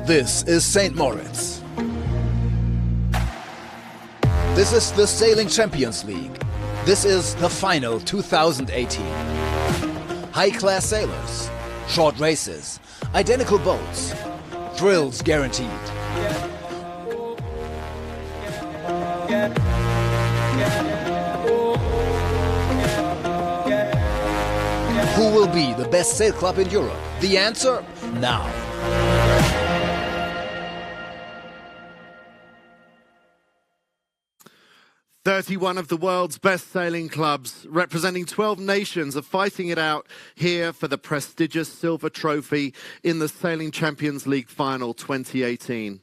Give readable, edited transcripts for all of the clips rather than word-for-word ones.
This is St. Moritz. This is the Sailing Champions League. This is the final 2018. High-class sailors, short races, identical boats, thrills guaranteed. Who will be the best sail club in Europe? The answer, now. "31 of the world's best sailing clubs, representing 12 nations, are fighting it out here for the prestigious silver trophy in the Sailing Champions League Final 2018.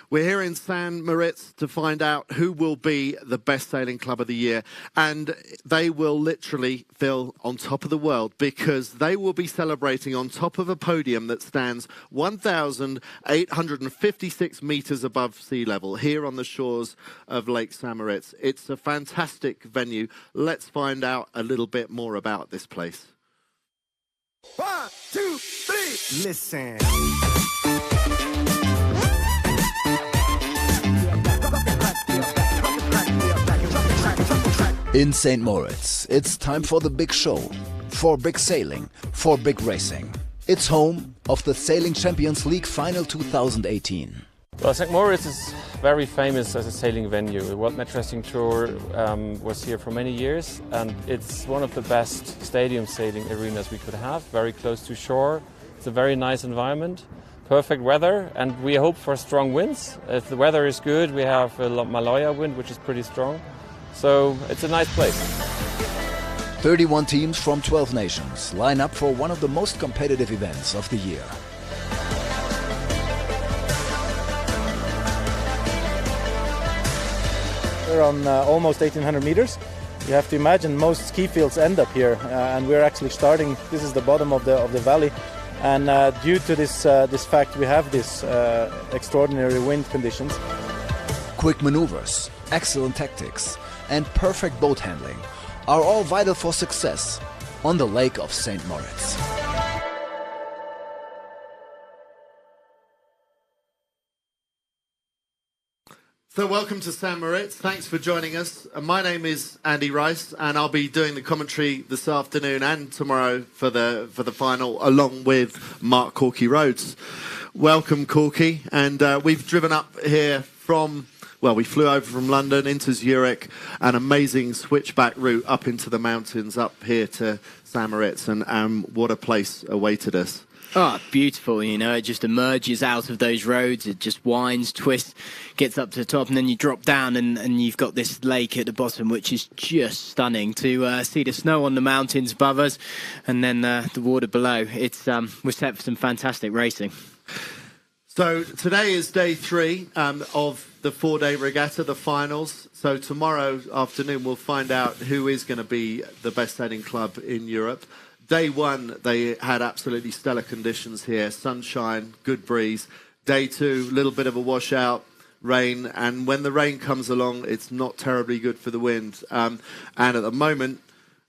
We're here in St. Moritz to find out who will be the best sailing club of the year, and they will literally feel on top of the world because they will be celebrating on top of a podium that stands 1,856 meters above sea level here on the shores of Lake St. Moritz. It's a fantastic venue. Let's find out a little bit more about this place. 1, 2, 3, listen. In St. Moritz, it's time for the big show, for big sailing, for big racing. It's home of the Sailing Champions League Final 2018. Well, St. Moritz is very famous as a sailing venue. The World Match Racing Tour was here for many years, and it's one of the best stadium sailing arenas we could have, very close to shore. It's a very nice environment, perfect weather, and we hope for strong winds. If the weather is good, we have a Maloya wind, which is pretty strong. So it's a nice place. 31 teams from 12 nations line up for one of the most competitive events of the year. We're on almost 1,800 meters. You have to imagine most ski fields end up here, and we're actually starting. This is the bottom of the valley, and due to this fact, we have this extraordinary wind conditions. Quick maneuvers, excellent tactics, and perfect boat handling are all vital for success on the Lake of St. Moritz. So welcome to St. Moritz. Thanks for joining us. My name is Andy Rice, and I'll be doing the commentary this afternoon and tomorrow for the final, along with Mark Corky Rhodes. Welcome, Corky. And we've driven up here from... Well, we flew over from London into Zurich, an amazing switchback route up into the mountains up here to St. Moritz, and what a place awaited us. Oh, beautiful, you know, it just emerges out of those roads, it just winds, twists, gets up to the top, and then you drop down and you've got this lake at the bottom, which is just stunning to see the snow on the mountains above us and then the water below. It's we're set for some fantastic racing. So today is day 3 of the 4-day regatta, the finals. So tomorrow afternoon we'll find out who is going to be the best sailing club in Europe. Day 1, they had absolutely stellar conditions here, sunshine, good breeze. Day 2, a little bit of a washout, rain, and when the rain comes along, it's not terribly good for the wind. And at the moment,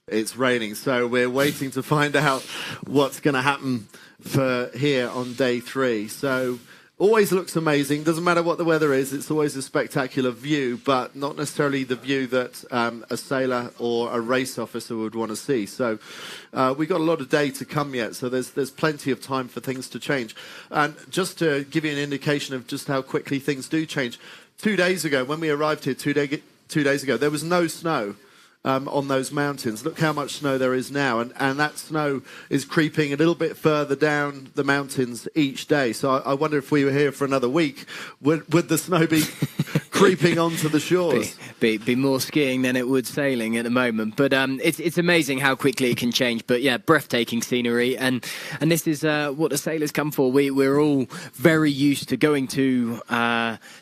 it's raining, so we're waiting to find out what's going to happen for here on day 3. So always looks amazing. Doesn't matter what the weather is. It's always a spectacular view, but not necessarily the view that a sailor or a race officer would want to see. So we've got a lot of day to come yet, so there's plenty of time for things to change. And just to give you an indication of just how quickly things do change, 2 days ago, when we arrived here 2 days ago, there was no snow on those mountains. Look how much snow there is now, and that snow is creeping a little bit further down the mountains each day. So I wonder if we were here for another week, would the snow be creeping onto the shores? Be more skiing than it would sailing at the moment. But it's amazing how quickly it can change. But yeah, breathtaking scenery, and this is what the sailors come for. We're all very used to going to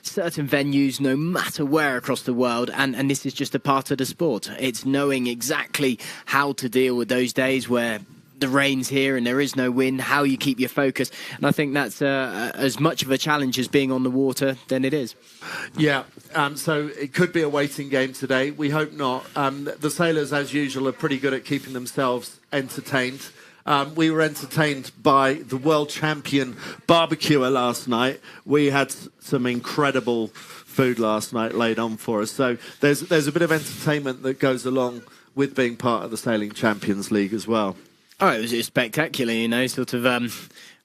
certain venues, no matter where across the world, and this is just a part of the sport. It's knowing exactly how to deal with those days where the rain's here and there is no wind, how you keep your focus. And I think that's as much of a challenge as being on the water than it is. Yeah, so it could be a waiting game today. We hope not. The sailors, as usual, are pretty good at keeping themselves entertained. We were entertained by the world champion barbecuer last night. We had some incredible food last night laid on for us. So there's a bit of entertainment that goes along with being part of the Sailing Champions League as well. Oh, it was spectacular, you know, sort of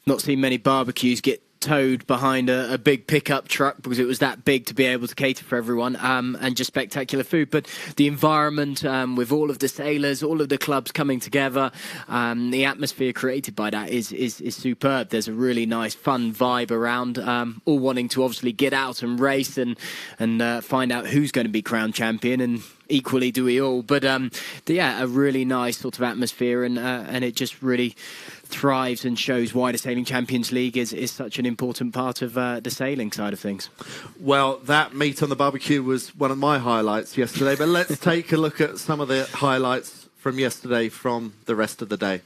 not seen many barbecues get towed behind a big pickup truck because it was that big to be able to cater for everyone, and just spectacular food. But the environment, with all of the sailors, all of the clubs coming together, the atmosphere created by that is superb. There's a really nice, fun vibe around, all wanting to obviously get out and race and find out who's going to be crowned champion, and equally do we all. But yeah, a really nice sort of atmosphere, and it just really thrives and shows why the Sailing Champions League is such an important part of the sailing side of things. Well, that meat on the barbecue was one of my highlights yesterday, but let's take a look at some of the highlights from yesterday from the rest of the day.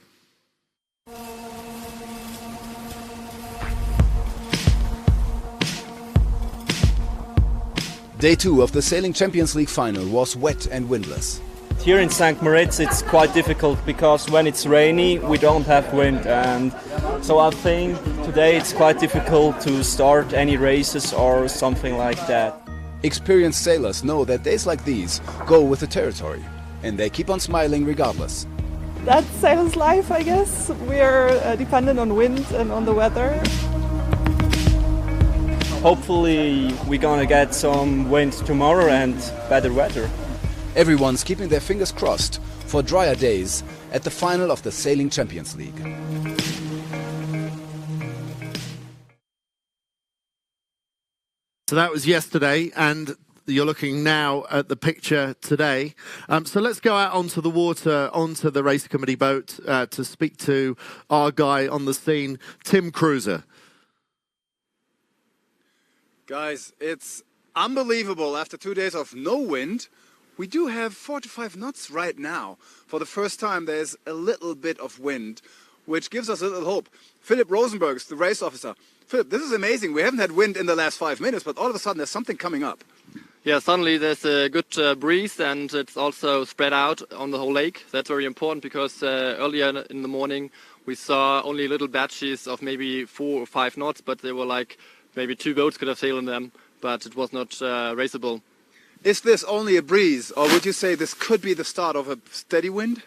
Day 2 of the Sailing Champions League final was wet and windless. Here in St. Moritz it's quite difficult because when it's rainy we don't have wind, and so I think today it's quite difficult to start any races or something like that. Experienced sailors know that days like these go with the territory, and they keep on smiling regardless. That's sailor's life, I guess. We are dependent on wind and on the weather. Hopefully we're gonna get some wind tomorrow and better weather. Everyone's keeping their fingers crossed for drier days at the final of the Sailing Champions League. So that was yesterday, and you're looking now at the picture today. So let's go out onto the water, onto the race committee boat to speak to our guy on the scene, Tim Cruiser. Guys, it's unbelievable. After 2 days of no wind, we do have 4 to 5 knots right now. For the first time, there's a little bit of wind, which gives us a little hope. Philip Rosenberg's the race officer. Philip, this is amazing. We haven't had wind in the last 5 minutes, but all of a sudden there's something coming up. Yeah, suddenly there's a good breeze, and it's also spread out on the whole lake. That's very important because earlier in the morning we saw only little batches of maybe 4 or 5 knots, but they were like maybe 2 boats could have sailed in them, but it was not raceable. Is this only a breeze, or would you say this could be the start of a steady wind?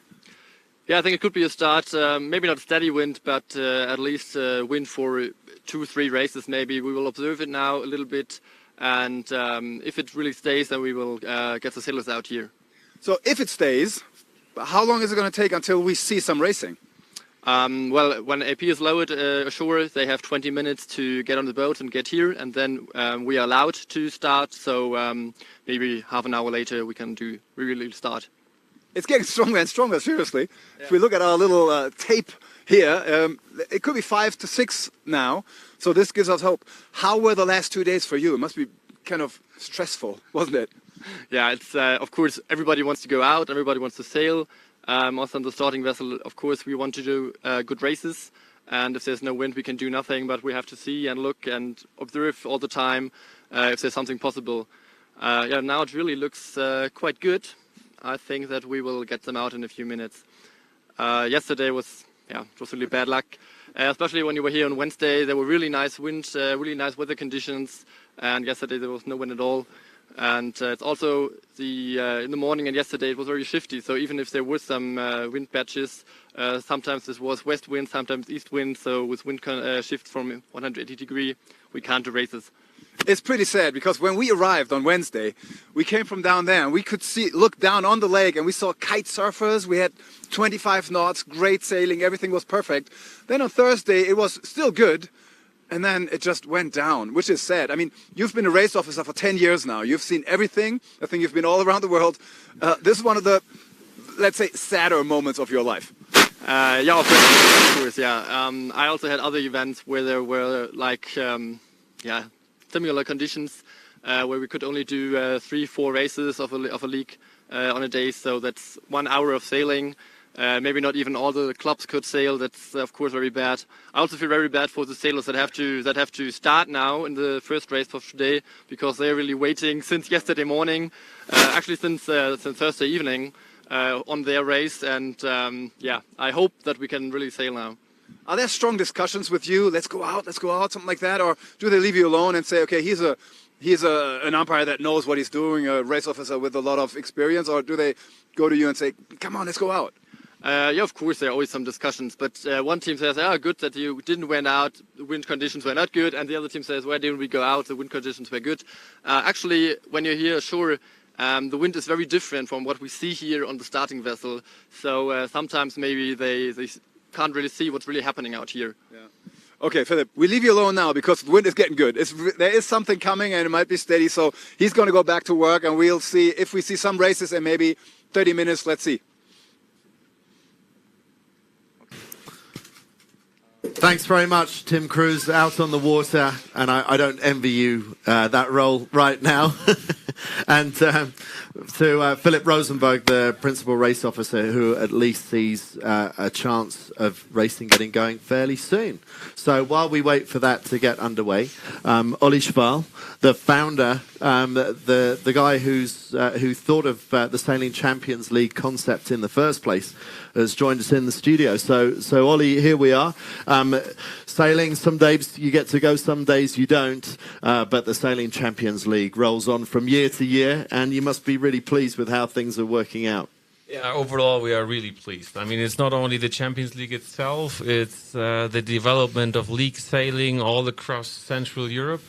Yeah, I think it could be a start. Maybe not steady wind, but at least wind for 2 or 3 races maybe. We will observe it now a little bit, and if it really stays, then we will get the sailors out here. So if it stays, how long is it going to take until we see some racing? Well, when AP is lowered ashore, they have 20 minutes to get on the boat and get here, and then we are allowed to start. So maybe half an hour later we can really start. It's getting stronger and stronger, seriously. Yeah. If we look at our little tape here, it could be 5 to 6 now. So this gives us hope. How were the last 2 days for you? It must be kind of stressful, wasn't it? Yeah, it's of course everybody wants to go out, everybody wants to sail. Also on the starting vessel, of course, we want to do good races, and if there's no wind we can do nothing, but we have to see and look and observe all the time if there's something possible. Yeah, now it really looks quite good. I think that we will get them out in a few minutes. Yesterday was really bad luck, especially when you were here on Wednesday. There were really nice winds, really nice weather conditions, and yesterday there was no wind at all. And it's also in the morning and yesterday it was very shifty, so even if there were some wind patches, sometimes this was west wind, sometimes east wind, so with wind shifts from 180 degrees, we can't do races. It's pretty sad because when we arrived on Wednesday, we came from down there and we could look down on the lake and we saw kite surfers. We had 25 knots, great sailing, everything was perfect. Then on Thursday it was still good. And then it just went down, which is sad. I mean, you've been a race officer for 10 years now. You've seen everything. I think you've been all around the world. This is one of the, let's say, sadder moments of your life. Yeah, of course, yeah. I also had other events where there were like, similar conditions where we could only do 3-4 races of a league on a day. So that's 1 hour of sailing. Maybe not even all the clubs could sail. That's of course very bad. I also feel very bad for the sailors that have to start now in the first race of today because they're really waiting since yesterday morning, actually since Thursday evening. on their race, and yeah, I hope that we can really sail now. Are there strong discussions with you? Let's go out, something like that, or do they leave you alone and say, okay, he's an umpire that knows what he's doing, a race officer with a lot of experience, or do they go to you and say, come on, let's go out? Yeah, of course, there are always some discussions, but one team says, oh, good that you didn't went out, the wind conditions were not good, and the other team says, why didn't we go out, the wind conditions were good. Actually, when you're here ashore, the wind is very different from what we see here on the starting vessel, so sometimes maybe they can't really see what's really happening out here. Yeah. Okay, Philip, we leave you alone now because the wind is getting good. There is something coming and it might be steady, so he's going to go back to work, and we'll see if we see some races in maybe 30 minutes. Let's see. Thanks very much, Tim Kruse, out on the water, and I don't envy you that role right now. And to Philip Rosenberg, the principal race officer, who at least sees a chance of racing getting going fairly soon. So while we wait for that to get underway, Olli Schwal, the founder, the guy who thought of the Sailing Champions League concept in the first place, has joined us in the studio. So Olli, here we are. Sailing, some days you get to go, some days you don't, but the Sailing Champions League rolls on from year to year, and you must be really pleased with how things are working out. Yeah, overall we are really pleased. I mean, it's not only the Champions League itself, it's the development of league sailing all across Central Europe.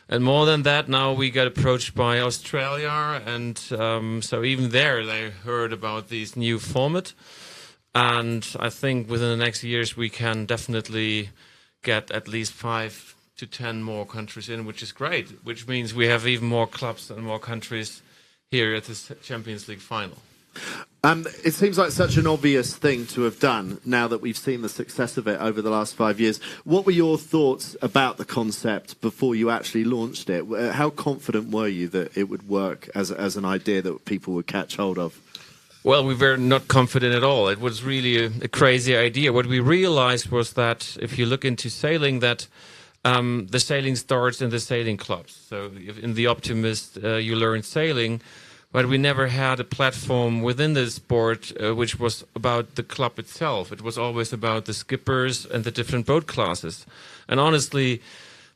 And more than that, now we got approached by Australia, and so even there they heard about this new format. And I think within the next years we can definitely get at least 5 to 10 more countries in, which is great, which means we have even more clubs and more countries here at the Champions League final. It seems like such an obvious thing to have done now that we've seen the success of it over the last 5 years. What were your thoughts about the concept before you actually launched it? How confident were you that it would work as an idea that people would catch hold of? Well, we were not confident at all. It was really a crazy idea. What we realized was that if you look into sailing, that the sailing starts in the sailing clubs. So in the Optimist, you learn sailing, but we never had a platform within the sport which was about the club itself. It was always about the skippers and the different boat classes. And honestly,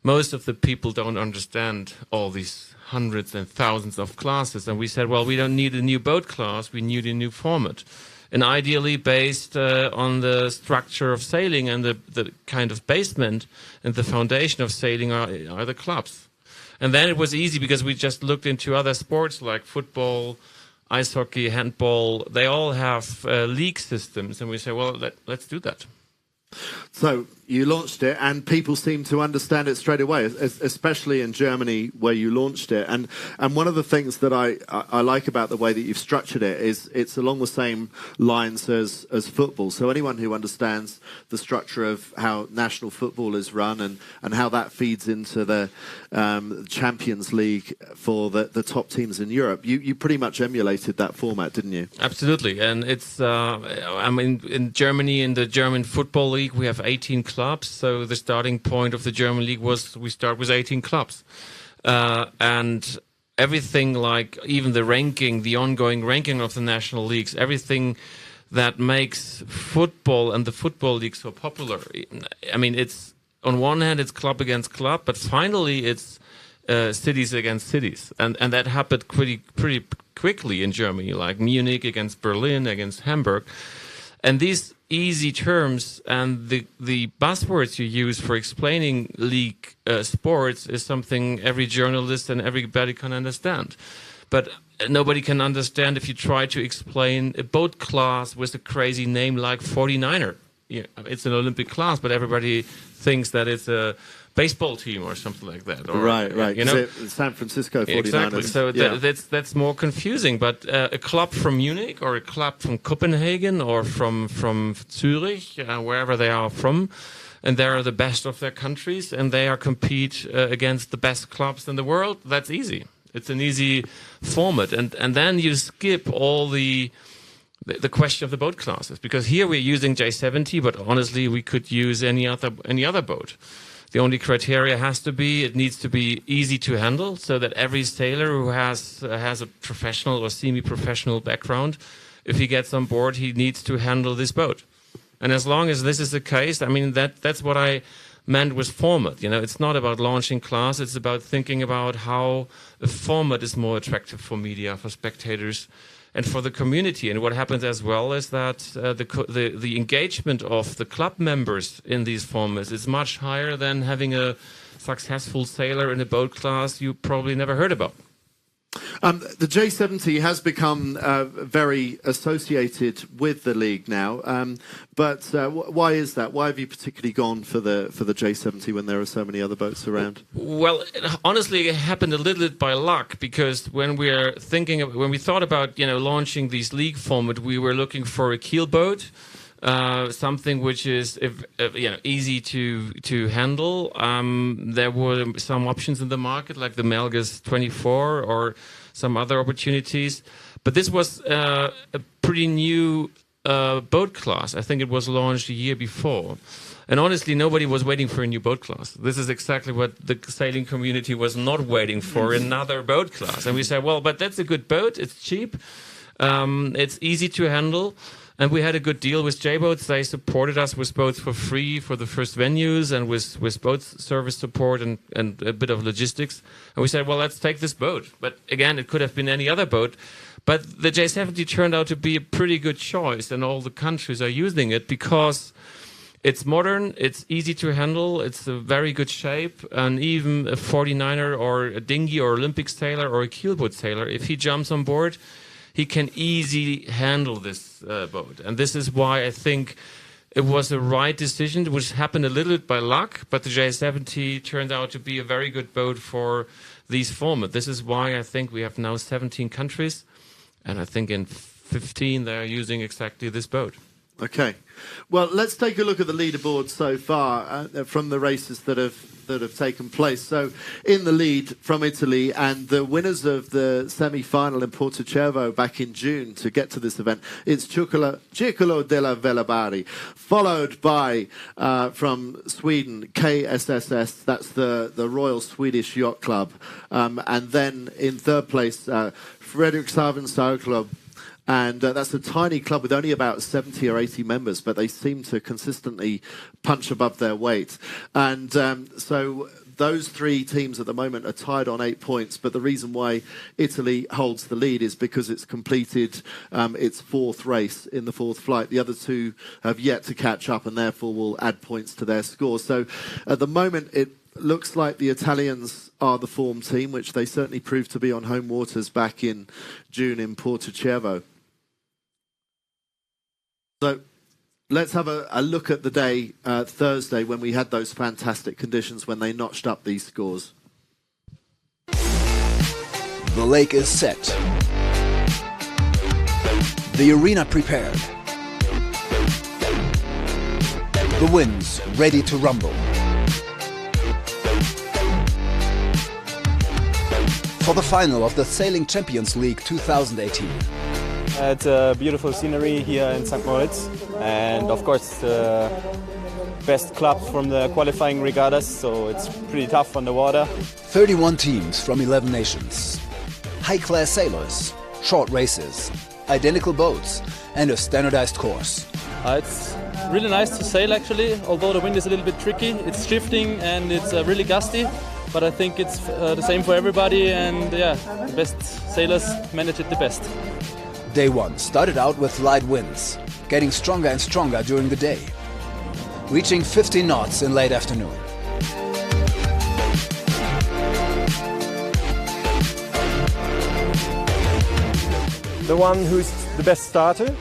most of the people don't understand all these hundreds and thousands of classes, and we said, well, we don't need a new boat class, we need a new format, and ideally based on the structure of sailing, and the kind of basement and the foundation of sailing are the clubs. And then it was easy because we just looked into other sports like football, ice hockey, handball. They all have league systems, and we said, well, let's do that. So you launched it, and people seem to understand it straight away, especially in Germany where you launched it. And one of the things that I like about the way that you've structured it is it's along the same lines as football. So anyone who understands the structure of how national football is run and how that feeds into the Champions League for the top teams in Europe, you pretty much emulated that format, didn't you? Absolutely. And it's, I mean, in Germany, in the German Football League, we have 18 clubs. So the starting point of the German league was we start with 18 clubs. And everything, like even the ranking, the ongoing ranking of the national leagues, everything that makes football and the football league so popular. I mean, it's on one hand, it's club against club, but finally it's cities against cities. And that happened pretty quickly in Germany, like Munich against Berlin, against Hamburg. And these easy terms and the buzzwords you use for explaining league sports is something every journalist and everybody can understand. But nobody can understand if you try to explain a boat class with a crazy name like 49er. Yeah, it's an Olympic class, but everybody thinks that it's a baseball team or something like that. Or, right. You know? San Francisco 49ers. Exactly. So that's more confusing. But a club from Munich or a club from Copenhagen or from Zurich, wherever they are from, and they are the best of their countries, and they are compete against the best clubs in the world. That's easy. It's an easy format, and then you skip all the question of the boat classes, because here we're using J70, but honestly we could use any other boat. The only criteria has to be it needs to be easy to handle, so that every sailor who has a professional or semi-professional background if he gets on board, he needs to handle this boat. And as long as this is the case, I mean, that's what I meant with format. You know, it's not about launching class, it's about thinking about how a format is more attractive for media, for spectators, and for the community. And what happens as well is that the engagement of the club members in these formats is much higher than having a successful sailor in a boat class you probably never heard about. The J70 has become very associated with the league now, but why is that? Why have you particularly gone for the J70 when there are so many other boats around? Well, honestly, it happened a little bit by luck, because when we thought about launching this league format, we were looking for a keel boat. Something which is easy to handle. There were some options in the market, like the Melges 24 or some other opportunities. But this was a pretty new boat class. I think it was launched a year before. And honestly, nobody was waiting for a new boat class. This is exactly what the sailing community was not waiting for, another boat class. And we said, well, but that's a good boat. It's cheap. It's easy to handle. And we had a good deal with J-Boats. They supported us with boats for free for the first venues, and with boat service support and a bit of logistics. And we said, well, let's take this boat. But again, it could have been any other boat. But the J70 turned out to be a pretty good choice, and all the countries are using it because it's modern, it's easy to handle, it's a very good shape, and even a 49er or a dinghy or Olympic sailor or a keelboat sailor, if he jumps on board, he can easily handle this boat. And this is why I think it was the right decision, which happened a little bit by luck, but the J70 turned out to be a very good boat for these formats. This is why I think we have now 17 countries, and I think in 15 they're using exactly this boat. Okay. Well, let's take a look at the leaderboard so far from the races that have taken place. So, in the lead from Italy, and the winners of the semi-final in Porto back in June to get to this event, it's Circolo della Vela Bari, followed by from Sweden, KSSS, that's the Royal Swedish Yacht Club, and then in third place, Frederikshavn Sail Club. And that's a tiny club with only about 70 or 80 members, but they seem to consistently punch above their weight. And so those three teams at the moment are tied on 8 points, but the reason why Italy holds the lead is because it's completed its fourth race in the fourth flight. The other two have yet to catch up and therefore will add points to their score. So at the moment, it looks like the Italians are the form team, which they certainly proved to be on home waters back in June in Porto. So let's have a look at the day Thursday when we had those fantastic conditions when they notched up these scores. The lake is set. The arena prepared. The winds ready to rumble. For the final of the Sailing Champions League 2018. It's a beautiful scenery here in St. Moritz, and of course the best clubs from the qualifying regattas, so it's pretty tough on the water. 31 teams from 11 nations. High-class sailors, short races, identical boats, and a standardized course. It's really nice to sail actually, although the wind is a little bit tricky. It's shifting and it's really gusty, but I think it's the same for everybody, and yeah, the best sailors manage it the best. Day one started out with light winds, getting stronger and stronger during the day, reaching 15 knots in late afternoon. The one who's the best starter,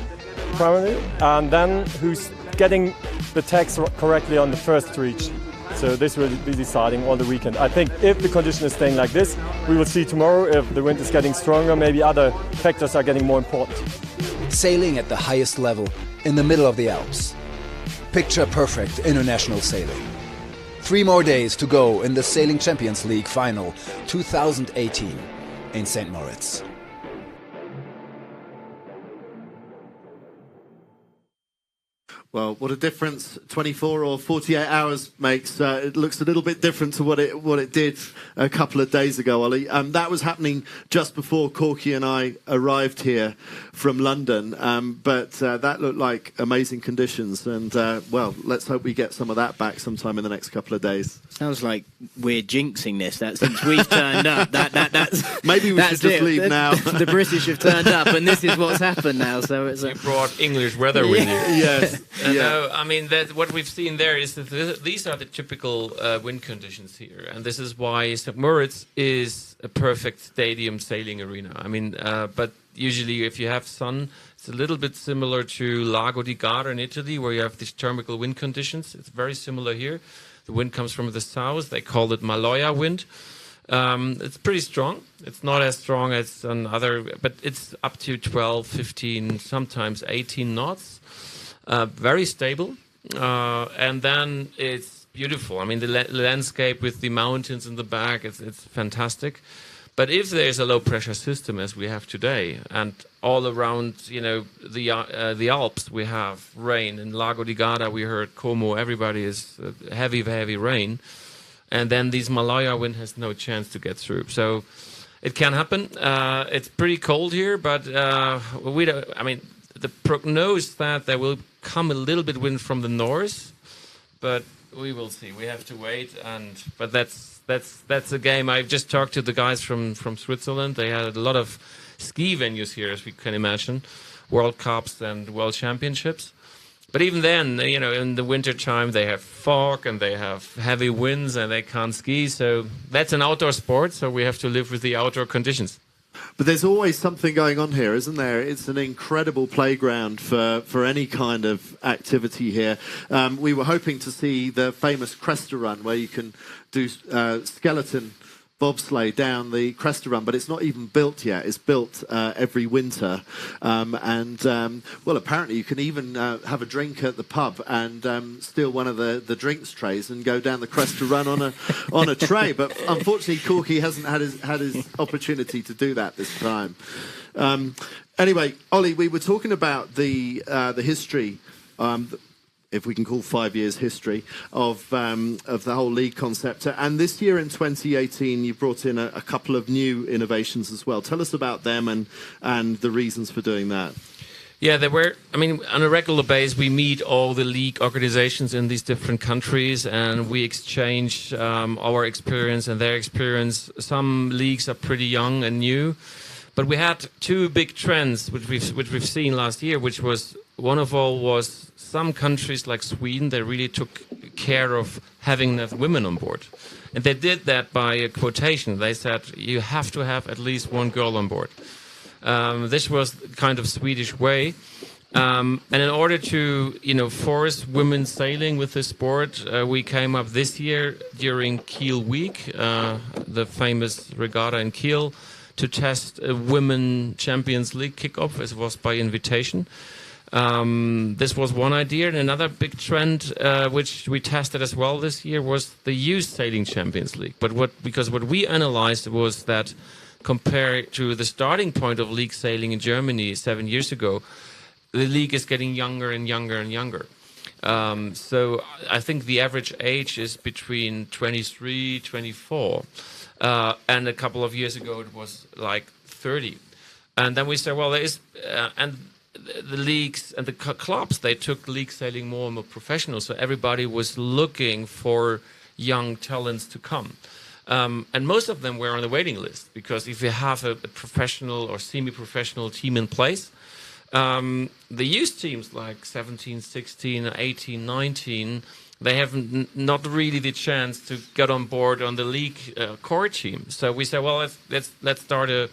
primarily, and then who's getting the tags correctly on the first reach. So this will be deciding all the weekend. I think if the condition is staying like this, we will see tomorrow. If the wind is getting stronger, maybe other factors are getting more important. Sailing at the highest level in the middle of the Alps. Picture perfect international sailing. 3 more days to go in the Sailing Champions League final 2018 in St. Moritz. Well, what a difference 24 or 48 hours makes. It looks a little bit different to what it did a couple of days ago, Ollie. That was happening just before Corky and I arrived here from London. But that looked like amazing conditions. And, well, let's hope we get some of that back sometime in the next couple of days. Sounds like we're jinxing this. That since we've turned up, that's maybe we should just leave now. The British have turned up, and this is what's happened now. So it's you brought English weather with you. Yes. No, I mean what we've seen there is that these are the typical wind conditions here, and this is why St. Moritz is a perfect stadium sailing arena. I mean, but usually if you have sun, it's a little bit similar to Lago di Garda in Italy, where you have these thermal wind conditions. It's very similar here. The wind comes from the south. They call it Maloja wind. It's pretty strong. It's not as strong as another, but it's up to 12, 15, sometimes 18 knots. Very stable. And then it's beautiful. I mean, the landscape with the mountains in the back, it's fantastic. But if there's a low-pressure system, as we have today, and all around, you know, the Alps, we have rain. In Lago di Garda, we heard Como, everybody is heavy, heavy rain. And then this Maloja wind has no chance to get through. So it can happen. It's pretty cold here, but we don't, I mean, the prognose that there will come a little bit wind from the north, but we will see. We have to wait, but that's a game. I've just talked to the guys from Switzerland. They had a lot of ski venues here, as we can imagine, World Cups and World Championships. But even then, you know, in the winter time, they have fog and they have heavy winds and they can't ski. So that's an outdoor sport. So we have to live with the outdoor conditions. But there's always something going on here, isn't there? It's an incredible playground for any kind of activity here. We were hoping to see the famous Cresta Run, where you can do skeleton bobsleigh down the Cresta Run, but it's not even built yet. It's built every winter. Well, apparently you can even have a drink at the pub and steal one of the drinks trays and go down the Cresta Run on a tray. But unfortunately, Corky hasn't had his opportunity to do that this time. Anyway, Ollie, we were talking about the history, if we can call 5 years history, of the whole league concept. And this year in 2018, you brought in a couple of new innovations as well. Tell us about them and the reasons for doing that. Yeah, there were, I mean, on a regular basis, we meet all the league organizations in these different countries and we exchange our experience and their experience. Some leagues are pretty young and new, but we had two big trends which we've seen last year, which was, one of all was some countries like Sweden, they really took care of having enough women on board. And they did that by a quotation. They said, you have to have at least one girl on board. This was kind of Swedish way. And in order to, you know, force women sailing with this sport, we came up this year during Kiel Week, the famous regatta in Kiel, to test a Women Champions League kickoff, as it was by invitation. This was one idea. And another big trend, which we tested as well this year, was the Youth Sailing Champions League. But because what we analyzed was that compared to the starting point of league sailing in Germany 7 years ago, the league is getting younger and younger and younger. So I think the average age is between 23, 24. And a couple of years ago, it was like 30. And then we said, well, there is... the leagues and the clubs, they took league sailing more and more professional. So everybody was looking for young talents to come. And most of them were on the waiting list, because if you have a professional or semi-professional team in place, the youth teams like 17, 16, 18, 19, they have not really the chance to get on board on the league core team. So we said, well, let's start a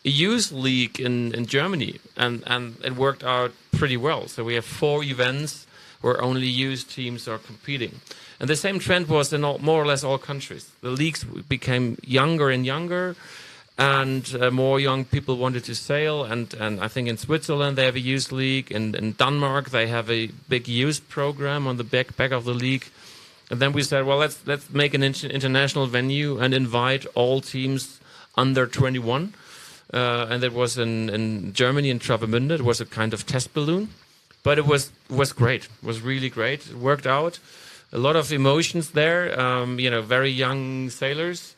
youth league in Germany, and it worked out pretty well. So we have 4 events where only youth teams are competing. And the same trend was in more or less all countries. The leagues became younger and younger, and more young people wanted to sail. And I think in Switzerland they have a youth league. In Denmark they have a big youth program on the back of the league. And then we said, well, let's make an international venue and invite all teams under 21. And that was in Germany, in Travemünde. It was a kind of test balloon. but it was great. It was really great. It worked out. A lot of emotions there. Very young sailors,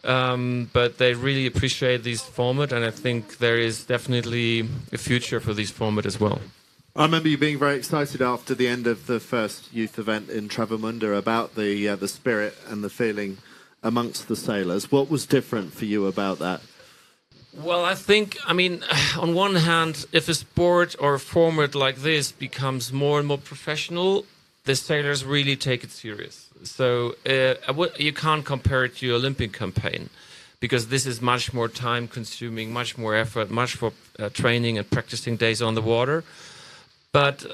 but they really appreciate this format, and I think there is definitely a future for this format as well. I remember you being very excited after the end of the first youth event in Travemünde about the spirit and the feeling amongst the sailors. What was different for you about that? Well, I think, on one hand, if a sport or a format like this becomes more and more professional, the sailors really take it serious. So you can't compare it to your Olympic campaign, because this is much more time consuming, much more effort, much more training and practicing days on the water. But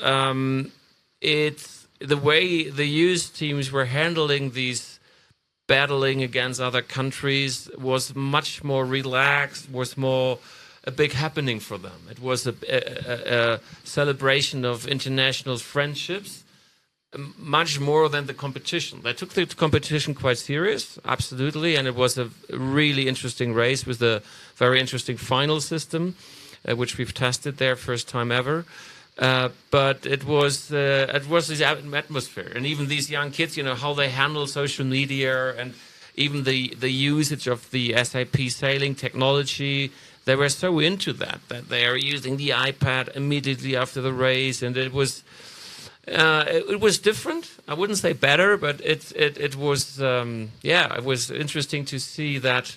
it's the way the youth teams were handling these battling against other countries was much more relaxed, was more a big happening for them. It was a celebration of international friendships, much more than the competition. They took the competition quite serious, absolutely, and it was a really interesting race with a very interesting final system, which we've tested there, first time ever. But it was this atmosphere, and even these young kids, how they handle social media, and even the usage of the SAP sailing technology. They were so into that they are using the iPad immediately after the race, and it was different. I wouldn't say better, but it was interesting to see that.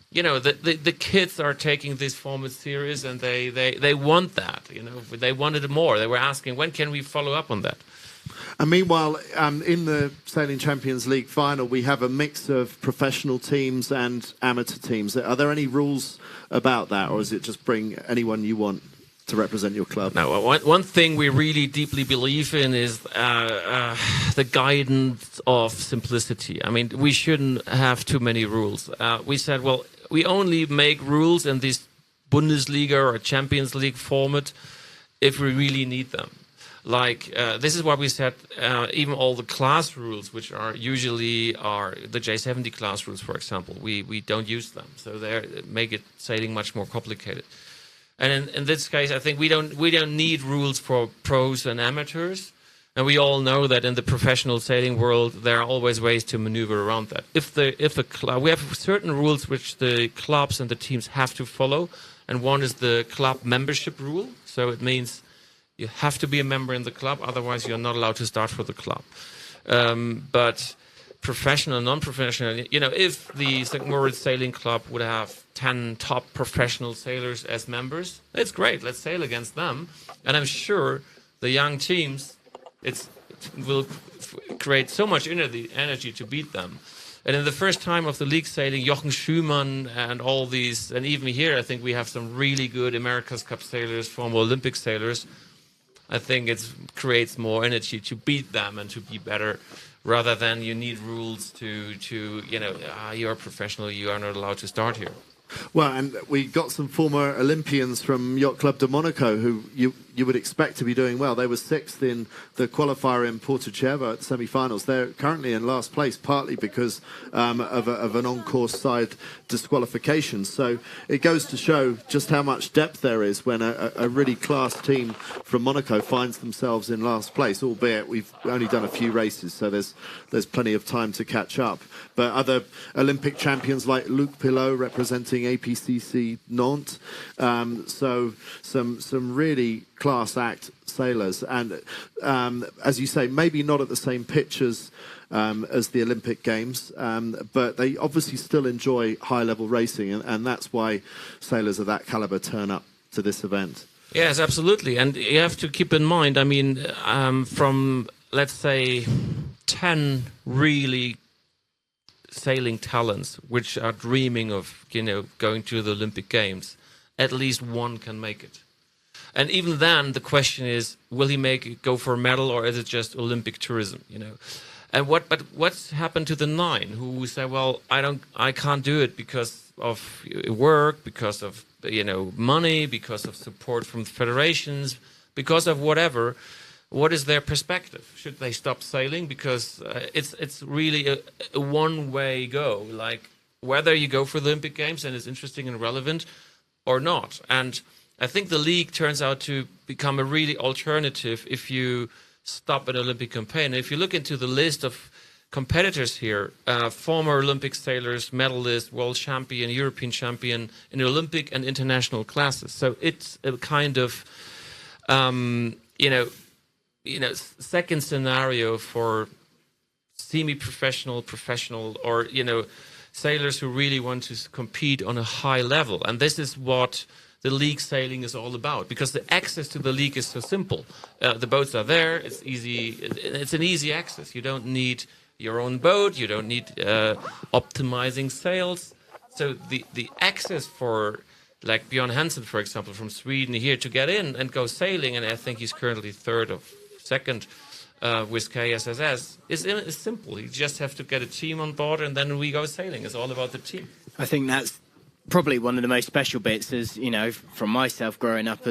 The kids are taking this format serious, and they want that. They wanted it more. They were asking, when can we follow up on that? And meanwhile, in the Sailing Champions League final, we have a mix of professional teams and amateur teams. Are there any rules about that, or is it just bring anyone you want to represent your club? No, one thing we really deeply believe in is the guidance of simplicity. We shouldn't have too many rules. We said, well, we only make rules in this Bundesliga or Champions League format if we really need them. This is why we said even all the class rules, which are usually the J70 class rules, for example, we don't use them. So they make it sailing much more complicated. And in this case, I think we don't need rules for pros and amateurs. And we all know that in the professional sailing world, there are always ways to maneuver around that. We have certain rules which the clubs and the teams have to follow, and one is the club membership rule. So it means you have to be a member in the club, otherwise you're not allowed to start for the club. But professional, non-professional, if the St. Moritz Sailing Club would have 10 top professional sailors as members, it's great. Let's sail against them. And I'm sure the young teams, it will create so much energy to beat them. And in the first time of the league sailing, Jochen Schumann and all these, and even here, I think we have some really good America's Cup sailors, former Olympic sailors. I think it creates more energy to beat them and to be better, rather than you need rules to you're a professional, you are not allowed to start here. Well, and we got some former Olympians from Yacht Club de Monaco who you would expect to be doing well. They were 6th in the qualifier in Porto Cervo at the semi-finals. They're currently in last place, partly because of an on-course side disqualification. So it goes to show just how much depth there is when a really class team from Monaco finds themselves in last place, albeit we've only done a few races, so there's plenty of time to catch up. But other Olympic champions like Luc Pilot representing APCC Nantes, so some really class act sailors, and as you say, maybe not at the same pitch as the Olympic Games, but they obviously still enjoy high level racing, and that's why sailors of that caliber turn up to this event. Yes, absolutely. And you have to keep in mind, from let's say 10 really sailing talents which are dreaming of going to the Olympic Games, at least one can make it. And even then, the question is, will he go for a medal, or is it just Olympic tourism? And what's happened to the 9 who say, well, I can't do it because of work, because of money, because of support from the federations, because of whatever. What is their perspective? Should they stop sailing? Because it's really a one-way go. Like whether you go for the Olympic Games and it's interesting and relevant, or not. And I think the league turns out to become a really alternative if you stop an Olympic campaign. If you look into the list of competitors here, former Olympic sailors, medalists, world champion, European champion in Olympic and international classes. So it's a kind of, second scenario for semi-professional, professional, or, sailors who really want to compete on a high level. And this is what the league sailing is all about, because the access to the league is so simple. The boats are there. It's easy. It's an easy access. You don't need your own boat. You don't need optimizing sails. So the access for, like Björn Hansen, for example, from Sweden here to get in and go sailing, and I think he's currently third or second with KSSS, is simple. You just have to get a team on board, and then we go sailing. It's all about the team. I think that's probably one of the most special bits, is, from myself growing up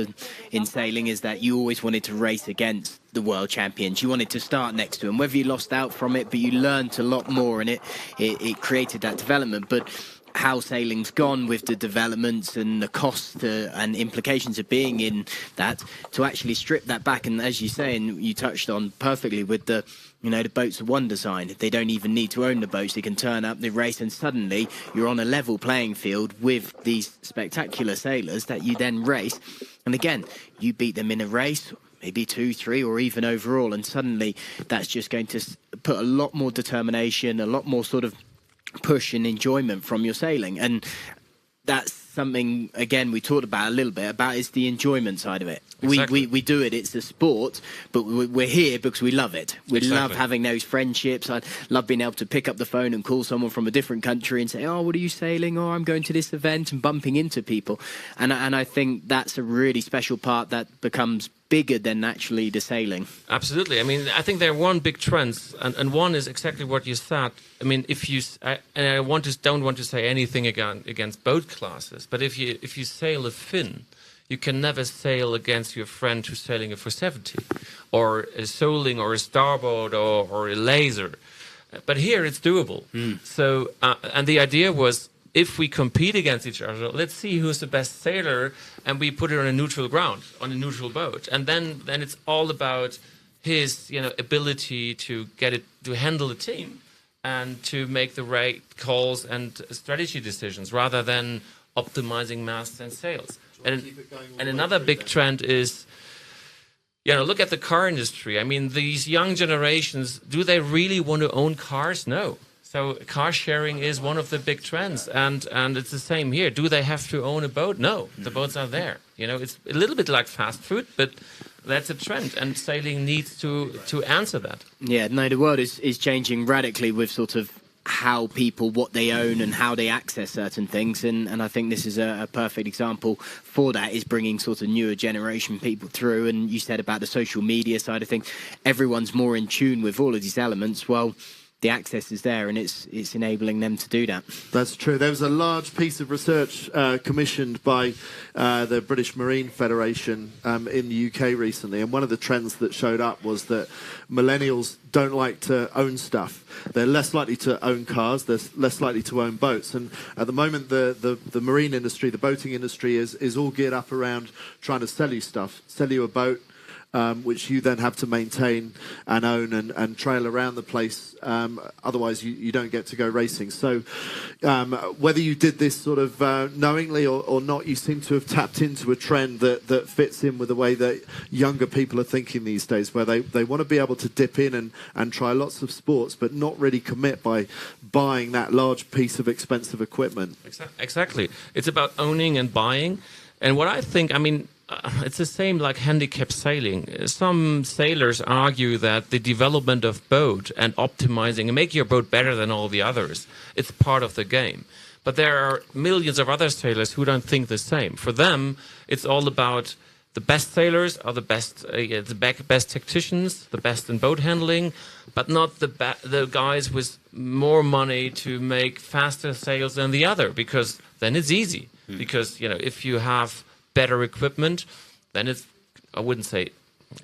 in sailing, is that you always wanted to race against the world champions. You wanted to start next to them, whether you lost out from it, but you learned a lot more, and it created that development. But how sailing's gone with the developments and the costs and implications of being in that, to actually strip that back, and as you say, and you touched on perfectly with the boats of one design. They don't even need to own the boats. They can turn up, they race, and suddenly you're on a level playing field with these spectacular sailors that you then race. And again, you beat them in a race, maybe 2, 3, or even overall, and suddenly that's just going to put a lot more determination, a lot more sort of push and enjoyment from your sailing. And that's something, again, we talked about a little bit about, is the enjoyment side of it. Exactly. We do it, it's a sport, but we're here because we love it. We love having those friendships. I love being able to pick up the phone and call someone from a different country and say, oh, what are you sailing? Oh, I'm going to this event, and bumping into people. And I think that's a really special part that becomes bigger than actually the sailing. Absolutely. I mean, I think there are one big trends, and one is exactly what you said. I mean, I don't want to say anything against boat classes, but if you sail a fin, you can never sail against your friend who's sailing a 470, or a soling, or a starboard, or a laser. But here it's doable. So, and the idea was, if we compete against each other, let's see who's the best sailor, and we put it on a neutral ground, on a neutral boat, and then it's all about his ability to handle the team and to make the right calls and strategy decisions, rather than optimizing masts and sails. And another big trend is, look at the car industry. I mean, these young generations, do they really want to own cars? No. So car sharing is one of the big trends, and it's the same here. Do they have to own a boat? No, the boats are there. It's a little bit like fast food, but that's a trend, and sailing needs to answer that. Yeah, no, the world is changing radically with sort of how people, what they own and how they access certain things, and I think this is a perfect example for that, is bringing sort of newer generation people through. And you said about the social media side of things, everyone's more in tune with all of these elements. Well, the access is there, and it's enabling them to do that. That's true. There was a large piece of research commissioned by the British Marine Federation in the UK recently, and one of the trends that showed up was that millennials don't like to own stuff. They're less likely to own cars, they're less likely to own boats, and at the moment the marine industry, the boating industry is all geared up around trying to sell you stuff, sell you a boat, which you then have to maintain and own and trail around the place. Otherwise, you don't get to go racing. So whether you did this sort of knowingly or not, you seem to have tapped into a trend that fits in with the way that younger people are thinking these days, where they want to be able to dip in and try lots of sports, but not really commit by buying that large piece of expensive equipment. Exactly. It's about owning and buying. And what I think, it's the same like handicap sailing. Some sailors argue that the development of boat and optimizing and make your boat better than all the others, it's part of the game. But there are millions of other sailors who don't think the same. For them, it's all about the best sailors are the best tacticians, the best in boat handling, but not the guys with more money to make faster sails than the other, because then it's easy. Because if you have better equipment, then it's, I wouldn't say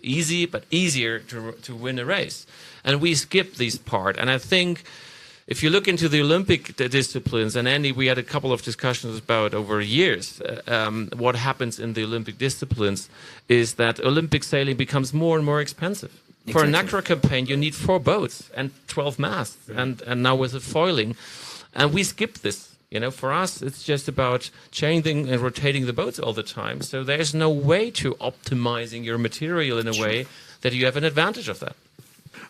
easy, but easier to win a race. And we skip this part. And I think If you look into the Olympic disciplines, and Andy, we had a couple of discussions about over years, what happens in the Olympic disciplines is that Olympic sailing becomes more and more expensive. Exactly. For a NACRA campaign, you need 4 boats and 12 masts, and now with the foiling. And we skip this. You know, for us, it's just about changing and rotating the boats all the time. So there's no way to optimizing your material in a way that you have an advantage of that.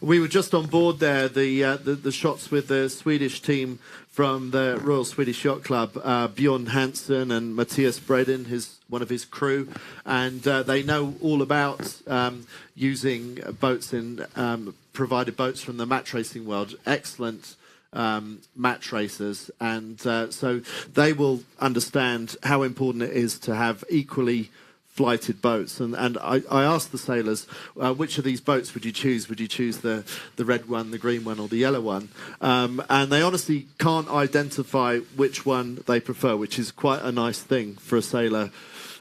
We were just on board there, the shots with the Swedish team from the Royal Swedish Yacht Club, Bjorn Hansen and Matthias Bredin, one of his crew, and they know all about using boats in provided boats from the match racing world. Excellent match racers, and so they will understand how important it is to have equally flighted boats. And I asked the sailors, which of these boats would you choose? Would you choose the red one, the green one, or the yellow one? And they honestly can't identify which one they prefer, which is quite a nice thing for a sailor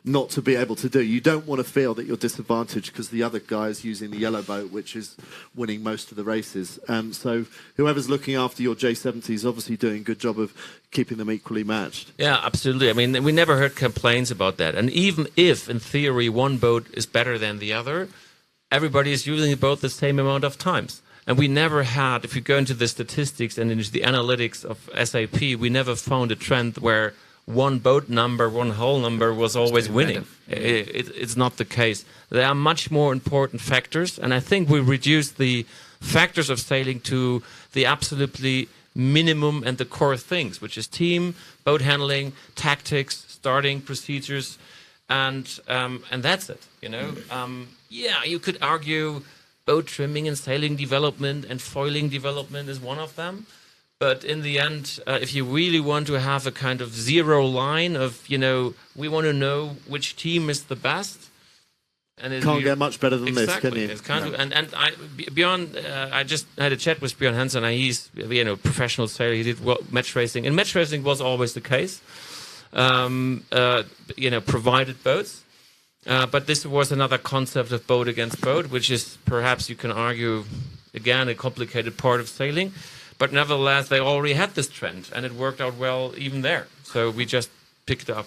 not to be able to do. You don't want to feel that you're disadvantaged because the other guy is using the yellow boat, which is winning most of the races. So whoever's looking after your J70 is obviously doing a good job of keeping them equally matched. Yeah, absolutely. I mean, we never heard complaints about that. And even if, in theory, one boat is better than the other, everybody is using the boat the same amount of times. And we never had, if you go into the statistics and into the analytics of SAP, we never found a trend where one boat number, one hull number was always winning. It's not the case. There are much more important factors, and I think we reduced the factors of sailing to the absolutely minimum and the core things, which is team, boat handling, tactics, starting procedures, and that's it. You know, yeah, you could argue boat trimming and sailing development and foiling development is one of them. But in the end, if you really want to have a kind of zero line of, you know, we want to know which team is the best. And Can't get much better than this, can you? It's kind of, and Bjorn, I just had a chat with Bjorn Hansen. He's, you know, professional sailor. He did match racing. And match racing was always the case. You know, provided boats. But this was another concept of boat against boat, which is perhaps you can argue, again, a complicated part of sailing. But nevertheless, they already had this trend, and it worked out well even there. So we just picked it up.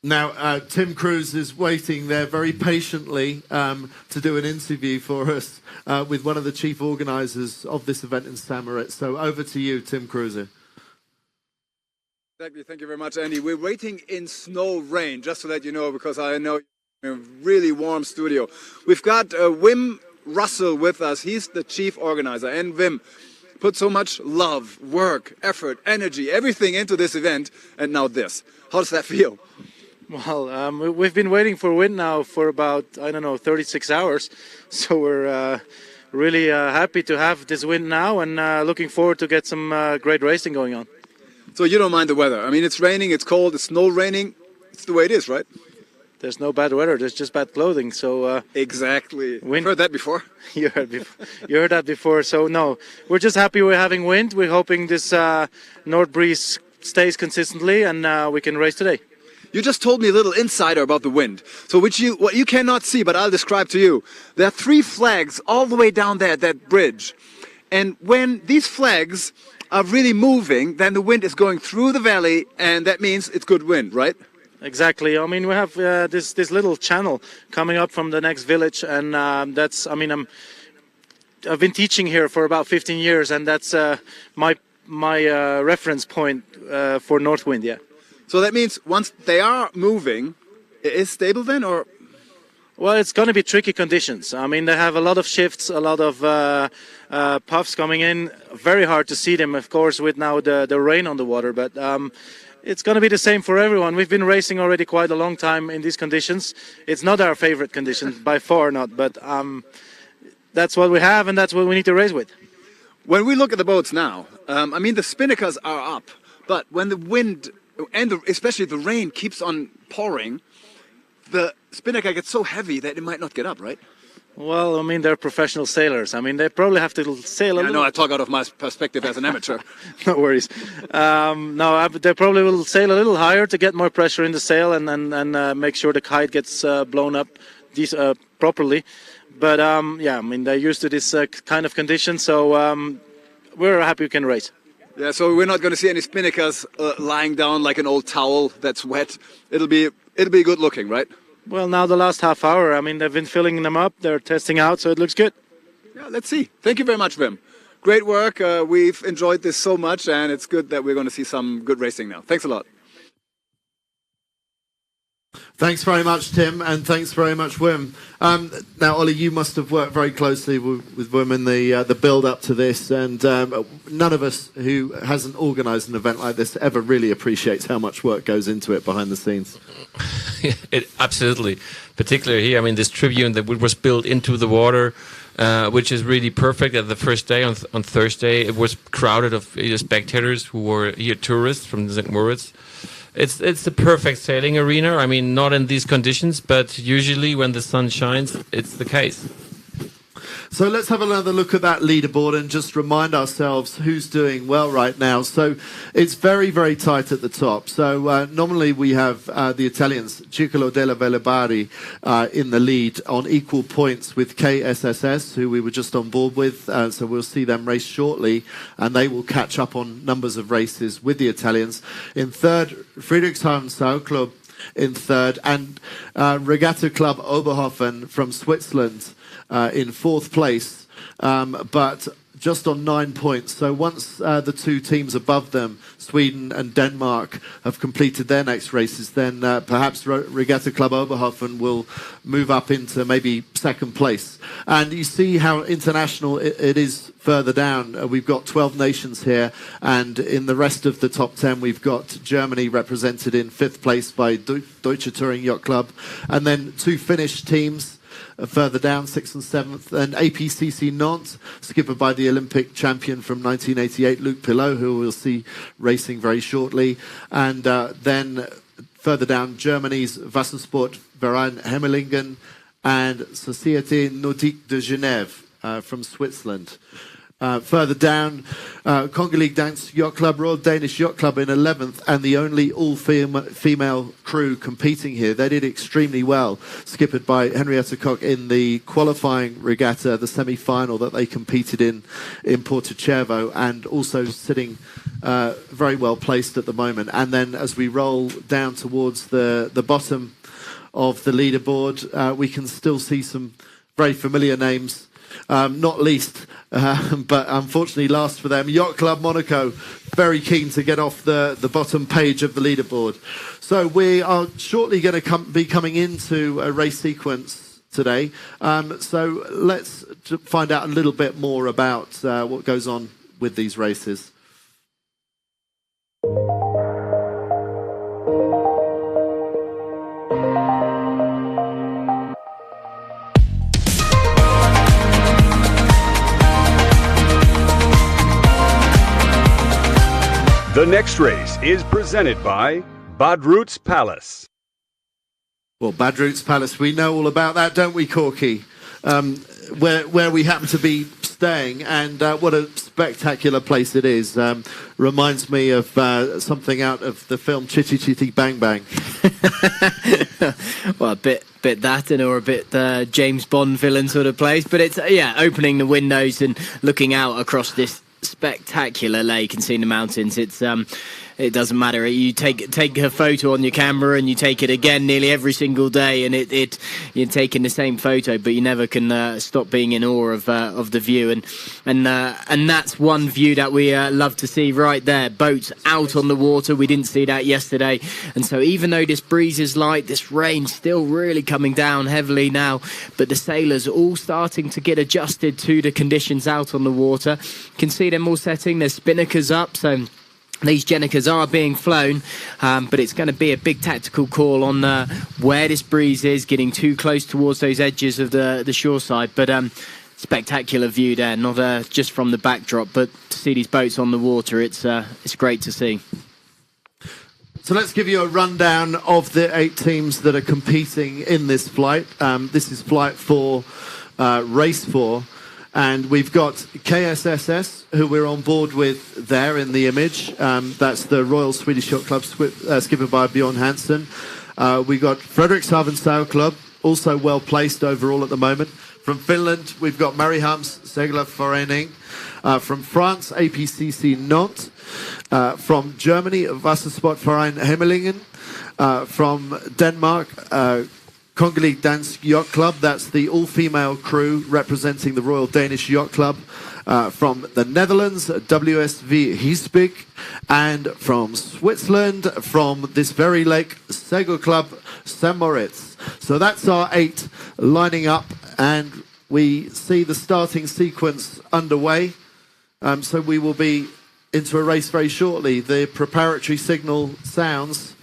Now, Tim Cruz is waiting there very patiently to do an interview for us with one of the chief organisers of this event in St. Moritz. So over to you, Tim Cruz. Exactly. Thank you very much, Andy. We're waiting in snow rain, just to let you know, because I know you're in a really warm studio. We've got Wim Russell with us. He's the chief organizer. And Wim put so much love, work, effort, energy, everything into this event, and now this. How does that feel? Well, we've been waiting for wind now for about, I don't know, 36 hours. So we're really happy to have this wind now, and looking forward to get some great racing going on. So you don't mind the weather? I mean, it's raining, it's cold, it's snow raining. It's the way it is, right? There's no bad weather, there's just bad clothing. So exactly. I've heard that before. You heard that before. So no, we're just happy we're having wind. We're hoping this north breeze stays consistently, and we can race today. You just told me a little insider about the wind. So what you cannot see, but I'll describe to you. There are 3 flags all the way down there at that bridge. And when these flags are really moving, then the wind is going through the valley, and that means it's good wind, right? Exactly. I mean, we have this little channel coming up from the next village, and that's. I mean, I've been teaching here for about 15 years, and that's my reference point for north wind. Yeah. So that means once they are moving, it is stable then, or? Well, it's going to be tricky conditions. I mean, they have a lot of shifts, a lot of puffs coming in. Very hard to see them, of course, with now the rain on the water, but. It's going to be the same for everyone. We've been racing already quite a long time in these conditions. It's not our favorite conditions, by far not, but that's what we have and that's what we need to race with. When we look at the boats now, I mean, the spinnakers are up, but when the wind and especially the rain keeps on pouring, the spinnaker gets so heavy that it might not get up, right? Well, I mean, they're professional sailors. I mean, they probably have to sail a little... I know, I talk out of my perspective as an amateur. No worries. No, they probably will sail a little higher to get more pressure in the sail and make sure the kite gets blown up properly. But, yeah, I mean, they're used to this kind of condition, so we're happy we can race. Yeah, so we're not going to see any spinnakers lying down like an old towel that's wet. It'll be good looking, right? Well, now the last half hour, I mean, they've been filling them up, they're testing out, so it looks good. Yeah, let's see. Thank you very much, Wim. Great work. We've enjoyed this so much, and it's good that we're going to see some good racing now. Thanks a lot. Thanks very much, Tim, and thanks very much, Wim. Now, Ollie, you must have worked very closely with Wim in the build-up to this, and none of us who hasn't organised an event like this ever really appreciates how much work goes into it behind the scenes. Absolutely. Particularly here, I mean, this tribune that was built into the water, which is really perfect. At the first day, on Thursday, it was crowded of spectators who were here tourists from St. Moritz. It's the perfect sailing arena. I mean, not in these conditions, but usually when the sun shines, it's the case. So let's have another look at that leaderboard and just remind ourselves who's doing well right now. So it's very, very tight at the top. So normally we have the Italians, Circolo della Velebari, in the lead on equal points with KSSS, who we were just on board with. So we'll see them race shortly, and they will catch up on numbers of races with the Italians. In third, Friedrichshafen Sail Club in third, and Regatta Club Oberhofen from Switzerland in fourth place, but just on 9 points. So once the two teams above them, Sweden and Denmark, have completed their next races, then perhaps Regatta Club Oberhofen will move up into maybe second place. And you see how international it is further down. We've got 12 nations here, and in the rest of the top 10 we've got Germany represented in fifth place by Deutsche Touring Yacht Club, and then two Finnish teams further down, 6th and 7th, and APCC Nantes, skippered by the Olympic champion from 1988, Luc Pilot, who we'll see racing very shortly. And then further down, Germany's Wassersport Verein Hemmelingen and Société Nautique de Genève from Switzerland. Further down, Congolese Dance Yacht Club, Royal Danish Yacht Club in 11th, and the only all-female crew competing here. They did extremely well, skippered by Henrietta Koch in the qualifying regatta, the semi-final that they competed in Porto-Cervo, and also sitting very well placed at the moment. And then as we roll down towards the bottom of the leaderboard, we can still see some very familiar names. Not least, but unfortunately last for them, Yacht Club Monaco, very keen to get off the bottom page of the leaderboard. So we are shortly going to be coming into a race sequence today. So let's find out a little bit more about what goes on with these races. The next race is presented by Badroots Palace. Well, Badroots Palace, we know all about that, don't we, Corky? Where we happen to be staying, and what a spectacular place it is. Reminds me of something out of the film Chitty Chitty Bang Bang. Well, a bit that, or a bit James Bond villain sort of place. But it's, opening the windows and looking out across this spectacular lake and seeing the mountains. It's it doesn't matter. You take a photo on your camera and you take it again nearly every single day, and you're taking the same photo, but you never can stop being in awe of the view. And that's one view that we love to see right there. Boats out on the water. We didn't see that yesterday, and so even though this breeze is light, this rain still really coming down heavily now. But the sailors all starting to get adjusted to the conditions out on the water. You can see them all setting their spinnakers up. So these Jennikers are being flown, but it's going to be a big tactical call on where this breeze is, getting too close towards those edges of the shore side. But spectacular view there, not just from the backdrop, but to see these boats on the water, it's great to see. So let's give you a rundown of the 8 teams that are competing in this flight. This is flight 4, race 4. And we've got KSSS, who we're on board with there in the image. That's the Royal Swedish Yacht Club, skippered by Bjorn Hansen. We've got Frederikshavn Sail Club, also well placed overall at the moment. From Finland, we've got Mariehamns Seglerverening. From France, APCC Nantes. From Germany, Wassersportverein Hemmelingen. From Denmark, Kongelig Dansk Yacht Club. That's the all-female crew representing the Royal Danish Yacht Club. From the Netherlands, WSV Hiesbig. And from Switzerland, from this very lake, Segel Club, St. Moritz. So that's our 8 lining up, and we see the starting sequence underway. So we will be into a race very shortly. The preparatory signal sounds,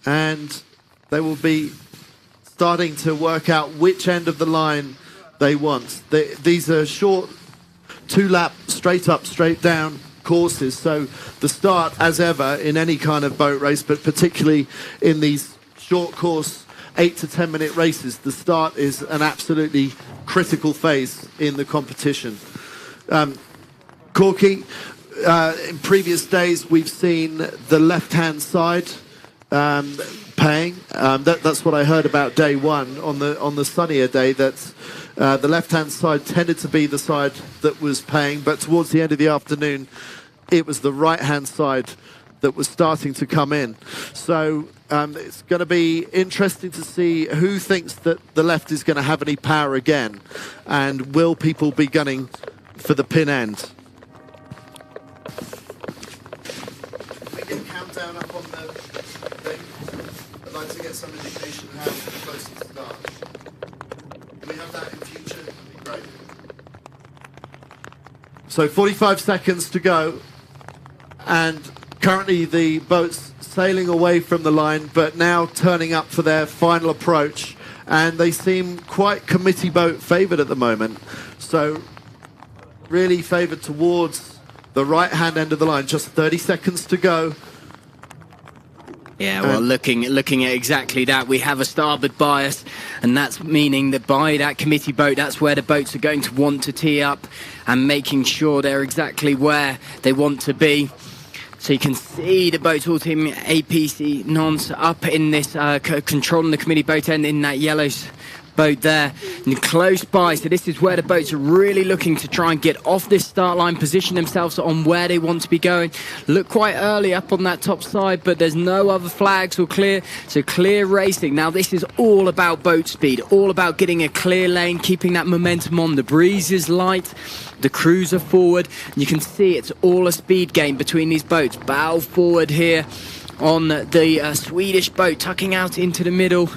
and they will be starting to work out which end of the line they want. These are short 2-lap, straight up, straight down courses. So the start, as ever, in any kind of boat race, but particularly in these short course 8 to 10 minute races, the start is an absolutely critical phase in the competition. Corky, in previous days we've seen the left-hand side paying. That's what I heard about day one on the sunnier day, that the left-hand side tended to be the side that was paying, but towards the end of the afternoon it was the right-hand side that was starting to come in. So it's going to be interesting to see who thinks that the left is going to have any power again, and will people be gunning for the pin end. We get countdown up on the thing. I'd like to get some indication of how close to start. Can we have that in future? That'd be great. So 45 seconds to go, and currently the boat's sailing away from the line, but now turning up for their final approach, and they seem quite committee boat favoured at the moment. So really favoured towards the right-hand end of the line. Just 30 seconds to go. Yeah, well, looking at exactly that, we have a starboard bias, and that's meaning that by that committee boat, that's where the boats are going to want to tee up, and making sure they're exactly where they want to be. So you can see the boats all team APC Nantes up in this, controlling the committee boat end in that yellow boat there, and close by. So this is where the boats are really looking to try and get off this start line, position themselves on where they want to be going. Look quite early up on that top side, but there's no other flags or clear, so clear racing. Now this is all about boat speed, all about getting a clear lane, keeping that momentum on. The breeze is light, the crews are forward, and you can see it's all a speed game between these boats. Bow forward here on the Swedish boat, tucking out into the middle.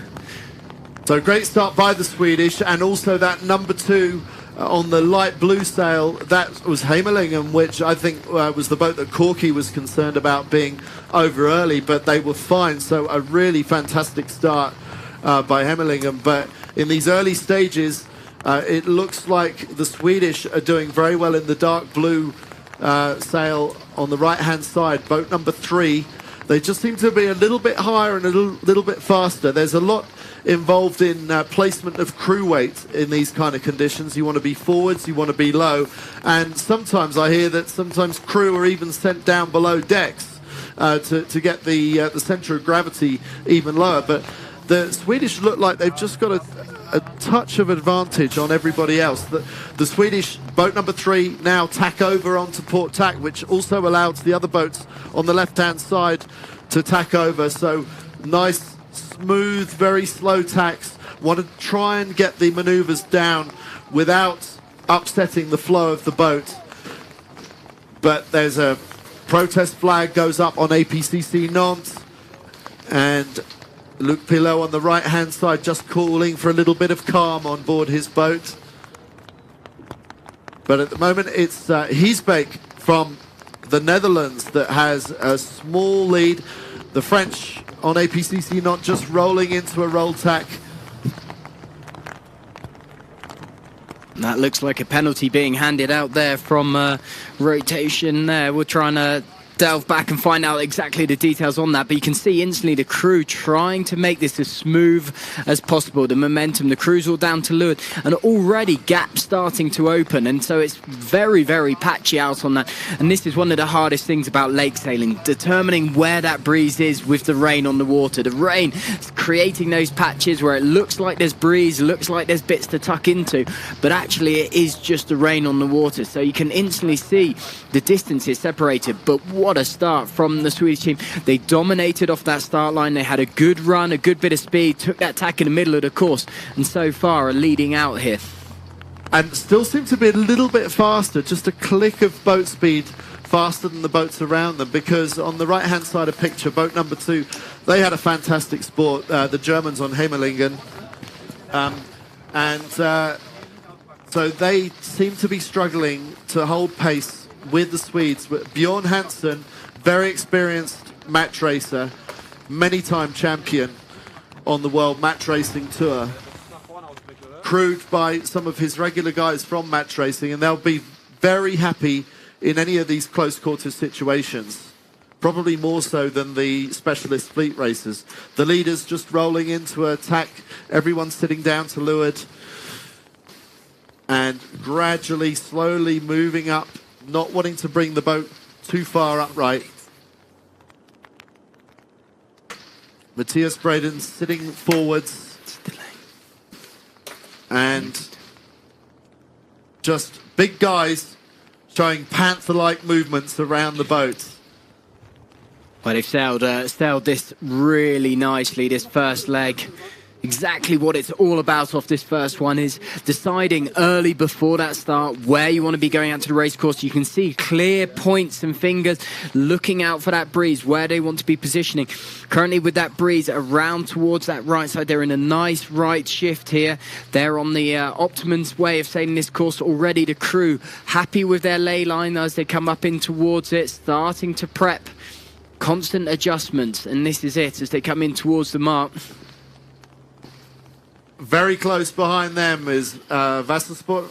So great start by the Swedish, and also that number 2 on the light blue sail, that was Hemmelingen, which I think was the boat that Corky was concerned about being over early, but they were fine. So a really fantastic start by Hemmelingen. But in these early stages, it looks like the Swedish are doing very well in the dark blue sail on the right-hand side. Boat number 3, they just seem to be a little bit higher and a little bit faster. There's a lot involved in placement of crew weight in these kind of conditions. You want to be forwards, you want to be low, and sometimes I hear that sometimes crew are even sent down below decks to get the centre of gravity even lower. But the Swedish look like they've just got a touch of advantage on everybody else. The Swedish boat number 3 now tack over onto port tack, which also allows the other boats on the left-hand side to tack over. So nice, smooth, very slow tacks. Want to try and get the manoeuvres down without upsetting the flow of the boat. But there's a protest flag goes up on APCC Nantes, and Luc Pilot on the right-hand side just calling for a little bit of calm on board his boat. But at the moment it's Hiesbig from the Netherlands that has a small lead. The French on APCC not just rolling into a roll tack. That looks like a penalty being handed out there from rotation there. We're trying to delve back and find out exactly the details on that, but you can see instantly the crew trying to make this as smooth as possible. The momentum, the crew's all down to leeward, and already gaps starting to open, and so it's very, very patchy out on that. And this is one of the hardest things about lake sailing, determining where that breeze is with the rain on the water. The rain is creating those patches where it looks like there's breeze, looks like there's bits to tuck into, but actually it is just the rain on the water. So you can instantly see the distance is separated. But what a start from the Swedish team. They dominated off that start line. They had a good run, a good bit of speed, took that tack in the middle of the course, and so far are leading out here. And still seem to be a little bit faster, just a click of boat speed faster than the boats around them, because on the right-hand side of picture, boat number 2, they had a fantastic sport, the Germans on Hemmelingen. So they seem to be struggling to hold pace with the Swedes. Bjorn Hansen, very experienced match racer, many-time champion on the World Match Racing Tour, crewed by some of his regular guys from match racing, and they'll be very happy in any of these close quarters situations, probably more so than the specialist fleet racers. The leaders just rolling into attack, everyone sitting down to leeward, and gradually, slowly moving up, not wanting to bring the boat too far upright. Matthias Braden sitting forwards, and just big guys showing panther-like movements around the boat. Well, they've sailed this really nicely, this first leg. Exactly what it's all about off this first one is deciding early before that start where you want to be going out to the race course. You can see clear points and fingers looking out for that breeze, where they want to be positioning. Currently with that breeze around towards that right side, they're in a nice right shift here. They're on the Optimum's way of sailing this course already. The crew happy with their ley line as they come up in towards it, starting to prep. Constant adjustments, and this is it as they come in towards the mark. Very close behind them is Wassersport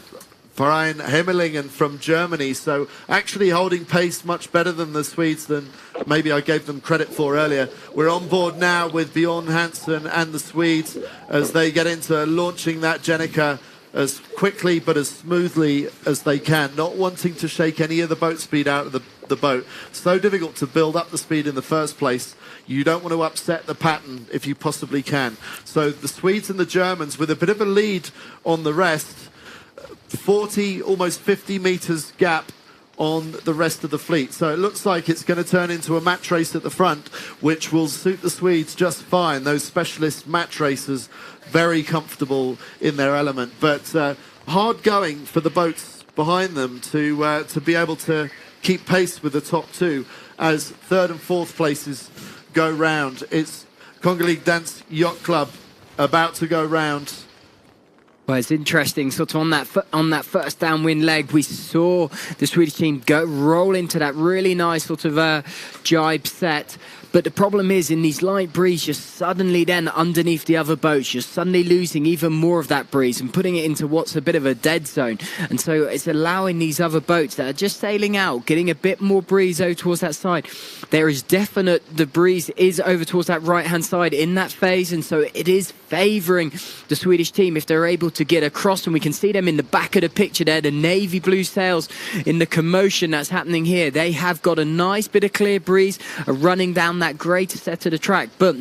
Verein Hemmelingen from Germany. So actually holding pace much better than the Swedes than maybe I gave them credit for earlier. We're on board now with Bjorn Hansen and the Swedes as they get into launching that Jenica as quickly but as smoothly as they can, not wanting to shake any of the boat speed out of the boat. So difficult to build up the speed in the first place. You don't want to upset the pattern if you possibly can. So the Swedes and the Germans with a bit of a lead on the rest, 40, almost 50 meters gap on the rest of the fleet. So it looks like it's going to turn into a match race at the front, which will suit the Swedes just fine. Those specialist match racers, very comfortable in their element. But hard going for the boats behind them to be able to keep pace with the top two as third and fourth places go round. It's Kongelige Dansk Yacht Club about to go round. Well, it's interesting. Sort of on that first downwind leg, we saw the Swedish team roll into that really nice sort of jibe set. But the problem is, in these light breeze, you're suddenly then underneath the other boats. You're suddenly losing even more of that breeze and putting it into what's a bit of a dead zone. And so it's allowing these other boats that are just sailing out, getting a bit more breeze over towards that side. There is definite, the breeze is over towards that right-hand side in that phase. And so it is favouring the Swedish team if they're able to get across. And we can see them in the back of the picture there, the navy blue sails in the commotion that's happening here. They have got a nice bit of clear breeze running down that greater set of the track. But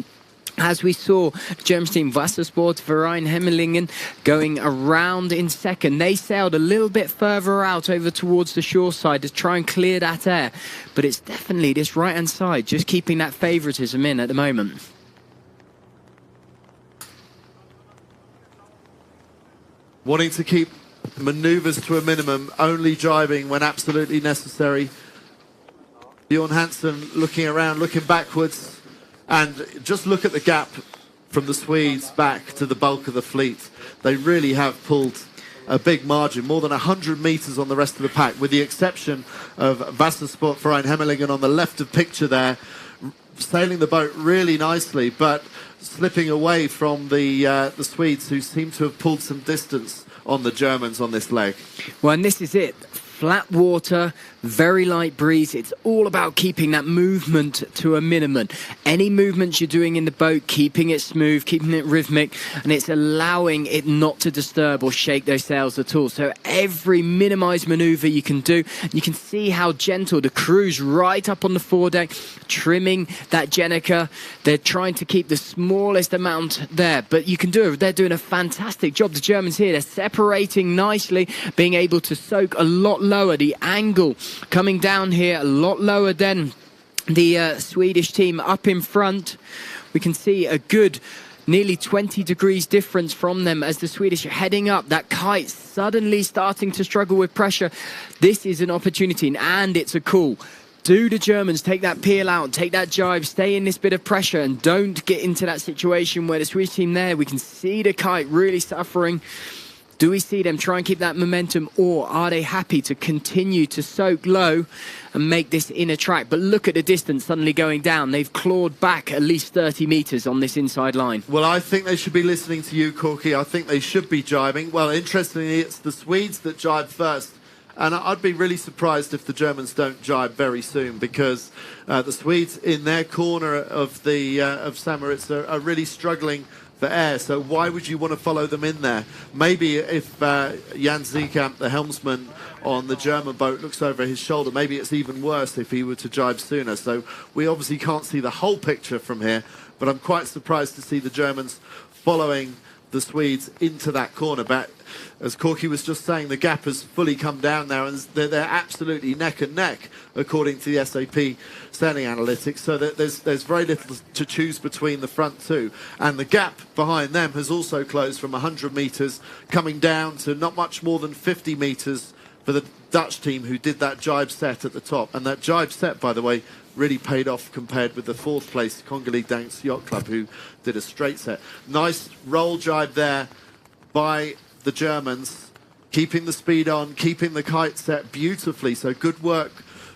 as we saw, the German team Wassersport Verein Hemmelingen going around in second. They sailed a little bit further out over towards the shore side to try and clear that air. But it's definitely this right-hand side just keeping that favouritism in at the moment. Wanting to keep manoeuvres to a minimum, only driving when absolutely necessary. Bjorn Hansen looking around, looking backwards, and just look at the gap from the Swedes back to the bulk of the fleet. They really have pulled a big margin, more than 100 metres on the rest of the pack, with the exception of Wassersport Verein Hemmelingen on the left of picture there, sailing the boat really nicely, but slipping away from the Swedes, who seem to have pulled some distance on the Germans on this leg. Well, and this is it. Flat water, very light breeze. It's all about keeping that movement to a minimum. Any movements you're doing in the boat, keeping it smooth, keeping it rhythmic, and it's allowing it not to disturb or shake those sails at all. So every minimized maneuver you can do, you can see how gentle the crew's right up on the foredeck, trimming that Jenica. They're trying to keep the smallest amount there, but you can do it. They're doing a fantastic job. The Germans here, they're separating nicely, being able to soak a lot lower. The angle coming down here a lot lower than the Swedish team up in front. We can see a good nearly 20 degrees difference from them as the Swedish are heading up. That kite suddenly starting to struggle with pressure. This is an opportunity, and it's a call. Do the Germans take that peel out, take that jibe, stay in this bit of pressure, and don't get into that situation where the Swedish team there, we can see the kite really suffering. Do we see them try and keep that momentum, or are they happy to continue to soak low and make this inner track? But look at the distance suddenly going down. They've clawed back at least 30 metres on this inside line. Well, I think they should be listening to you, Corky. I think they should be jibing. Well, interestingly, it's the Swedes that jibe first. And I'd be really surprised if the Germans don't jibe very soon, because the Swedes in their corner of St. Moritz are really struggling for air. So why would you want to follow them in there? Maybe if Jan Ziekamp, the helmsman on the German boat, looks over his shoulder, maybe it's even worse if he were to jibe sooner. So we obviously can't see the whole picture from here, but I'm quite surprised to see the Germans following the Swedes into that corner. But as Corky was just saying, the gap has fully come down now, and they're absolutely neck and neck according to the SAP standing analytics. So that there's very little to choose between the front two, and the gap behind them has also closed from 100 metres coming down to not much more than 50 metres for the Dutch team, who did that jibe set at the top. And that jibe set, by the way, really paid off compared with the fourth place Congolese Danks Yacht Club, who did a straight set. Nice roll jibe there by the Germans, keeping the speed on, keeping the kite set beautifully. So good work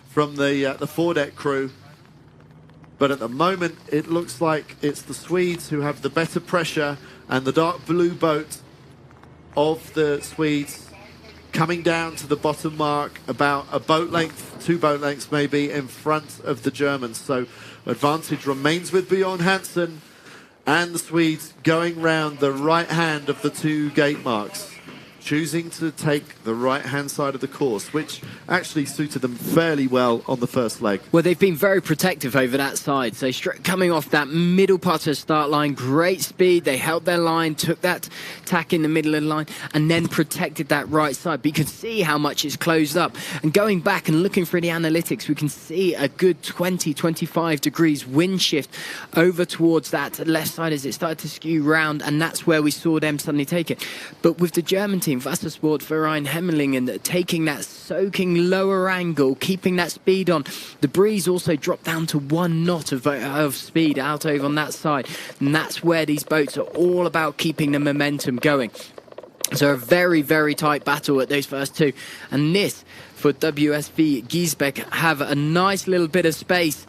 from the foredeck crew. But at the moment, it looks like it's the Swedes who have the better pressure, and the dark blue boat of the Swedes coming down to the bottom mark, about a boat length, 2 boat lengths maybe, in front of the Germans. So advantage remains with Bjorn Hansen, and the Swedes going round the right hand of the 2 gate marks, choosing to take the right-hand side of the course, which actually suited them fairly well on the first leg. Well, they've been very protective over that side. So coming off that middle part of the start line, great speed. They held their line, took that tack in the middle of the line, and then protected that right side. But you can see how much it's closed up. And going back and looking through the analytics, we can see a good 20, 25 degrees wind shift over towards that left side as it started to skew round, and that's where we saw them suddenly take it. But with the German team, Wassersport Verein Hemmelingen, taking that soaking lower angle, keeping that speed on. The breeze also dropped down to 1 knot of speed out over on that side. And that's where these boats are all about keeping the momentum going. So a very, very tight battle at those first 2. And this, for WSV Giesbeck, have a nice little bit of space.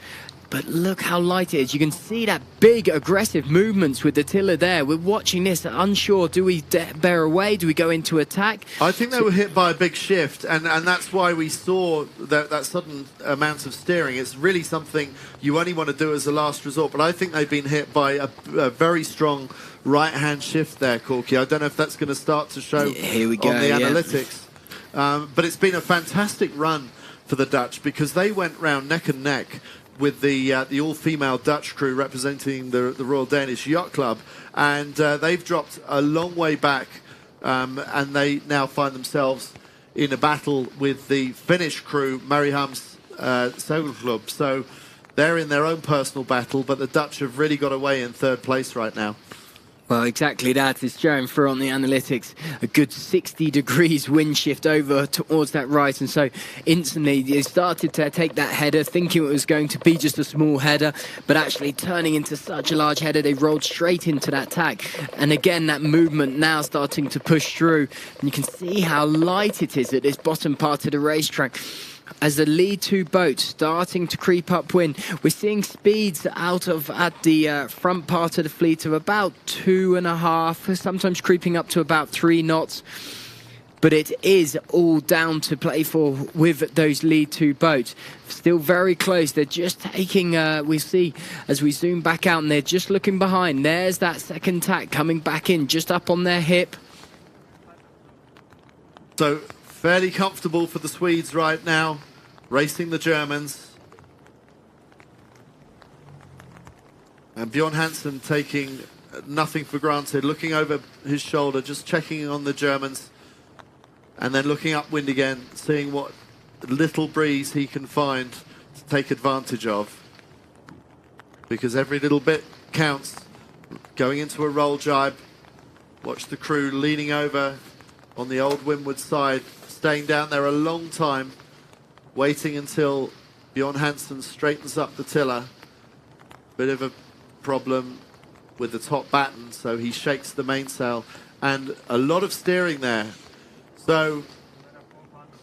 But look how light it is. You can see that big aggressive movements with the tiller there. We're watching this, unsure. Do we bear away? Do we go into attack? I think they were hit by a big shift, and that's why we saw that sudden amount of steering. It's really something you only want to do as a last resort, but I think they've been hit by a very strong right-hand shift there, Corky. I don't know if that's going to start to show Here we go, on the analytics. But it's been a fantastic run for the Dutch, because they went round neck and neck with the all-female Dutch crew representing the Royal Danish Yacht Club, and they've dropped a long way back, and they now find themselves in a battle with the Finnish crew, Mariehamns Segelklubb. So they're in their own personal battle, but the Dutch have really got away in 3rd place right now. Well, exactly that. It's showing through on the analytics. A good 60 degrees wind shift over towards that right. And so instantly they started to take that header, thinking it was going to be just a small header, but actually turning into such a large header, they rolled straight into that tack. And again, that movement now starting to push through. And you can see how light it is at this bottom part of the racetrack. As the lead 2 boats starting to creep upwind, we're seeing speeds out of at the front part of the fleet of about 2.5, sometimes creeping up to about 3 knots. but it is all down to play for with those lead 2 boats. Still very close. They're just taking, we see as we zoom back out, and they're just looking behind. There's that second tack coming back in, just up on their hip. So fairly comfortable for the Swedes right now, racing the Germans. And Bjorn Hansen taking nothing for granted, looking over his shoulder, just checking on the Germans, and then looking upwind again, seeing what little breeze he can find to take advantage of. Because every little bit counts. Going into a roll jibe, watch the crew leaning over on the old windward side, staying down there a long time, waiting until Bjorn Hansen straightens up the tiller. Bit of a problem with the top batten, so he shakes the mainsail, and a lot of steering there. So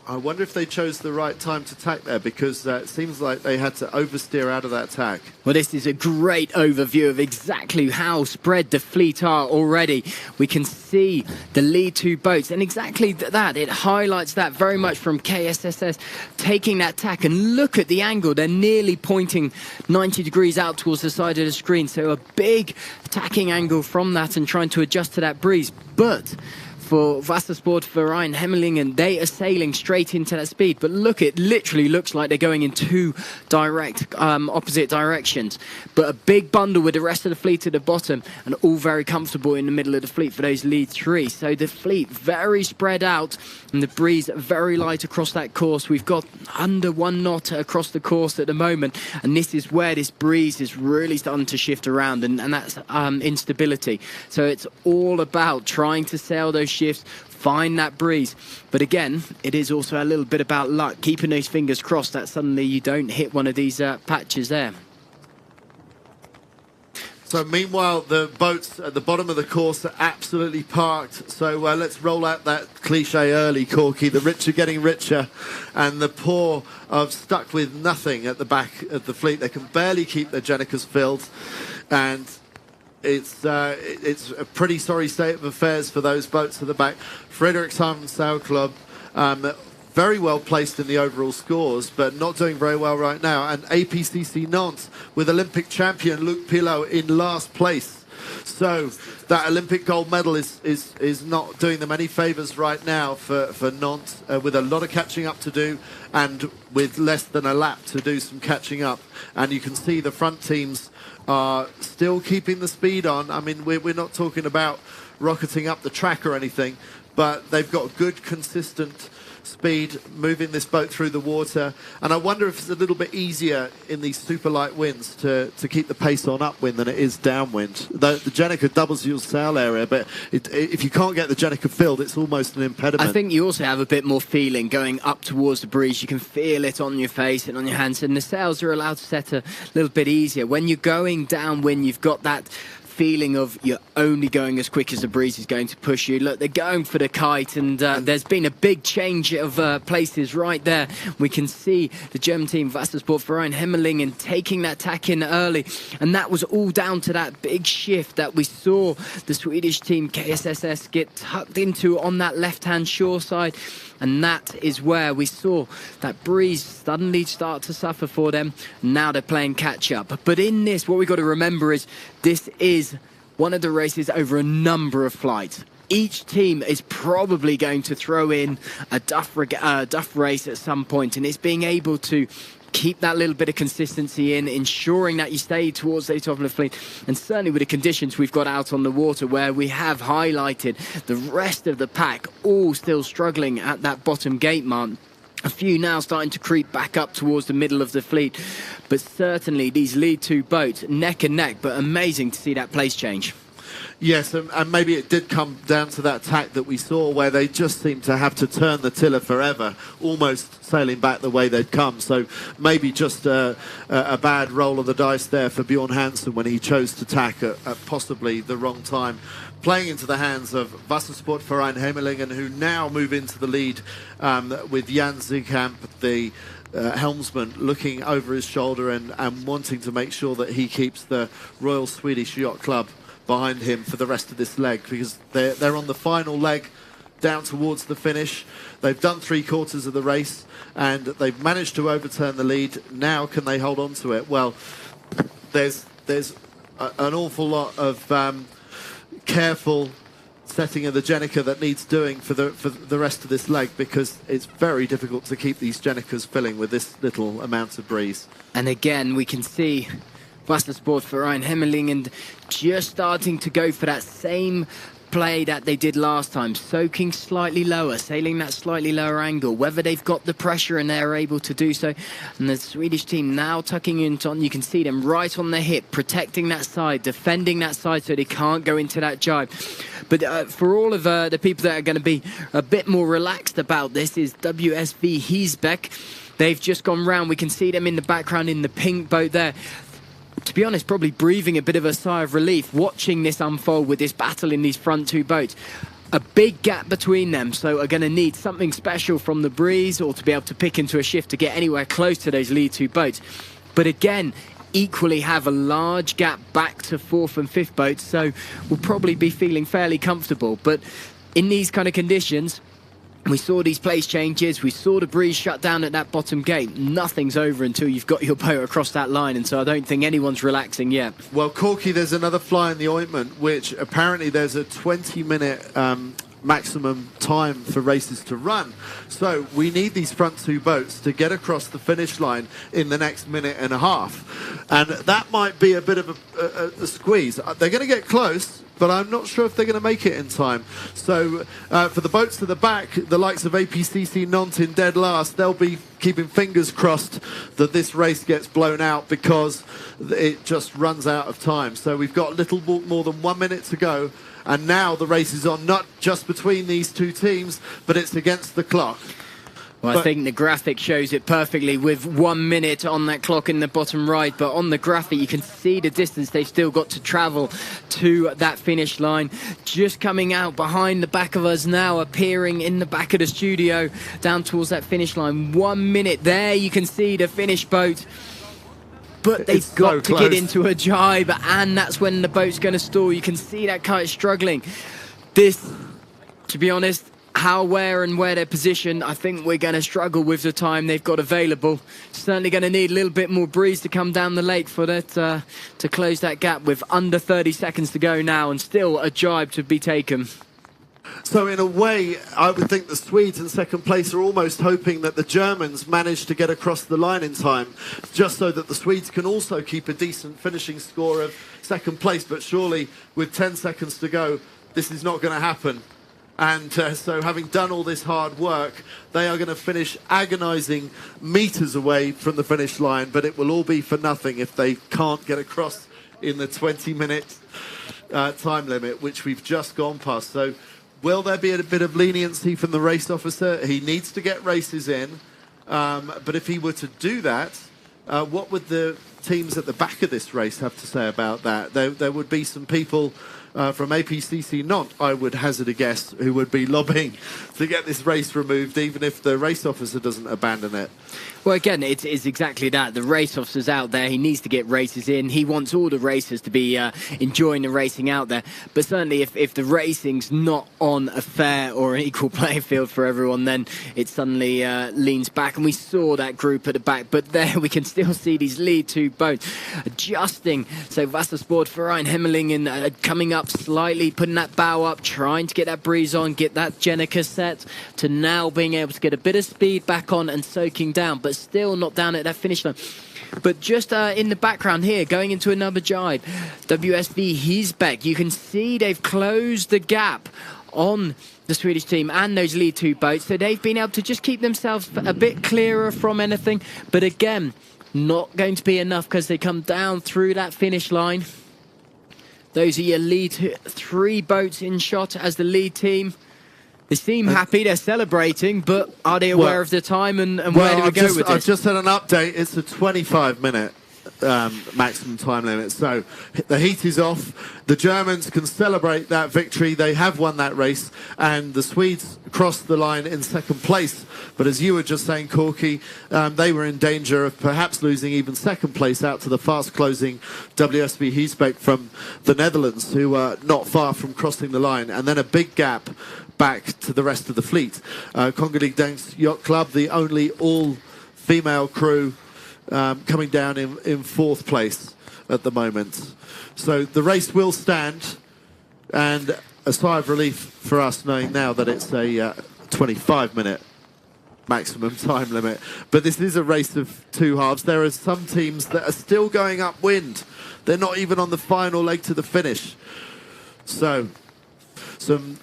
I wonder if they chose the right time to tack there, because it seems like they had to oversteer out of that tack. Well, this is a great overview of exactly how spread the fleet are already. We can see the lead 2 boats, and exactly that. It highlights that very much from KSSS taking that tack, and look at the angle. They're nearly pointing 90 degrees out towards the side of the screen, so a big tacking angle from that and trying to adjust to that breeze. But for Wassersport Verein Hemmelingen, they are sailing straight into that speed. But look, it literally looks like they're going in 2 direct opposite directions. But a big bundle with the rest of the fleet at the bottom, and all very comfortable in the middle of the fleet for those lead 3. So the fleet very spread out, and the breeze very light across that course. We've got under 1 knot across the course at the moment, and this is where this breeze is really starting to shift around, and that's instability. So it's all about trying to sail those shifts, find that breeze. But again, it is also a little bit about luck, keeping those fingers crossed that suddenly you don't hit one of these patches there. So meanwhile, the boats at the bottom of the course are absolutely parked. So let's roll out that cliche early, Corky. The rich are getting richer, and the poor are stuck with nothing at the back of the fleet. They can barely keep their Gennicas filled, and it's a pretty sorry state of affairs for those boats at the back. Frederikshavn Sail Club, very well placed in the overall scores, but not doing very well right now. And APCC Nantes with Olympic champion Luc Pilot in last place. So that Olympic gold medal is not doing them any favours right now for Nantes, with a lot of catching up to do, and with less than a lap to do some catching up. And you can see the front teams are still keeping the speed on. I mean, we're not talking about rocketing up the track or anything, but they've got good, consistent speed moving this boat through the water. And I wonder if it's a little bit easier in these super light winds to keep the pace on upwind than it is downwind. The Gennica doubles your sail area, but if you can't get the Gennica filled, it's almost an impediment. I think you also have a bit more feeling going up towards the breeze. You can feel it on your face and on your hands, and the sails are allowed to set a little bit easier. When you're going downwind, you've got that feeling of you're only going as quick as the breeze is going to push you. Look, they're going for the kite, and there's been a big change of places right there. We can see the German team, Wassersport Verein Hemmelingen, taking that tack in early, and that was all down to that big shift that we saw the Swedish team KSSS get tucked into on that left-hand shore side. And that is where we saw that breeze suddenly start to suffer for them. Now they're playing catch-up. But in this, what we've got to remember is this is one of the races over a number of flights. Each team is probably going to throw in a duff race at some point, and it's being able to keep that little bit of consistency in, ensuring that you stay towards the top of the fleet. And certainly with the conditions we've got out on the water, where we have highlighted the rest of the pack all still struggling at that bottom gate mark. A few now starting to creep back up towards the middle of the fleet. But certainly these lead 2 boats neck and neck, but amazing to see that place change. Yes, and maybe it did come down to that tack that we saw, where they just seemed to have to turn the tiller forever, almost sailing back the way they'd come. So maybe just a bad roll of the dice there for Bjorn Hansen when he chose to tack at possibly the wrong time. Playing into the hands of Wassersport Verein Hemmelingen, who now move into the lead with Jan Ziekamp, the helmsman, looking over his shoulder and wanting to make sure that he keeps the Royal Swedish Yacht Club behind him for the rest of this leg, because they're on the final leg down towards the finish. They've done 3/4 of the race, and they've managed to overturn the lead. Now, can they hold on to it? Well, there's an awful lot of careful setting of the Jenica that needs doing for the rest of this leg, because it's very difficult to keep these Jenicas filling with this little amount of breeze. And again, we can see Wassersportverein Hemmelingen just starting to go for that same play that they did last time, soaking slightly lower, sailing that slightly lower angle, whether they've got the pressure and they're able to do so. And the Swedish team now tucking into on, you can see them right on the hip, protecting that side, defending that side so they can't go into that jibe. But for all of the people that are going to be a bit more relaxed about this is WSV Hiesbeck. They've just gone round. We can see them in the background in the pink boat there. To be honest, probably breathing a bit of a sigh of relief watching this unfold with this battle in these front two boats. A big gap between them, so are going to need something special from the breeze or to be able to pick into a shift to get anywhere close to those lead two boats. But again, equally have a large gap back to fourth and fifth boats, so we'll probably be feeling fairly comfortable. But in these kind of conditions, we saw these place changes, we saw the breeze shut down at that bottom gate. Nothing's over until you've got your boat across that line, and so I don't think anyone's relaxing yet. Well, Corky, there's another fly in the ointment, which apparently there's a 20-minute maximum time for races to run. So we need these front two boats to get across the finish line in the next minute and a half. And that might be a bit of a squeeze. They're going to get close, but I'm not sure if they're going to make it in time. So for the boats to the back, the likes of APCC Nantes in dead last, they'll be keeping fingers crossed that this race gets blown out because it just runs out of time. So we've got a little more than 1 minute to go. And now the race is on, not just between these two teams, but it's against the clock. Well, I think the graphic shows it perfectly with 1 minute on that clock in the bottom right. But on the graphic, you can see the distance they've still got to travel to that finish line. Just coming out behind the back of us now, appearing in the back of the studio down towards that finish line. 1 minute there, you can see the finish boat. But they've got to get into a jibe, and that's when the boat's going to stall. You can see that kite struggling. This, to be honest, where they're positioned, I think we're going to struggle with the time they've got available. Certainly going to need a little bit more breeze to come down the lake for that to close that gap with under 30 seconds to go now, and still a jibe to be taken. So in a way, I would think the Swedes in second place are almost hoping that the Germans manage to get across the line in time, just so that the Swedes can also keep a decent finishing score of second place. But surely, with 10 seconds to go, this is not going to happen. And so having done all this hard work, they are going to finish agonising metres away from the finish line, but it will all be for nothing if they can't get across in the 20-minute time limit, which we've just gone past. So will there be a bit of leniency from the race officer? He needs to get races in. But if he were to do that, what would the teams at the back of this race have to say about that? There would be some people from APCC Nantes, I would hazard a guess, who would be lobbying to get this race removed, even if the race officer doesn't abandon it. Well, again, it's exactly that. The race officer's out there. He needs to get races in. He wants all the racers to be enjoying the racing out there. But certainly if the racing's not on a fair or an equal playing field for everyone, then it suddenly leans back. And we saw that group at the back. But there we can still see these lead two boats adjusting. So Wassersportverein Hemmelingen coming up slightly, putting that bow up, trying to get that breeze on, get that Jenica set, to now being able to get a bit of speed back on and soaking down, but still not down at that finish line. But just in the background here, going into another jibe, WSV Hiesbeck, you can see they've closed the gap on the Swedish team and those lead two boats, so they've been able to just keep themselves a bit clearer from anything. But again, not going to be enough because they come down through that finish line. Those are your lead three boats in shot as the lead team. They seem happy, they're celebrating, but are they aware of the time and where do we go with this? I've just had an update. It's a 25-minute maximum time limit. So the heat is off. The Germans can celebrate that victory. They have won that race, and the Swedes crossed the line in second place. But as you were just saying, Corky, they were in danger of perhaps losing even second place out to the fast-closing WSB Heesbeek from the Netherlands, who were not far from crossing the line. And then a big gap back to the rest of the fleet. Congo Danks Yacht Club, the only all-female crew coming down in fourth place at the moment. So the race will stand, and a sigh of relief for us knowing now that it's a 25-minute maximum time limit. But this is a race of two halves. There are some teams that are still going upwind. They're not even on the final leg to the finish. So some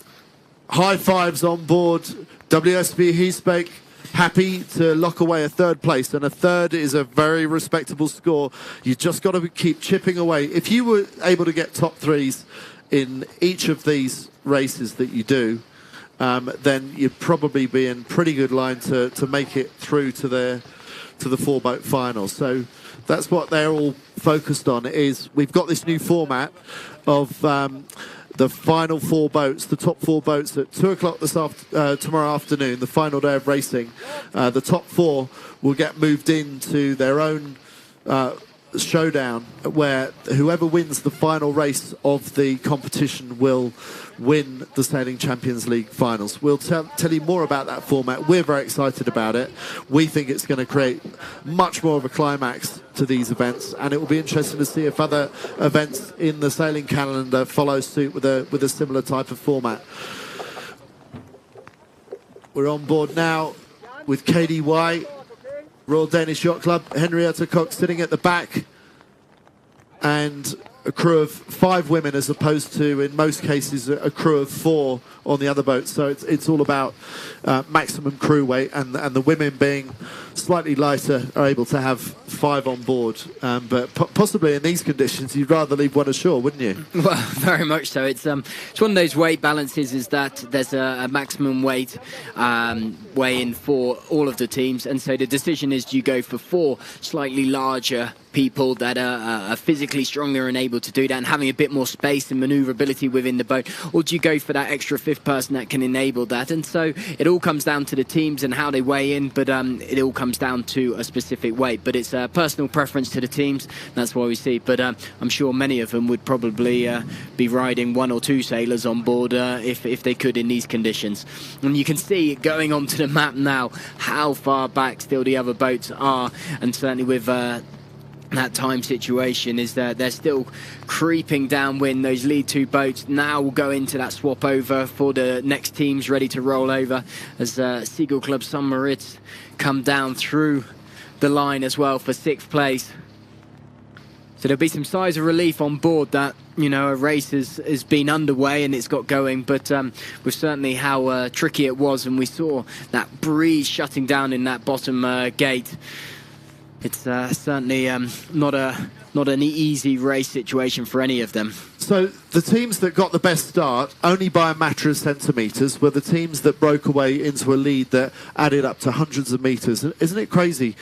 high fives on board. WSB Heesbeek happy to lock away a third place, and a third is a very respectable score. You just got to keep chipping away. If you were able to get top threes in each of these races that you do, then you'd probably be in pretty good line to make it through to the four-boat final. So that's what they're all focused on. Is we've got this new format of the final four boats, the top four boats at 2 o'clock tomorrow afternoon, the final day of racing. The top four will get moved into their own showdown, where whoever wins the final race of the competition will win the Sailing Champions League finals. We'll tell you more about that format. We're very excited about it. We think it's going to create much more of a climax to these events, and it will be interesting to see if other events in the sailing calendar follow suit with a similar type of format. We're on board now with KDY, Royal Danish Yacht Club. Henrietta Cox sitting at the back, and a crew of 5 women as opposed to, in most cases, a crew of 4 on the other boats. So it's all about maximum crew weight, and the women being slightly lighter are able to have 5 on board. But possibly in these conditions, you'd rather leave one ashore, wouldn't you? Well, very much so. It's one of those weight balances, is that there's a maximum weight weigh-in for all of the teams, and so the decision is, do you go for 4 slightly larger people that are physically stronger and able to do that and having a bit more space and maneuverability within the boat, or do you go for that extra 5th person that can enable that? And so it all comes down to the teams and how they weigh in, but it all comes down to a specific weight. But it's a personal preference to the teams. That's why we see. But I'm sure many of them would probably be riding 1 or 2 sailors on board if they could in these conditions. And you can see going onto the map now how far back still the other boats are, and certainly with that time situation is that they're still creeping downwind. Those lead 2 boats now will go into that swap over for the next teams ready to roll over as Seagull Club St. Moritz come down through the line as well for 6th place. So there'll be some sighs of relief on board that, you know, a race has been underway and it's got going, but with certainly how tricky it was, and we saw that breeze shutting down in that bottom gate. It's certainly not an easy race situation for any of them. So the teams that got the best start, only by a matter of centimetres, were the teams that broke away into a lead that added up to hundreds of metres. Isn't it crazy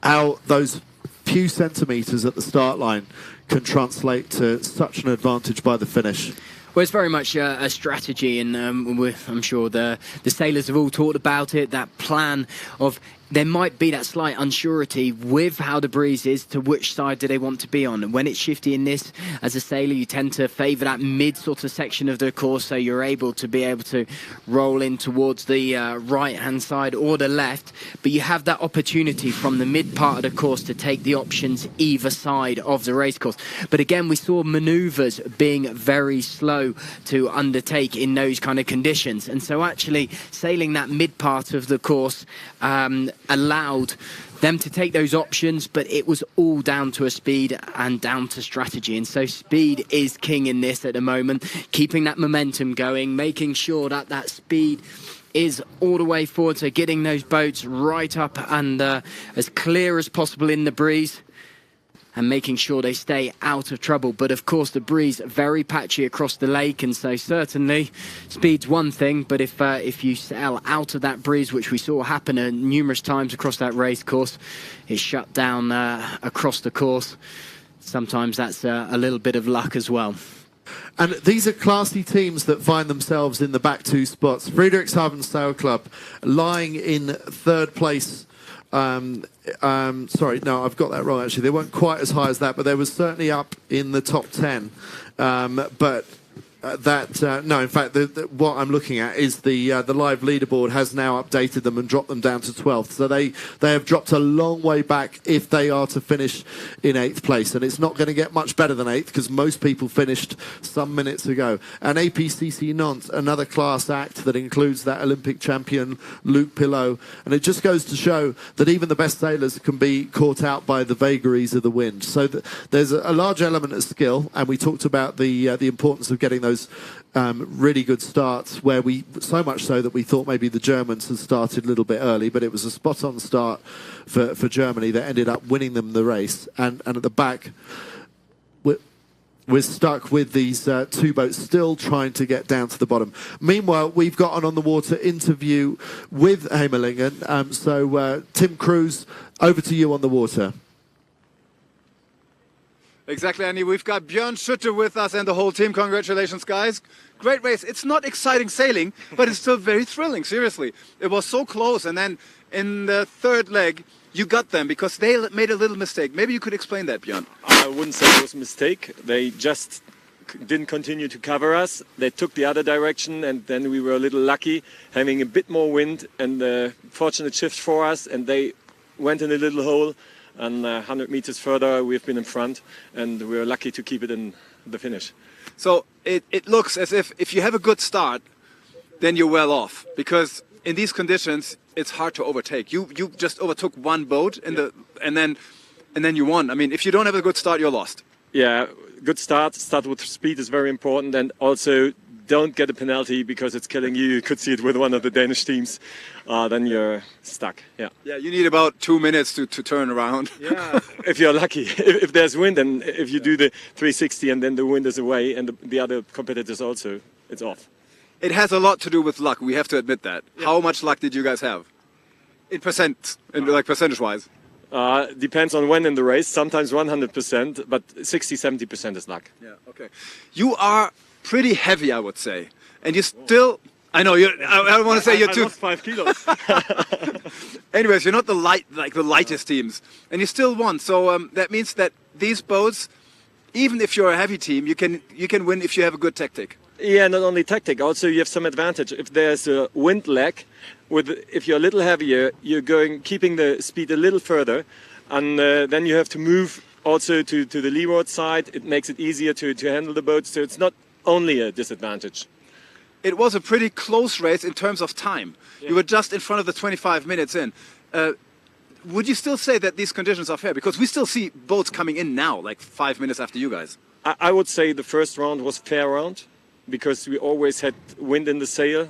how those few centimetres at the start line can translate to such an advantage by the finish? Well, it's very much a strategy, and I'm sure the sailors have all talked about it, that plan of there might be that slight unsurety with how the breeze is to which side do they want to be on. And when it's shifty in this, as a sailor, you tend to favour that mid sort of section of the course, so you're able to roll in towards the right-hand side or the left. But you have that opportunity from the mid part of the course to take the options either side of the race course. But again, we saw manoeuvres being very slow to undertake in those kind of conditions. And so actually sailing that mid part of the course allowed them to take those options, but it was all down to a speed and down to strategy. And so speed is king in this at the moment, keeping that momentum going, making sure that that speed is all the way forward, so getting those boats right up and as clear as possible in the breeze. and making sure they stay out of trouble. But of course, the breeze very patchy across the lake, and so certainly speed's one thing, but if you sail out of that breeze, which we saw happen numerous times across that race course, it's shut down across the course. Sometimes that's a little bit of luck as well. And these are classy teams that find themselves in the back two spots. Friedrichshafen Sail Club lying in third place. Sorry, no, I've got that wrong, actually. They weren't quite as high as that, but they were certainly up in the top 10. No, in fact, what I'm looking at is the live leaderboard has now updated them and dropped them down to 12th. So they have dropped a long way back if they are to finish in 8th place. And it's not going to get much better than 8th because most people finished some minutes ago. And APCC Nantes, another class act that includes that Olympic champion, Luc Pilot. And it just goes to show that even the best sailors can be caught out by the vagaries of the wind. So there's a large element of skill. And we talked about the importance of getting those really good starts, where so much so that we thought maybe the Germans had started a little bit early, but it was a spot-on start for Germany that ended up winning them the race. And at the back, we're stuck with these two boats still trying to get down to the bottom. Meanwhile, we've got an on-the-water interview with Heimerlingen. So Tim Cruz, over to you on the water. Exactly, Andy. We've got Björn Schutte with us and the whole team. Congratulations, guys. Great race. It's not exciting sailing, but it's still very thrilling, seriously. It was so close, and then in the third leg, you got them because they made a little mistake. Maybe you could explain that, Björn. I wouldn't say it was a mistake. They just didn't continue to cover us. They took the other direction, and then we were a little lucky, having a bit more wind and fortunate shift for us, and they went in a little hole. And 100 meters further, we've been in front, and we're lucky to keep it in the finish. So it looks as if you have a good start, then you're well off. Because in these conditions, it's hard to overtake. You just overtook one boat, and then you won. I mean, if you don't have a good start, you're lost. Yeah, good start. Start with speed is very important, and also don't get a penalty because it's killing you. You could see it with one of the Danish teams. Then you're stuck. Yeah. Yeah, you need about 2 minutes to turn around. Yeah, if you're lucky. If there's wind, and if you do the 360 and then the wind is away, and the other competitors also, it's off. It has a lot to do with luck. We have to admit that. Yeah. How much luck did you guys have? In percentage-wise? Depends on when in the race. Sometimes 100%, but 60-70% is luck. Yeah. Okay. You are pretty heavy, I would say, and you still. I know you. I don't want to say you're too. I lost 5 kilos. Anyways, you're not the lightest teams, and you still won. So that means that these boats, even if you're a heavy team, you can win if you have a good tactic. Yeah, not only tactic. Also, you have some advantage. If there's a wind lag, if you're a little heavier, you're keeping the speed a little further, and then you have to move also to the leeward side. It makes it easier to handle the boat. So it's not only a disadvantage. It was a pretty close race in terms of time. Yeah. You were just in front of the 25 minutes in. Would you still say that these conditions are fair? Because we still see boats coming in now, like 5 minutes after you guys. I would say the first round was a fair round because we always had wind in the sail.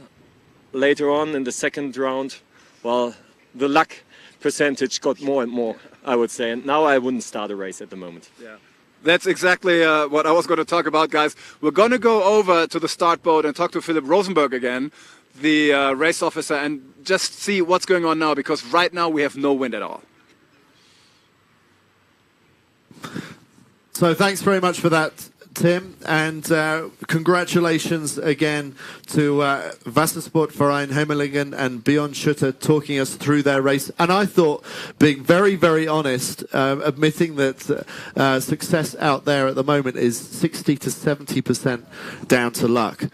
Later on in the second round, well, the luck percentage got more and more, I would say. And now I wouldn't start a race at the moment. Yeah. That's exactly what I was going to talk about, guys. We're going to go over to the start boat and talk to Philip Rosenberg again, the race officer, and just see what's going on now, because right now we have no wind at all. So thanks very much for that, Tim, and congratulations again to Wassersportverein Heimerlingen and Björn Schutte talking us through their race. And I thought, being very, very honest, admitting that success out there at the moment is 60 to 70% down to luck.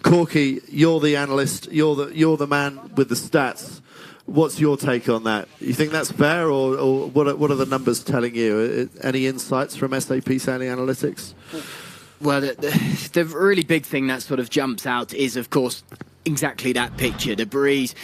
Corky, you're the analyst, you're the man with the stats. What's your take on that? You think that's fair, or what are the numbers telling you? Any insights from SAP Sailing Analytics? Well, the really big thing that sort of jumps out is, of course, exactly that picture. The breeze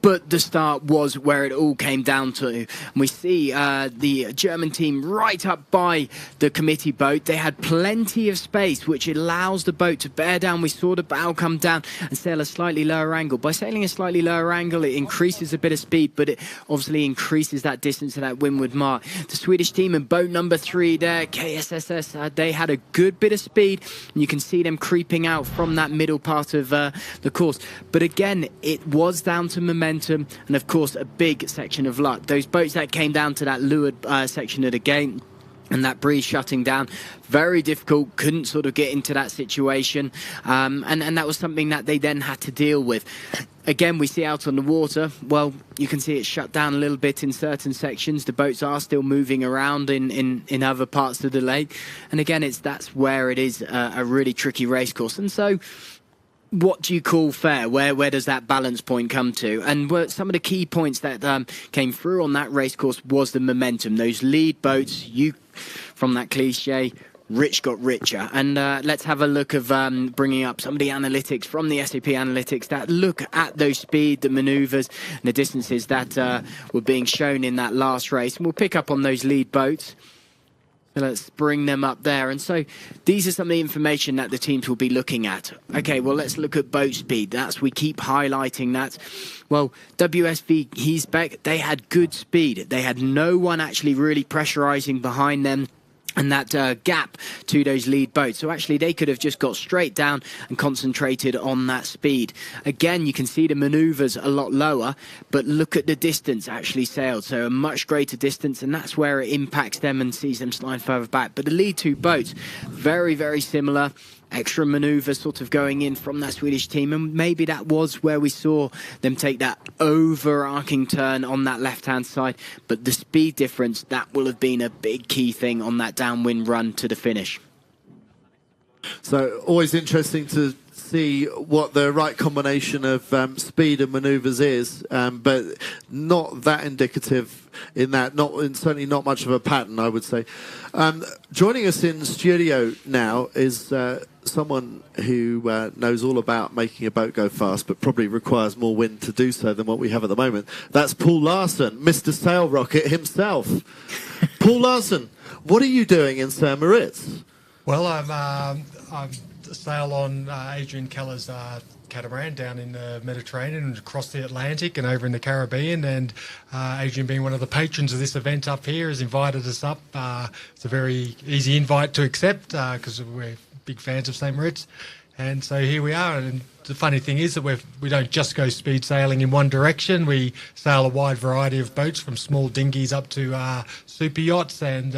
but the start was where it all came down to. And we see the German team right up by the committee boat. They had plenty of space, which allows the boat to bear down. We saw the bow come down and sail a slightly lower angle. By sailing a slightly lower angle, it increases a bit of speed, but it obviously increases that distance and that windward mark. The Swedish team in boat number 3 there, KSSS, they had a good bit of speed, and you can see them creeping out from that middle part of the course. But again, it was down to momentum and, of course, a big section of luck. Those boats that came down to that leeward section of the game and that breeze shutting down, very difficult, couldn't sort of get into that situation. And that was something that they then had to deal with. Again, we see out on the water, well, you can see it shut down a little bit in certain sections. The boats are still moving around in other parts of the lake. And again, that's where it is a really tricky race course. And so, what do you call fair? Where does that balance point come to? And some of the key points that came through on that race course was the momentum. Those lead boats, from that cliche, rich got richer. And let's have a look of bringing up some of the analytics from the SAP Analytics that look at those speed, the manoeuvres, and the distances that were being shown in that last race. And we'll pick up on those lead boats. So let's bring them up there. And so these are some of the information that the teams will be looking at. Okay, well, let's look at boat speed. We keep highlighting that. Well, WSV Heesbeck, they had good speed. They had no one actually really pressurizing behind them and that gap to those lead boats. So actually they could have just got straight down and concentrated on that speed. Again, you can see the maneuvers a lot lower, but look at the distance actually sailed. So a much greater distance, and that's where it impacts them and sees them slide further back. But the lead 2 boats, very, very similar. Extra manoeuvres sort of going in from that Swedish team, and maybe that was where we saw them take that overarching turn on that left-hand side. But the speed difference, that will have been a big key thing on that downwind run to the finish. So always interesting to see what the right combination of speed and manoeuvres is, but not that indicative in that, certainly not much of a pattern, I would say. Joining us in studio now is someone who knows all about making a boat go fast, but probably requires more wind to do so than what we have at the moment. That's Paul Larsen, Mr. Sail Rocket himself. Paul Larsen, what are you doing in St. Moritz? Well, I'm sail on Adrian Keller's catamaran down in the Mediterranean and across the Atlantic and over in the Caribbean. And Adrian, being one of the patrons of this event up here, has invited us up. It's a very easy invite to accept because we're big fans of St. Moritz. And so here we are. And the funny thing is that we don't just go speed sailing in one direction. We sail a wide variety of boats, from small dinghies up to super yachts. And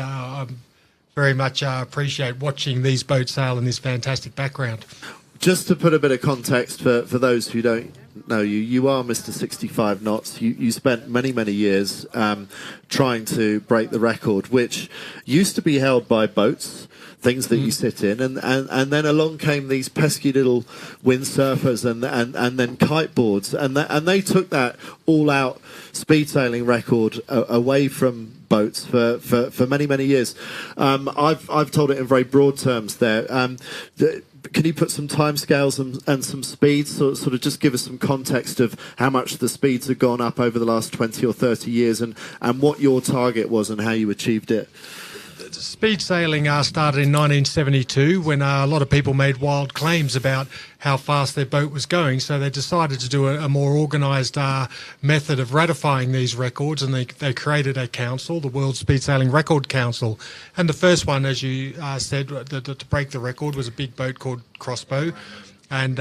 very much appreciate watching these boats sail in this fantastic background. Just to put a bit of context for those who don't know you, you are Mr. 65 knots. You spent many, many years trying to break the record, which used to be held by boats, things that you sit in, and then along came these pesky little windsurfers and then kiteboards, and they took that all-out speed sailing record away from boats for many, many years. I've told it in very broad terms there. Can you put some timescales and some speeds, sort of just give us some context of how much the speeds have gone up over the last 20 or 30 years and what your target was and how you achieved it? Speed sailing started in 1972 when a lot of people made wild claims about how fast their boat was going, so they decided to do a more organised method of ratifying these records, and they created a council, the World Speed Sailing Record Council. And the first one, as you said, to break the record was a big boat called Crossbow, and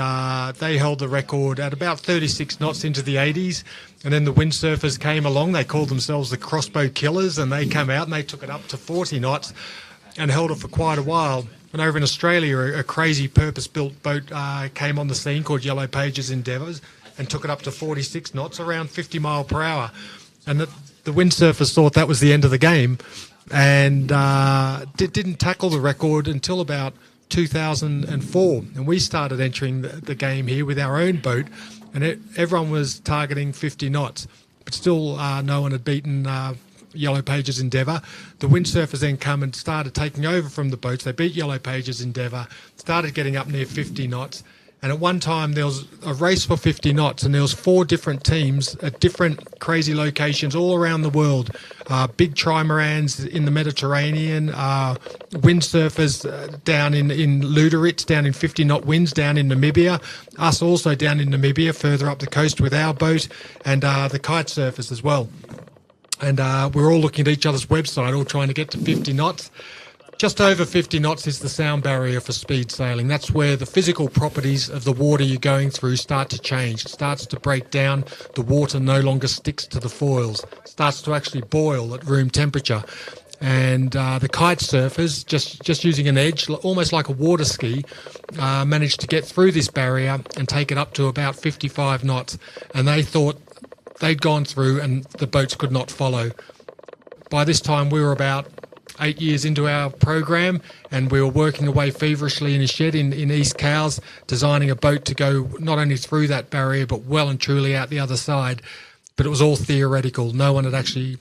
they held the record at about 36 knots into the 80s. And then the windsurfers came along. They called themselves the Crossbow Killers, and they came out and they took it up to 40 knots and held it for quite a while. And over in Australia, a crazy purpose-built boat came on the scene called Yellow Pages Endeavours and took it up to 46 knots, around 50 mile per hour. And the windsurfers thought that was the end of the game, and didn't tackle the record until about 2004. And we started entering the game here with our own boat, and everyone was targeting 50 knots, but still no one had beaten Yellow Pages Endeavour. The windsurfers then come and started taking over from the boats. They beat Yellow Pages Endeavour, started getting up near 50 knots, And at one time there was a race for 50 knots, and there was 4 different teams at different crazy locations all around the world. Big trimarans in the Mediterranean, windsurfers down in Luderitz, down in 50-knot winds down in Namibia, us also down in Namibia, further up the coast with our boat, and the kite surfers as well. And we're all looking at each other's website, all trying to get to 50 knots. Just over 50 knots is the sound barrier for speed sailing. That's where the physical properties of the water you're going through start to change. It starts to break down. The water no longer sticks to the foils. It starts to actually boil at room temperature. And the kite surfers, just using an edge, almost like a water ski, managed to get through this barrier and take it up to about 55 knots. And they thought they'd gone through and the boats could not follow. By this time, we were about 8 years into our program, and we were working away feverishly in a shed in East Cowes, designing a boat to go not only through that barrier, but well and truly out the other side. But it was all theoretical. No one had actually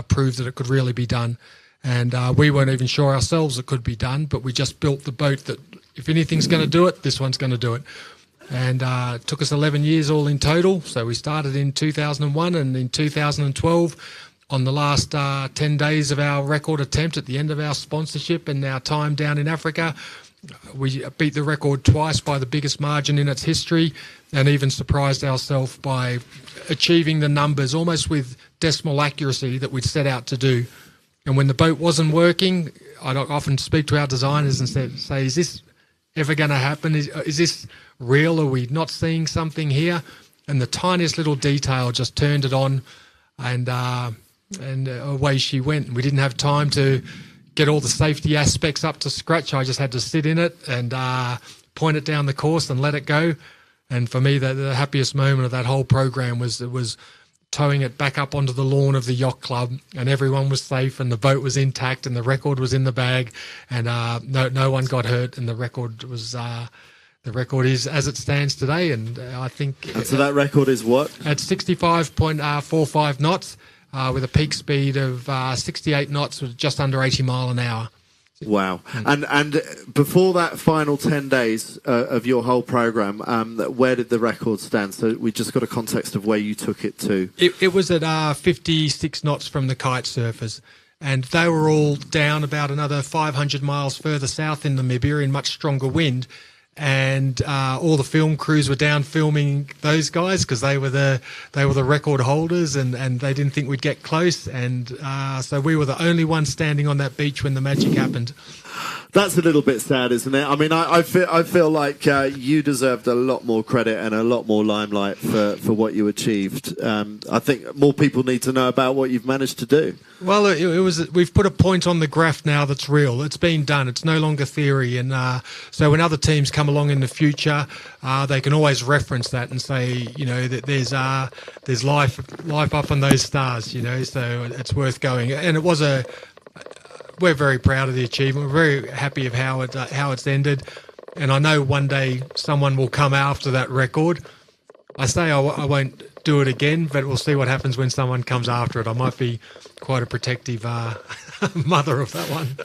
proved that it could really be done. And we weren't even sure ourselves it could be done, but we just built the boat that if anything's going to do it, this one's going to do it. And it took us 11 years all in total. So we started in 2001, and in 2012, on the last 10 days of our record attempt at the end of our sponsorship and our time down in Africa, we beat the record twice by the biggest margin in its history, and even surprised ourselves by achieving the numbers almost with decimal accuracy that we'd set out to do. And when the boat wasn't working, I'd often speak to our designers and say, is this ever going to happen? Is this real? Are we not seeing something here? And the tiniest little detail just turned it on, and away she went. We didn't have time to get all the safety aspects up to scratch. I just had to sit in it and point it down the course and let it go. And for me, the happiest moment of that whole program was towing it back up onto the lawn of the yacht club, and everyone was safe, and the boat was intact, and the record was in the bag, and no one got hurt, and the record was. The record is as it stands today, and I think. And so that record is what? At 65.45 knots. With a peak speed of 68 knots, with just under 80 mile an hour. Wow. And before that final 10 days of your whole program, where did the record stand? So we just got a context of where you took it to. It was at 56 knots from the kite surfers, and they were all down about another 500 miles further south in Namibia in much stronger wind. And all the film crews were down filming those guys because they were the record holders, and they didn't think we'd get close, and so we were the only ones standing on that beach when the magic happened. That's a little bit sad, isn't it? I mean, I feel like you deserved a lot more credit and a lot more limelight for what you achieved. I think more people need to know about what you've managed to do. Well, we've put a point on the graph now that's real. It's been done. It's no longer theory. And so when other teams come along in the future, they can always reference that and say, you know, that there's life up on those stars, you know, so it's worth going. And it was we're very proud of the achievement. We're very happy of how it's ended. And I know one day someone will come after that record. I say I won't do it again, but we'll see what happens when someone comes after it. I might be quite a protective mother of that one.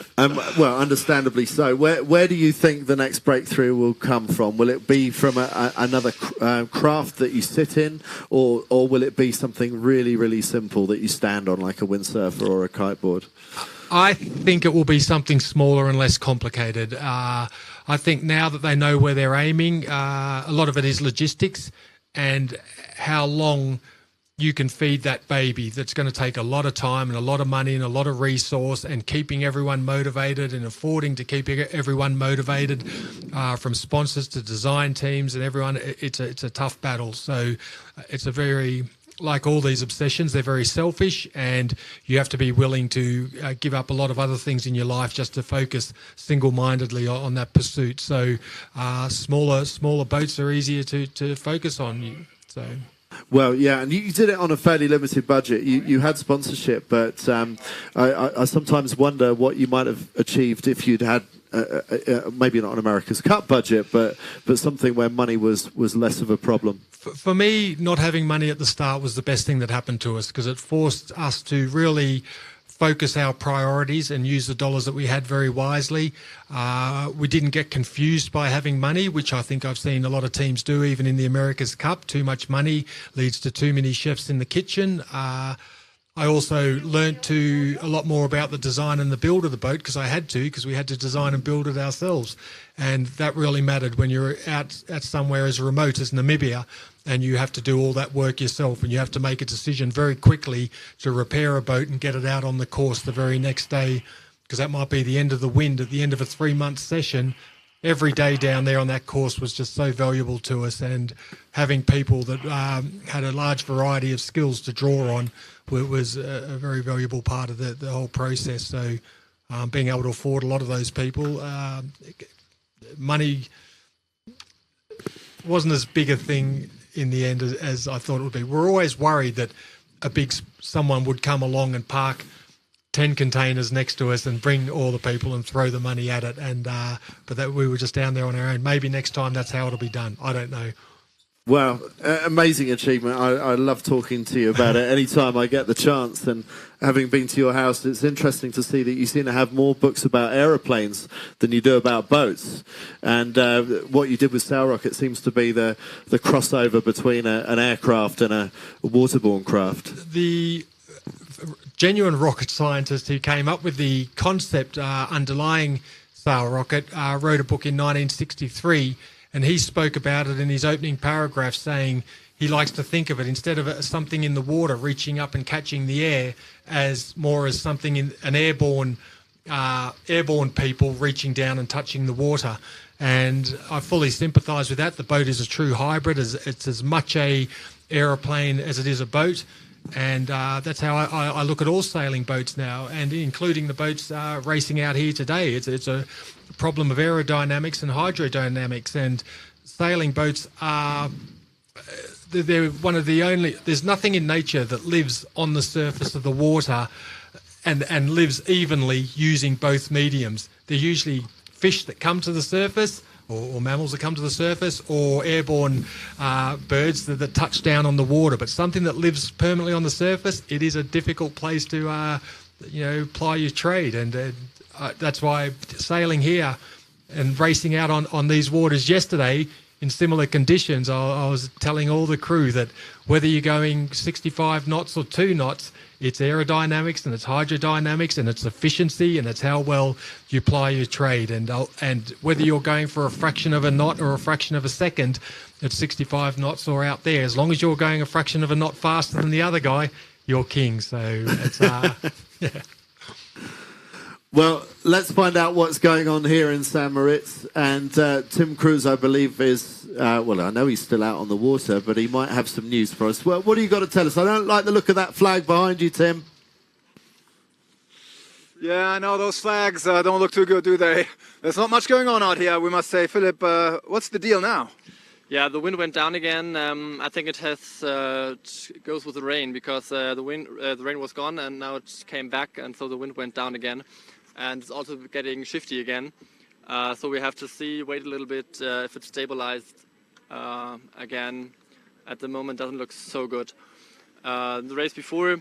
Well, understandably so. Where do you think the next breakthrough will come from? Will it be from another craft that you sit in, or will it be something really, really simple that you stand on, like a windsurfer or a kiteboard? I think it will be something smaller and less complicated. I think now that they know where they're aiming, a lot of it is logistics and how long you can feed that baby. That's going to take a lot of time and a lot of money and a lot of resource, and keeping everyone motivated and affording to keep everyone motivated, from sponsors to design teams and everyone. It's a tough battle. So it's a very... Like all these obsessions, they're very selfish, and you have to be willing to give up a lot of other things in your life just to focus single-mindedly on that pursuit. So smaller boats are easier to focus on. So. Well, yeah, and you did it on a fairly limited budget. You had sponsorship, but I sometimes wonder what you might have achieved if you'd had maybe not an America's Cup budget, but something where money was less of a problem. For me, not having money at the start was the best thing that happened to us, because it forced us to really focus our priorities and use the dollars that we had very wisely. We didn't get confused by having money, which I think I've seen a lot of teams do, even in the America's Cup. Too much money leads to too many chefs in the kitchen. I also learnt a lot more about the design and the build of the boat because we had to design and build it ourselves. And that really mattered when you're out at somewhere as remote as Namibia and you have to do all that work yourself and you have to make a decision very quickly to repair a boat and get it out on the course the very next day, because that might be the end of the wind at the end of a 3-month session. Every day down there on that course was just so valuable to us, and having people that had a large variety of skills to draw on was a very valuable part of the whole process. So being able to afford a lot of those people, money wasn't as big a thing in the end as I thought it would be. We're always worried that someone would come along and park 10 containers next to us and bring all the people and throw the money at it, and but that we were just down there on our own. Maybe next time that's how it'll be done. I don't know. Well, amazing achievement. I love talking to you about it anytime I get the chance. And having been to your house, it's interesting to see that you seem to have more books about aeroplanes than you do about boats. And what you did with Sail Rocket seems to be the crossover between an aircraft and a waterborne craft. The genuine rocket scientist who came up with the concept underlying Sail Rocket wrote a book in 1963. And he spoke about it in his opening paragraph, saying he likes to think of it, instead of something in the water reaching up and catching the air, as more as something in an airborne people reaching down and touching the water. And I fully sympathise with that. The boat is a true hybrid. It's as much a aeroplane as it is a boat. And that's how I look at all sailing boats now, and including the boats racing out here today. It's a problem of aerodynamics and hydrodynamics, and sailing boats are they're one of the only. There's nothing in nature that lives on the surface of the water and lives evenly using both mediums. They're usually fish that come to the surface, or mammals that come to the surface, or airborne birds that touch down on the water. But something that lives permanently on the surface, it is a difficult place to ply your trade. And that's why sailing here and racing out on these waters yesterday in similar conditions, I was telling all the crew that whether you're going 65 knots or 2 knots, it's aerodynamics and it's hydrodynamics and it's efficiency and it's how well you ply your trade. And whether you're going for a fraction of a knot or a fraction of a second at 65 knots or out there, as long as you're going a fraction of a knot faster than the other guy, you're king. So it's yeah. Well, let's find out what's going on here in St. Moritz. And Tim Cruz, I believe, is, well, I know he's still out on the water, but he might have some news for us. Well, what do you got to tell us? I don't like the look of that flag behind you, Tim. Yeah, I know those flags don't look too good, do they? There's not much going on out here, we must say. Philip, what's the deal now? Yeah, the wind went down again. I think it goes with the rain, because the rain was gone and now it came back, and so the wind went down again. And it's also getting shifty again. So we have to wait a little bit if it's stabilized again. At the moment, doesn't look so good. The race before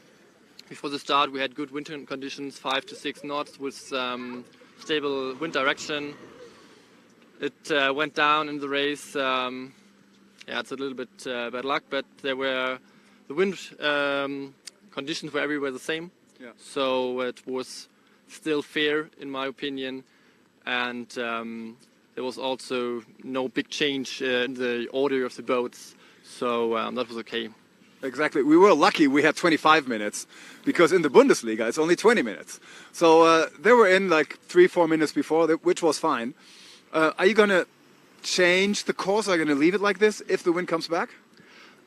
the start, we had good wind conditions, 5 to 6 knots with stable wind direction. It went down in the race. Yeah, it's a little bit bad luck, but the wind conditions were everywhere the same. Yeah. So it was still fair, in my opinion, and there was also no big change in the order of the boats, so that was okay. Exactly. We were lucky we had 25 minutes, because in the Bundesliga it's only 20 minutes. So they were in like 3-4 minutes before, which was fine. Are you going to change the course? Are you going to leave it like this if the wind comes back?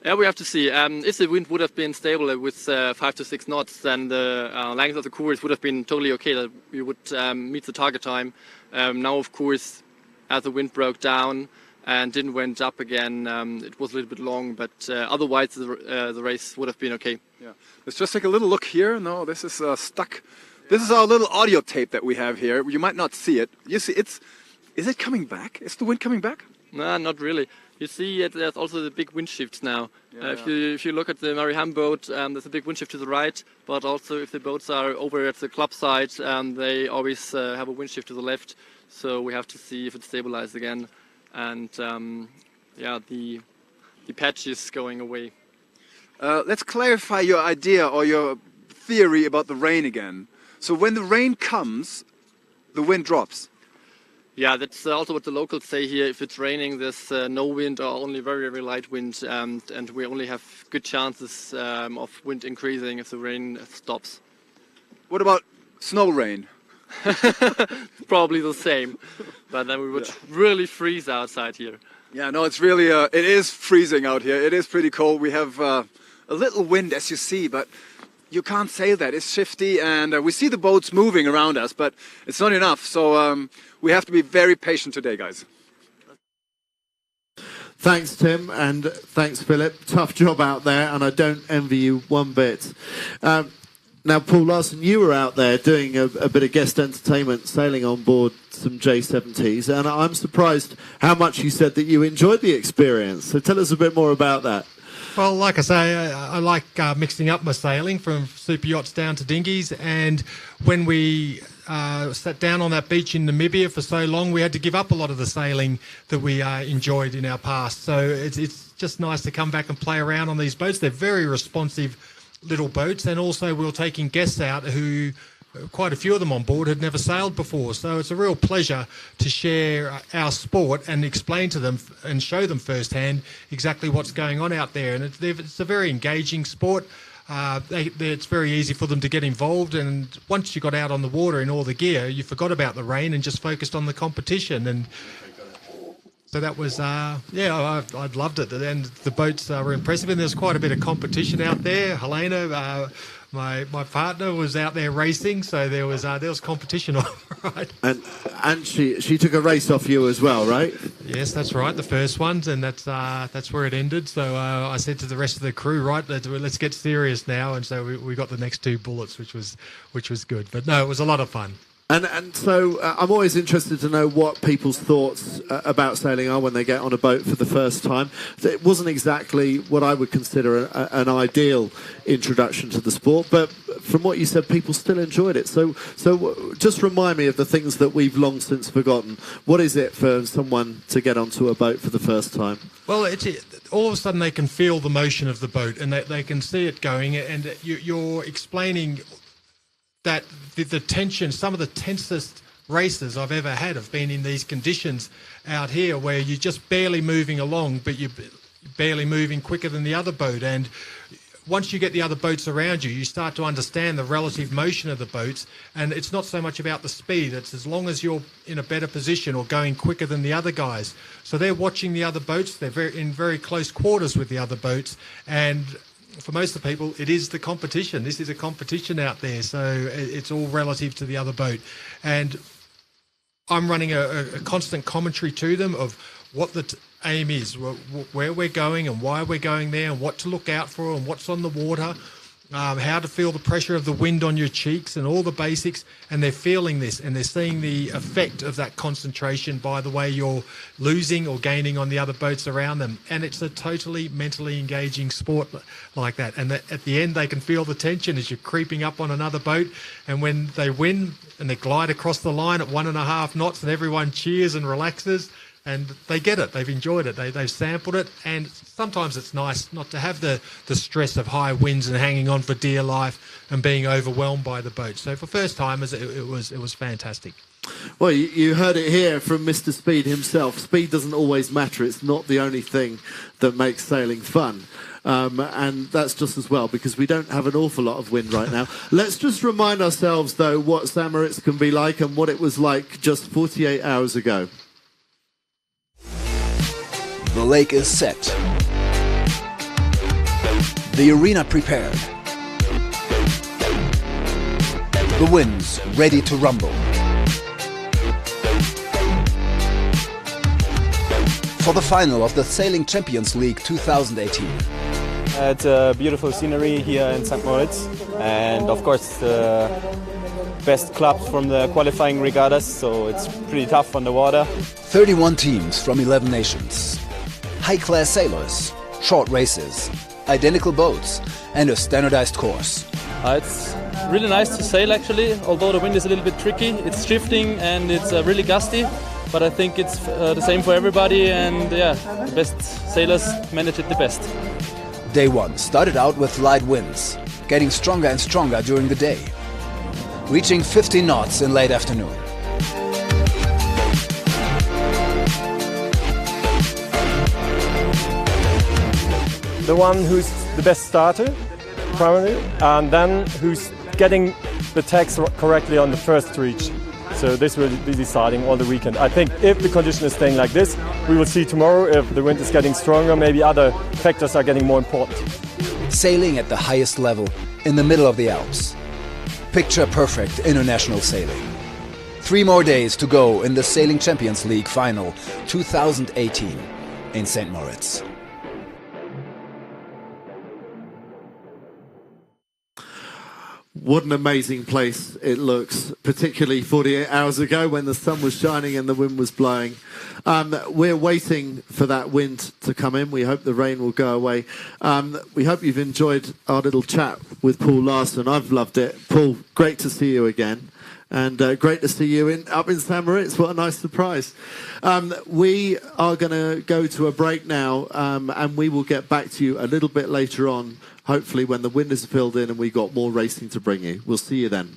Yeah, we have to see. If the wind would have been stable with 5 to 6 knots, then the length of the course would have been totally okay, that we would meet the target time. Now, of course, as the wind broke down and didn't went up again, it was a little bit long, but otherwise the race would have been okay. Yeah. Let's just take a little look here. No, this is stuck. This is our little audio tape that we have here. You might not see it. You see, is it coming back? Is the wind coming back? Nah, not really. You see, there's also the big wind shifts now. If you look at the Mariham boat, there's a big wind shift to the right, but also if the boats are over at the club side, they always have a wind shift to the left. So we have to see if it's stabilized again. And the patch is going away. Let's clarify your idea or your theory about the rain again. So when the rain comes, the wind drops. Yeah, that's also what the locals say here. If it's raining, there's no wind or only very, very light wind, and we only have good chances of wind increasing if the rain stops. What about snow rain? Probably the same, but then we would really freeze outside here. Yeah, no, it's really, it is freezing out here. It is pretty cold. We have a little wind, as you see, but you can't sail that. It's shifty, and we see the boats moving around us, but it's not enough. So we have to be very patient today, guys. Thanks, Tim, and thanks, Philip. Tough job out there, and I don't envy you one bit. Now, Paul Larson, you were out there doing a bit of guest entertainment, sailing on board some J70s, and I'm surprised how much you said that you enjoyed the experience. So tell us a bit more about that. Well, like I say, I like mixing up my sailing from super yachts down to dinghies, and when we sat down on that beach in Namibia for so long, we had to give up a lot of the sailing that we enjoyed in our past. So it's just nice to come back and play around on these boats. They're very responsive little boats, and also we were taking guests out who, quite a few of them on board, had never sailed before. So it's a real pleasure to share our sport and explain to them and show them firsthand exactly what's going on out there. And it's a very engaging sport. It's very easy for them to get involved, and once you got out on the water in all the gear, you forgot about the rain and just focused on the competition. And so that was, I loved it. And the boats were impressive, and there's quite a bit of competition out there. Helena, my partner, was out there racing, so there was competition, all right. And she took a race off you as well, right? Yes, that's right, the first ones, and that's where it ended. So I said to the rest of the crew, right, let's get serious now, and so we got the next 2 bullets, which was good. But no, it was a lot of fun. And so I'm always interested to know what people's thoughts about sailing are when they get on a boat for the first time. It wasn't exactly what I would consider an ideal introduction to the sport, but from what you said, people still enjoyed it. So just remind me of the things that we've long since forgotten. What is it for someone to get onto a boat for the first time? Well, all of a sudden they can feel the motion of the boat, and they can see it going, and you're explaining that the tension, some of the tensest races I've ever had have been in these conditions out here, where you're just barely moving along, but you're barely moving quicker than the other boat. And once you get the other boats around you, you start to understand the relative motion of the boats, and it's not so much about the speed. It's as long as you're in a better position or going quicker than the other guys. So they're watching the other boats. They're in very close quarters with the other boats, and for most of the people, it is the competition. This is a competition out there, so it's all relative to the other boat. And I'm running a constant commentary to them of what the aim is, where we're going and why we're going there, and what to look out for and what's on the water, how to feel the pressure of the wind on your cheeks and all the basics. And they're feeling this, and they're seeing the effect of that concentration by the way you're losing or gaining on the other boats around them. And it's a totally mentally engaging sport like that. And at the end, they can feel the tension as you're creeping up on another boat. And when they win and they glide across the line at 1.5 knots and everyone cheers and relaxes, and they get it, they've enjoyed it, they've sampled it. And sometimes it's nice not to have the stress of high winds and hanging on for dear life and being overwhelmed by the boat. So for first timers, it was fantastic. Well, you heard it here from Mr. Speed himself. Speed doesn't always matter. It's not the only thing that makes sailing fun. And that's just as well, because we don't have an awful lot of wind right now. Let's just remind ourselves, though, what St. Moritz can be like and what it was like just 48 hours ago. The lake is set. The arena prepared. The winds ready to rumble. For the final of the Sailing Champions League 2018. It's a beautiful scenery here in St. Moritz, and of course the best clubs from the qualifying regattas, so it's pretty tough on the water. 31 teams from 11 nations. High-class sailors, short races, identical boats, and a standardized course. It's really nice to sail actually, although the wind is a little bit tricky. It's shifting and it's really gusty, but I think it's the same for everybody, and yeah, the best sailors manage it the best. Day 1 started out with light winds, getting stronger and stronger during the day, reaching 50 knots in late afternoon. The one who's the best starter, primarily, and then who's getting the tags correctly on the first reach. So this will be deciding all the weekend. I think if the condition is staying like this, we will see tomorrow if the wind is getting stronger, maybe other factors are getting more important. Sailing at the highest level in the middle of the Alps. Picture perfect international sailing. 3 more days to go in the Sailing Champions League final 2018 in St. Moritz. What an amazing place it looks, particularly 48 hours ago when the sun was shining and the wind was blowing. We're waiting for that wind to come in. We hope the rain will go away. We hope you've enjoyed our little chat with Paul Larson. I've loved it. Paul, great to see you again. And great to see you up in St. Moritz. What a nice surprise. We are going to go to a break now, and we will get back to you a little bit later on, hopefully when the wind is filled in and we've got more racing to bring you. We'll see you then.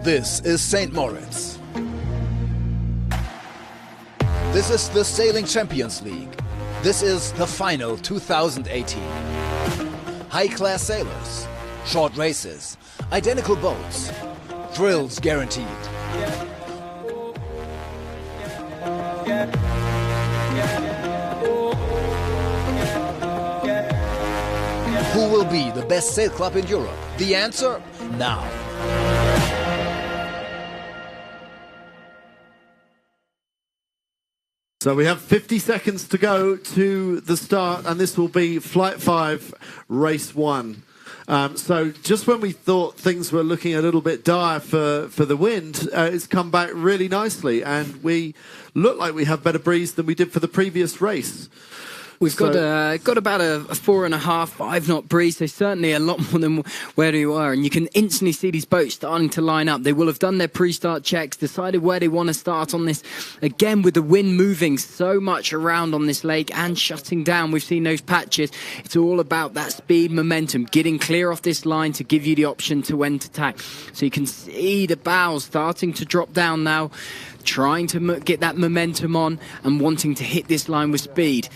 This is St. Moritz. This is the Sailing Champions League. This is the final 2018. High-class sailors, short races, identical boats, thrills guaranteed. Who will be the best sail club in Europe? The answer now. So we have 50 seconds to go to the start, and this will be Flight 5, Race 1. So just when we thought things were looking a little bit dire for the wind, it's come back really nicely, and we look like we have better breeze than we did for the previous race. We've got about a 4.5, 5 knot breeze, so certainly a lot more than where we were. And you can instantly see these boats starting to line up. They will have done their pre-start checks, decided where they want to start on this. Again, with the wind moving so much around on this lake and shutting down, we've seen those patches. It's all about that speed, momentum, getting clear off this line to give you the option to end attack. So you can see the bows starting to drop down now, trying to get that momentum on and wanting to hit this line with speed.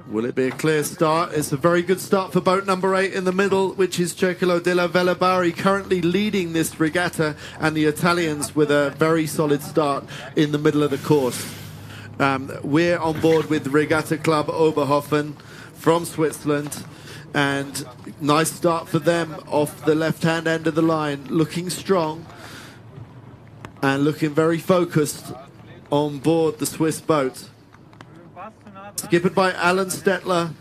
Will it be a clear start? It's a very good start for boat number 8 in the middle, which is Circolo della Velabari, currently leading this regatta, and the Italians with a very solid start in the middle of the course. We're on board with Regatta Club Oberhofen from Switzerland, and nice start for them off the left-hand end of the line, looking strong and looking very focused on board the Swiss boat. Skippered by Alan Stettler,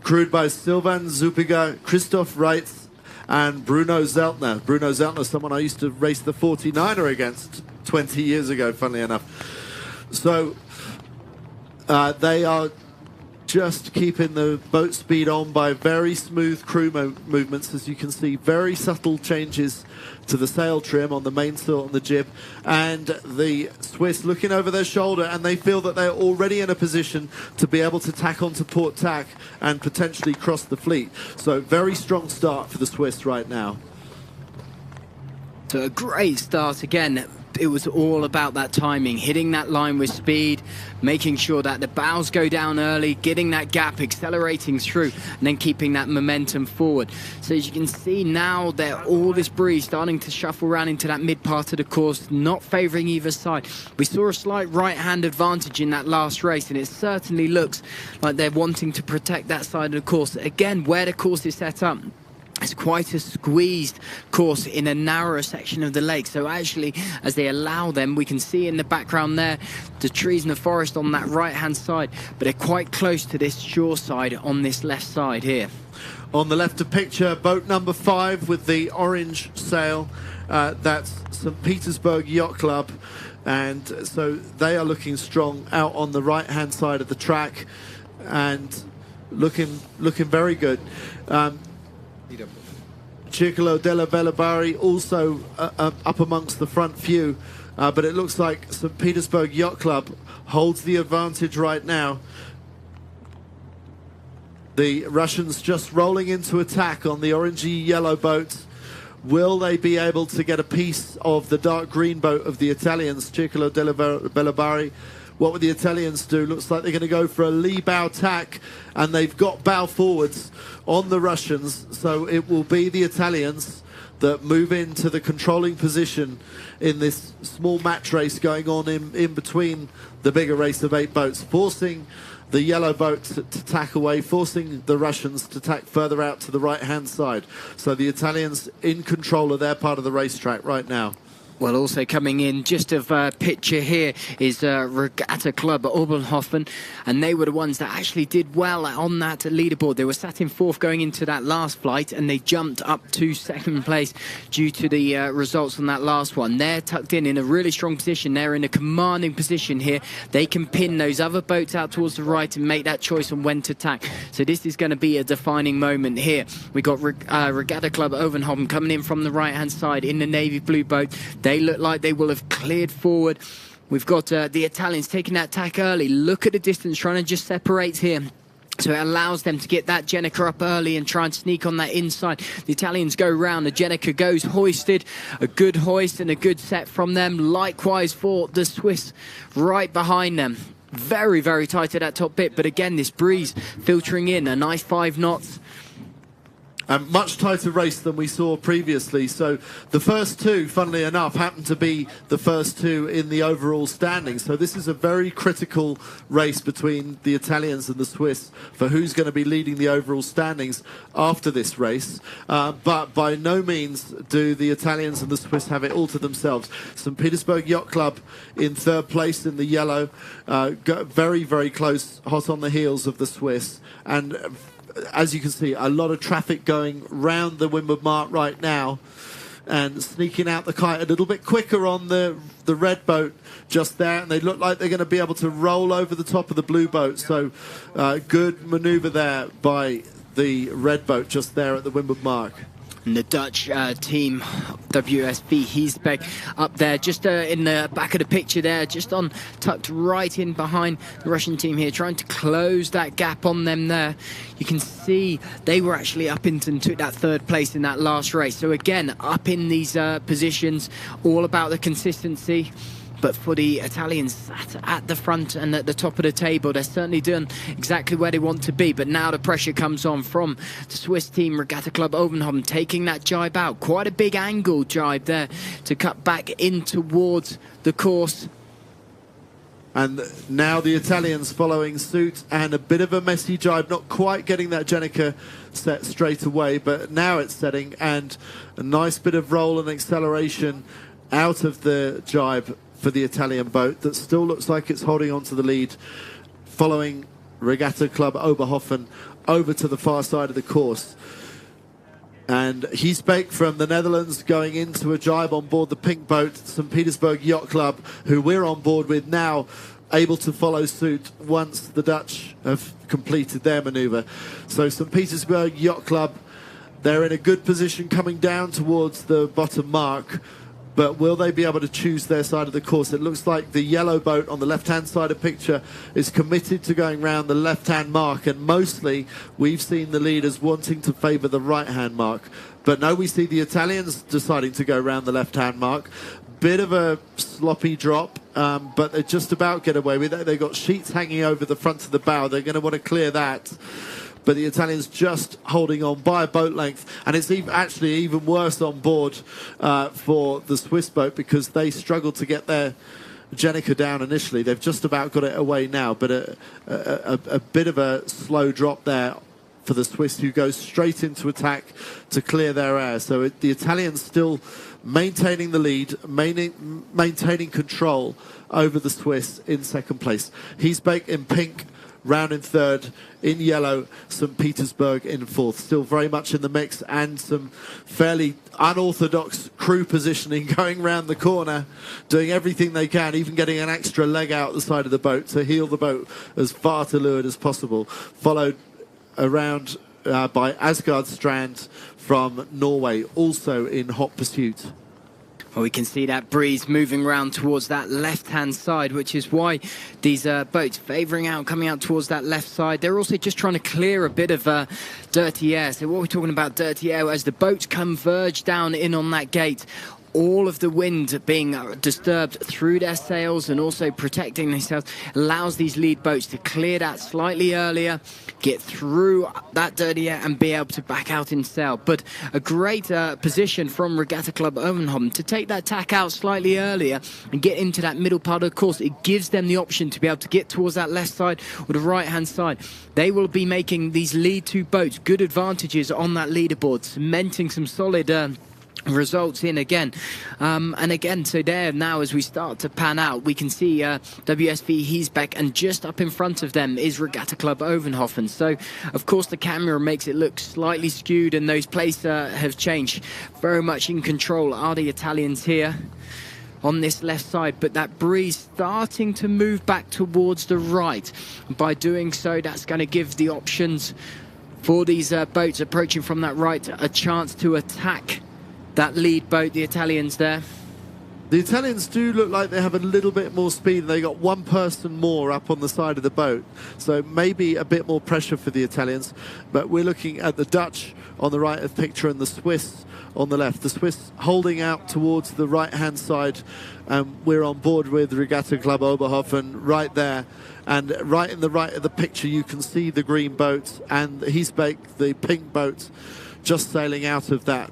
crewed by Sylvan Zupiger, Christoph Reitz, and Bruno Zeltner. Bruno Zeltner, someone I used to race the 49er against 20 years ago, funnily enough. So they are just keeping the boat speed on by very smooth crew movements, as you can see, very subtle changes to the sail trim on the mainsail and the jib, and the Swiss looking over their shoulder, and they feel that they're already in a position to be able to tack onto port tack and potentially cross the fleet. So very strong start for the Swiss right now. So a great start again. It was all about that timing, hitting that line with speed, making sure that the bows go down early, getting that gap, accelerating through, and then keeping that momentum forward. So as you can see now, all this breeze starting to shuffle around into that mid part of the course, not favouring either side. We saw a slight right-hand advantage in that last race, and it certainly looks like they're wanting to protect that side of the course. Again, where the course is set up, it's quite a squeezed course in a narrower section of the lake. So actually, as they allow them, we can see in the background there the trees and the forest on that right-hand side, but they're quite close to this shore side on this left side here. On the left of picture, boat number 5 with the orange sail. That's St. Petersburg Yacht Club. And so they are looking strong out on the right-hand side of the track and looking very good. Circolo della Velabari also up amongst the front few, but it looks like St. Petersburg Yacht Club holds the advantage right now. The Russians just rolling into attack on the orangey yellow boat. Will they be able to get a piece of the dark green boat of the Italians, Circolo della Velabari? What would the Italians do? Looks like they're going to go for a lee bow tack, and they've got bow forwards on the Russians, so it will be the Italians that move into the controlling position in this small match race going on in between the bigger race of 8 boats, forcing the yellow boat to tack away, forcing the Russians to tack further out to the right-hand side. So the Italians in control of their part of the racetrack right now. Well, also coming in just of picture here is Regatta Club Oberhofen, and they were the ones that actually did well on that leaderboard. They were sat in 4th going into that last flight, and they jumped up to 2nd place due to the results on that last one. They're tucked in a really strong position. They're in a commanding position here. They can pin those other boats out towards the right and make that choice on when to tack. So this is going to be a defining moment here. We got Regatta Club Oberhofen coming in from the right-hand side in the navy blue boat. They look like they will have cleared forward. We've got the Italians taking that tack early. Look at the distance, trying to just separate here. So it allows them to get that Jenica up early and try and sneak on that inside. The Italians go round. The Jenica goes hoisted. A good hoist and a good set from them. Likewise for the Swiss right behind them. Very, very tight at that top bit. But again, this breeze filtering in. A nice 5 knots. A much tighter race than we saw previously. So the first two, funnily enough, happen to be the first two in the overall standings. So this is a very critical race between the Italians and the Swiss for who's going to be leading the overall standings after this race. But by no means do the Italians and the Swiss have it all to themselves. St. Petersburg Yacht Club in 3rd place in the yellow, very, very close, hot on the heels of the Swiss. And as you can see, a lot of traffic going round the Windward Mark right now, and sneaking out the kite a little bit quicker on the red boat just there, and they look like they're going to be able to roll over the top of the blue boat. So good manoeuvre there by the red boat just there at the Windward Mark. And the Dutch team, WSV Heesbeek, up there, just in the back of the picture there, just on, tucked right in behind the Russian team here, trying to close that gap on them there. You can see they were actually up and took that 3rd place in that last race. So again, up in these positions, all about the consistency. But for the Italians at the front and at the top of the table, they're certainly doing exactly where they want to be. But now the pressure comes on from the Swiss team, Regatta Club Ovenhoven, taking that jibe out. Quite a big angle jibe there to cut back in towards the course. And now the Italians following suit, and a bit of a messy jibe, not quite getting that Jenica set straight away, but now it's setting, and a nice bit of roll and acceleration out of the jibe for the Italian boat that still looks like it's holding on to the lead, following Regatta Club Oberhofen over to the far side of the course. And Heesbeek from the Netherlands going into a jibe on board the pink boat, St. Petersburg Yacht Club, who we're on board with now, able to follow suit once the Dutch have completed their manoeuvre. So St. Petersburg Yacht Club, they're in a good position coming down towards the bottom mark. But will they be able to choose their side of the course? It looks like the yellow boat on the left-hand side of the picture is committed to going round the left-hand mark, and mostly we've seen the leaders wanting to favour the right-hand mark. But no, we see the Italians deciding to go round the left-hand mark. Bit of a sloppy drop, but they just about get away with it. They've got sheets hanging over the front of the bow. They're going to want to clear that. But the Italians just holding on by a boat length, and it's actually even worse on board for the Swiss boat, because they struggled to get their Jenica down initially. They've just about got it away now, but a bit of a slow drop there for the Swiss, who goes straight into attack to clear their air. So the Italians still maintaining the lead, maintaining control over the Swiss in 2nd place. Heesbeek in pink, round in 3rd, in yellow, St. Petersburg in 4th. Still very much in the mix, and some fairly unorthodox crew positioning going round the corner, doing everything they can, even getting an extra leg out the side of the boat to heel the boat as far to leeward as possible. Followed around by Asgard Strand from Norway, also in hot pursuit. Well, we can see that breeze moving around towards that left-hand side, which is why these boats favouring out, coming out towards that left side. They're also just trying to clear a bit of dirty air. So what we're talking about dirty air, as the boats converge down in on that gate, all of the wind being disturbed through their sails and also protecting themselves allows these lead boats to clear that slightly earlier, get through that dirty air and be able to back out in sail. But a great position from Regatta Club Ovenhoven to take that tack out slightly earlier and get into that middle part of the course. It gives them the option to be able to get towards that left side or the right hand side. They will be making these lead 2 boats good advantages on that leaderboard, cementing some solid results in again. And again, so there now, as we start to pan out, we can see WSV Heesbeek, and just up in front of them is Regatta Club Ovenhoven. So of course the camera makes it look slightly skewed, and those places have changed. Very much in control are the Italians here on this left side, but that breeze starting to move back towards the right. By doing so, that's going to give the options for these boats approaching from that right a chance to attack that lead boat, the Italians there. The Italians do look like they have a little bit more speed. They got one person more up on the side of the boat, so maybe a bit more pressure for the Italians. But we're looking at the Dutch on the right of the picture and the Swiss on the left. The Swiss holding out towards the right-hand side. We're on board with Regatta Club Oberhofen right there. And right in the right of the picture, you can see the green boat and Heesbeek, the pink boat, just sailing out of that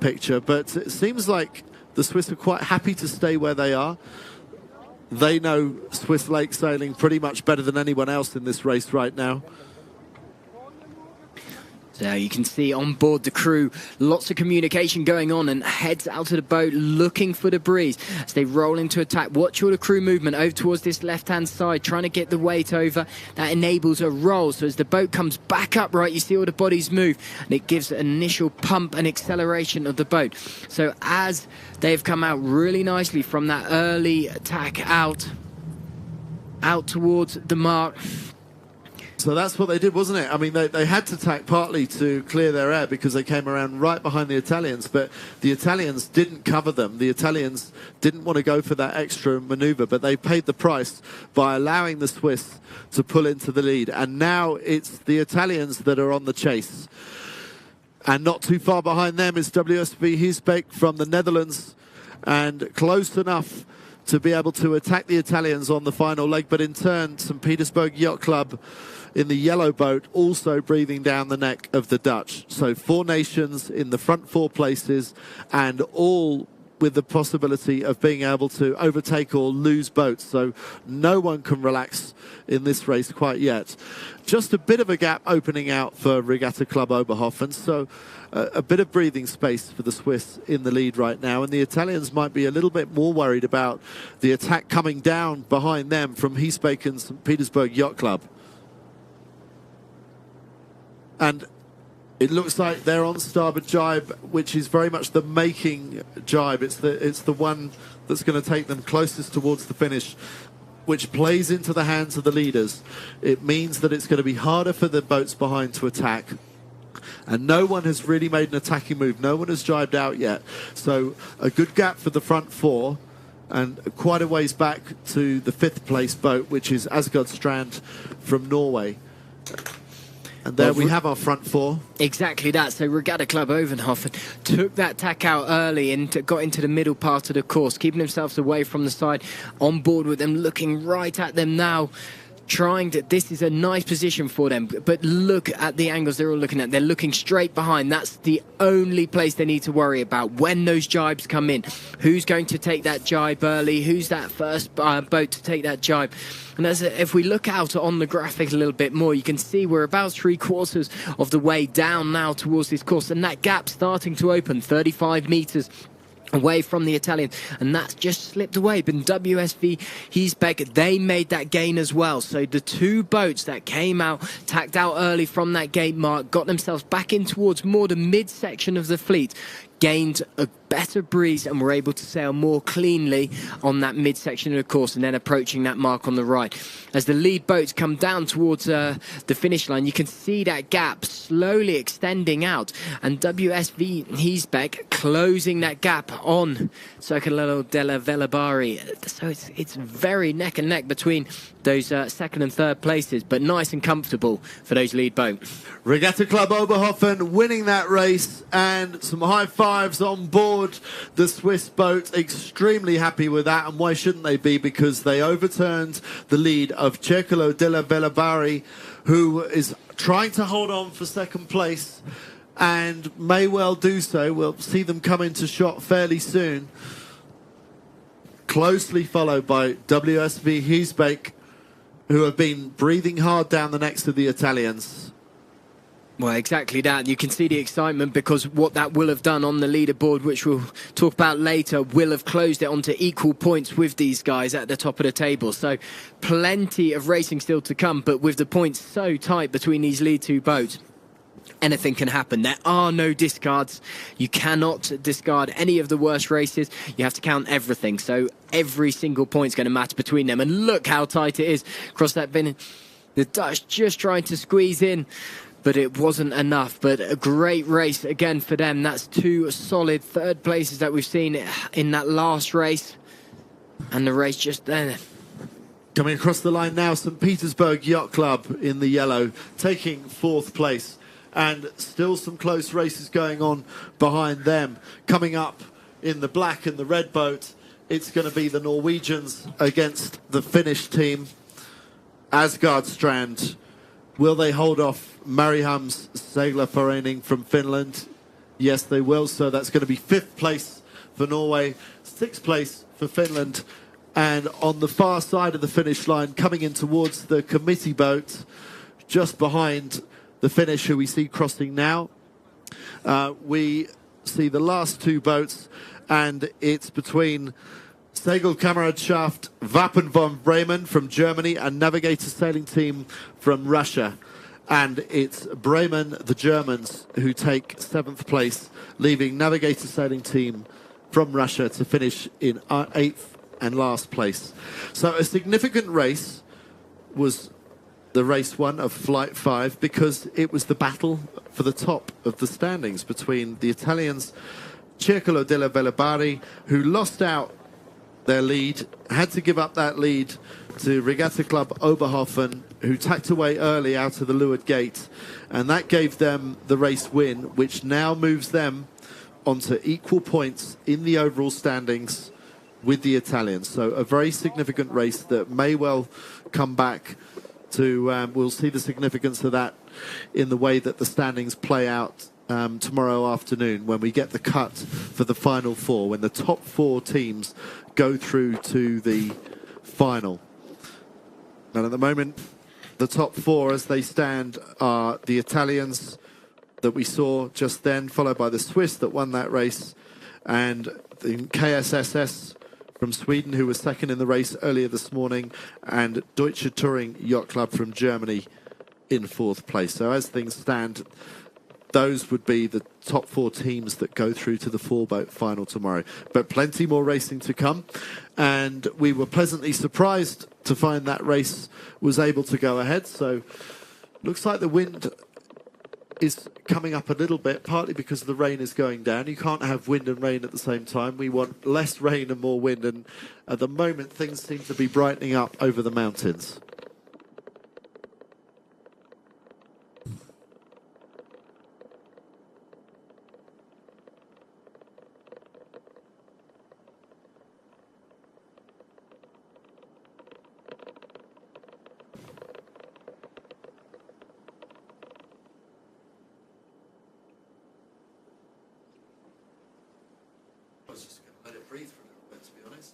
picture. But it seems like the Swiss are quite happy to stay where they are. They know Swiss lake sailing pretty much better than anyone else in this race right now. So you can see on board the crew, lots of communication going on, and heads out of the boat looking for the breeze as they roll into attack. Watch all the crew movement over towards this left-hand side, trying to get the weight over. That enables a roll. So as the boat comes back upright, you see all the bodies move, and it gives an initial pump and acceleration of the boat. So as they've come out really nicely from that early attack out towards the mark. So that's what they did, wasn't it? I mean, they had to tack partly to clear their air because they came around right behind the Italians, but the Italians didn't cover them. The Italians didn't want to go for that extra maneuver, but they paid the price by allowing the Swiss to pull into the lead. And now it's the Italians that are on the chase. And not too far behind them is WSV Heesbeek from the Netherlands, and close enough to be able to attack the Italians on the final leg. But in turn, St. Petersburg Yacht Club in the yellow boat also breathing down the neck of the Dutch. So 4 nations in the front 4 places, and all with the possibility of being able to overtake or lose boats. So no one can relax in this race quite yet. Just a bit of a gap opening out for Regatta Club Oberhofen. So a bit of breathing space for the Swiss in the lead right now. And the Italians might be a little bit more worried about the attack coming down behind them from Heesbeek and St. Petersburg Yacht Club. And it looks like they're on starboard jibe, which is very much the making jibe. It's the one that's going to take them closest towards the finish, which plays into the hands of the leaders. It means that it's going to be harder for the boats behind to attack. And no one has really made an attacking move. No one has jibed out yet. So a good gap for the front 4, and quite a ways back to the 5th place boat, which is Asgard Strand from Norway. And there we have our front 4. Exactly that. So Regatta Club Oberhofen took that tack out early and got into the middle part of the course, keeping themselves away from the side, on board with them, looking right at them now. Trying to, this is a nice position for them, but look at the angles they're all looking at. They're looking straight behind. That's the only place they need to worry about when those jibes come in. Who's going to take that jibe early? Who's that first boat to take that jibe? And if we look out on the graphic a little bit more, you can see we're about 3/4 of the way down now towards this course, and that gap starting to open, 35 meters away from the Italians, and that's just slipped away. But WSV Heesbeek, they made that gain as well. So the 2 boats that came out, tacked out early from that gate mark, got themselves back in towards more the midsection of the fleet, gained a better breeze, and were able to sail more cleanly on that midsection of the course, and then approaching that mark on the right. As the lead boats come down towards the finish line, you can see that gap slowly extending out, and WSV Heesbeek closing that gap on Circolo della Velabari. So it's very neck and neck between those 2nd and 3rd places, but nice and comfortable for those lead boats. Regatta Club Oberhofen winning that race, and some high fives on board the Swiss boat. Extremely happy with that, and why shouldn't they be? Because they overturned the lead of Circolo della Velabari, who is trying to hold on for 2nd place and may well do so. We'll see them come into shot fairly soon. Closely followed by WSV Heesbeek, who have been breathing hard down the necks of the Italians. Well, exactly that. You can see the excitement, because what that will have done on the leaderboard, which we'll talk about later, will have closed it onto equal points with these guys at the top of the table. So plenty of racing still to come, but with the points so tight between these lead 2 boats, anything can happen. There are no discards. You cannot discard any of the worst races. You have to count everything. So every single point is going to matter between them. And look how tight it is across that bin. The Dutch just trying to squeeze in, but it wasn't enough. But a great race again for them. That's 2 solid third places that we've seen in that last race. And the race just there. Coming across the line now, St. Petersburg Yacht Club in the yellow, taking 4th place. And still some close races going on behind them. Coming up in the black and the red boat, it's going to be the Norwegians against the Finnish team. Asgardstrand. Will they hold off Mariehamns Seglerforening from Finland? Yes, they will. So that's going to be 5th place for Norway, 6th place for Finland. And on the far side of the finish line, coming in towards the committee boat, just behind the Finnish, who we see crossing now, we see the last 2 boats, and it's between Segelkameradschaft Wappen von Bremen from Germany and Navigator Sailing Team from Russia. And it's Bremen, the Germans, who take 7th place, leaving Navigator Sailing Team from Russia to finish in 8th and last place. So a significant race was the race 1 of Flight 5, because it was the battle for the top of the standings between the Italians Circolo della Velabari, who lost out their lead, had to give up that lead to Regatta Club Oberhofen, who tacked away early out of the leeward gate, and that gave them the race win, which now moves them onto equal points in the overall standings with the Italians. So a very significant race that may well come back to, we'll see the significance of that in the way that the standings play out tomorrow afternoon, when we get the cut for the final 4, when the top 4 teams go through to the final. And at the moment, the top 4 as they stand are the Italians that we saw just then, followed by the Swiss that won that race, and the KSSS from Sweden, who was second in the race earlier this morning, and Deutsche Touring Yacht Club from Germany in 4th place. So as things stand, those would be the top 4 teams that go through to the 4-boat final tomorrow. But plenty more racing to come, and we were pleasantly surprised to find that race was able to go ahead. So looks like the wind is coming up a little bit, partly because the rain is going down. You can't have wind and rain at the same time. We want less rain and more wind, and at the moment things seem to be brightening up over the mountains. I was just going to let it breathe for a little bit, to be honest.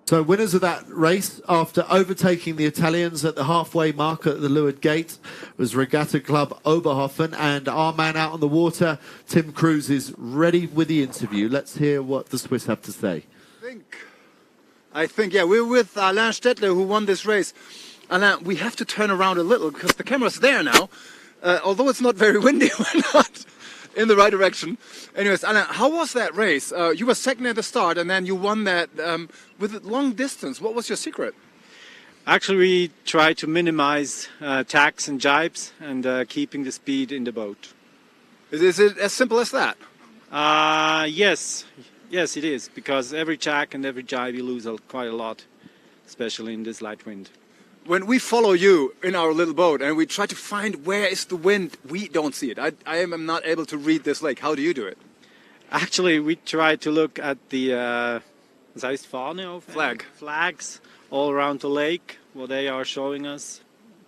So winners of that race, after overtaking the Italians at the halfway mark at the leeward gate, was Regatta Club Oberhofen, and our man out on the water, Tim Cruz, is ready with the interview. Let's hear what the Swiss have to say. I think, yeah, we're with Alain Stettler, who won this race. Alain, we have to turn around a little because the camera's there now. Although it's not very windy, we're not in the right direction. Anyways, Alain, how was that race? You were second at the start, and then you won that with long distance. What was your secret? Actually, we try to minimize tacks and jibes and keeping the speed in the boat. Is it as simple as that? Yes. Yes, it is, because every tack and every jibe you lose quite a lot, especially in this light wind. When we follow you in our little boat and we try to find where is the wind, we don't see it. I am not able to read this lake. How do you do it? Actually, we try to look at the flags all around the lake, what they are showing us,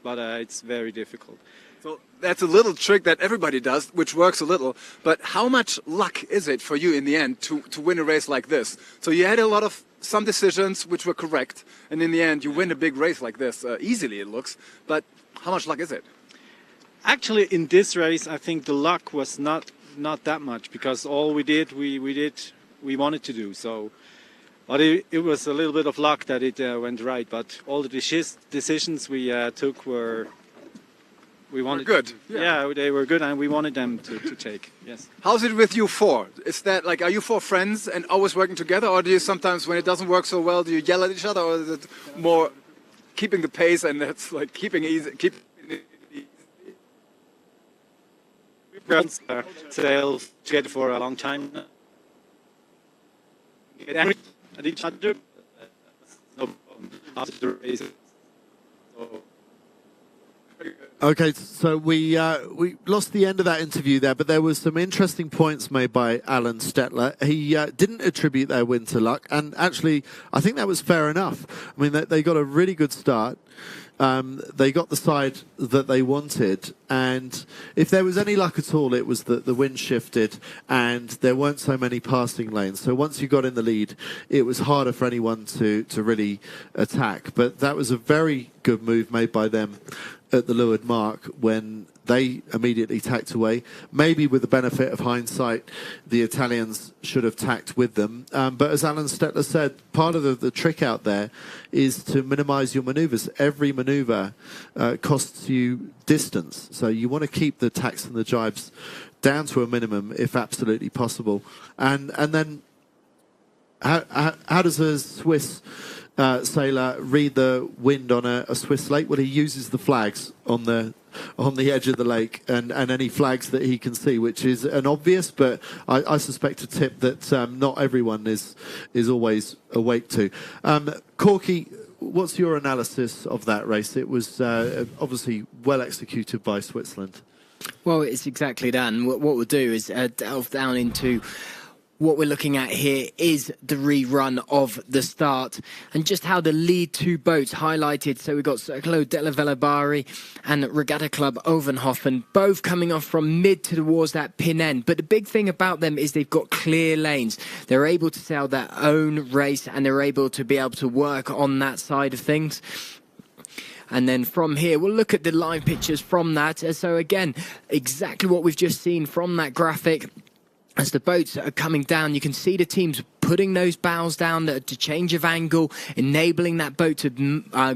but it's very difficult. So that's a little trick that everybody does, which works a little. But how much luck is it for you in the end to win a race like this? So you had some decisions which were correct, and in the end you win a big race like this easily, it looks. But how much luck is it? Actually, in this race, I think the luck was not that much, because all we did, we wanted to do. So, but it was a little bit of luck that it went right. But all the decisions we took were we wanted good. Yeah, they were good, and we wanted them to take. Yes. How's it with you four? Is that like, are you four friends and always working together, or do you sometimes, when it doesn't work so well, do you yell at each other, or is it more keeping the pace and it's like keeping it easy? Friends sail together for a long time. Get angry at each other. No problem after the race. So, Okay, so we lost the end of that interview there, but there was some interesting points made by Alan Stettler. He didn't attribute their win to luck, and actually, I think that was fair enough. I mean, they got a really good start. They got the side that they wanted, and if there was any luck at all, it was that the wind shifted and there weren't so many passing lanes. So once you got in the lead, it was harder for anyone to really attack. But that was a very good move made by them at the leeward mark when they immediately tacked away. Maybe with the benefit of hindsight, the Italians should have tacked with them. But as Alan Stettler said, part of the trick out there is to minimise your manoeuvres. Every manoeuvre costs you distance. So you want to keep the tacks and the jibes down to a minimum if absolutely possible. And then how does a Swiss sailor read the wind on a Swiss lake? Well, he uses the flags on the edge of the lake and any flags that he can see, which is an obvious, but I suspect a tip that not everyone is always awake to. Corky, what's your analysis of that race? It was obviously well executed by Switzerland. Well, it's exactly that. And what we'll do is delve down into what we're looking at here is the rerun of the start and just how the lead two boats highlighted. So we've got Circolo della Velabari and Regatta Club Ovenhofen, both coming off from mid towards that pin end. But the big thing about them is they've got clear lanes. They're able to sail their own race and they're able to be able to work on that side of things. And then from here, we'll look at the live pictures from that. So again, exactly what we've just seen from that graphic. As the boats are coming down, you can see the teams putting those bows down to change of angle, enabling that boat to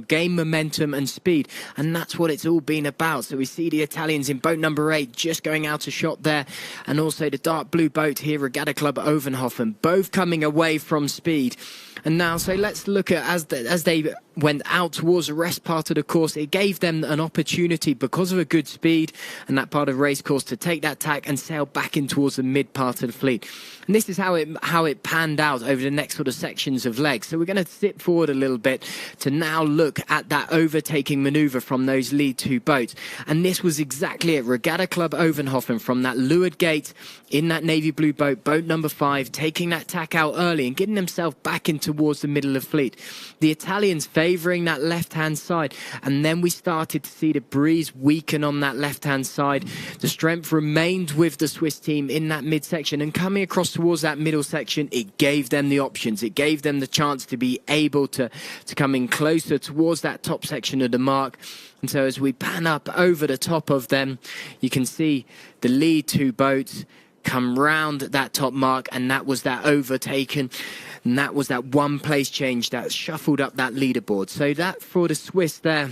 gain momentum and speed. And that's what it's all been about. So we see the Italians in boat number 8 just going out a shot there. And also the dark blue boat here, Regatta Club Ovenhofen, both coming away from speed. And now, so let's look at as they went out towards the rest part of the course, it gave them an opportunity because of a good speed and that part of the race course to take that tack and sail back in towards the mid part of the fleet. And this is how it panned out over the next sort of sections of legs. So we're going to sit forward a little bit to now look at that overtaking manoeuvre from those lead two boats. And this was exactly it. Regatta Club Ovenhofen from that leeward gate in that navy blue boat, boat number 5, taking that tack out early and getting themselves back in towards the middle of the fleet. The Italians favouring that left-hand side. And then we started to see the breeze weaken on that left-hand side. The strength remained with the Swiss team in that midsection. And coming across towards that middle section, it gave them the options. It gave them the chance to be able to come in closer towards that top section of the mark. And so as we pan up over the top of them, you can see the lead two boats come round that top mark, and that was that overtaken. And that was that one place change that shuffled up that leaderboard. So that for the Swiss there,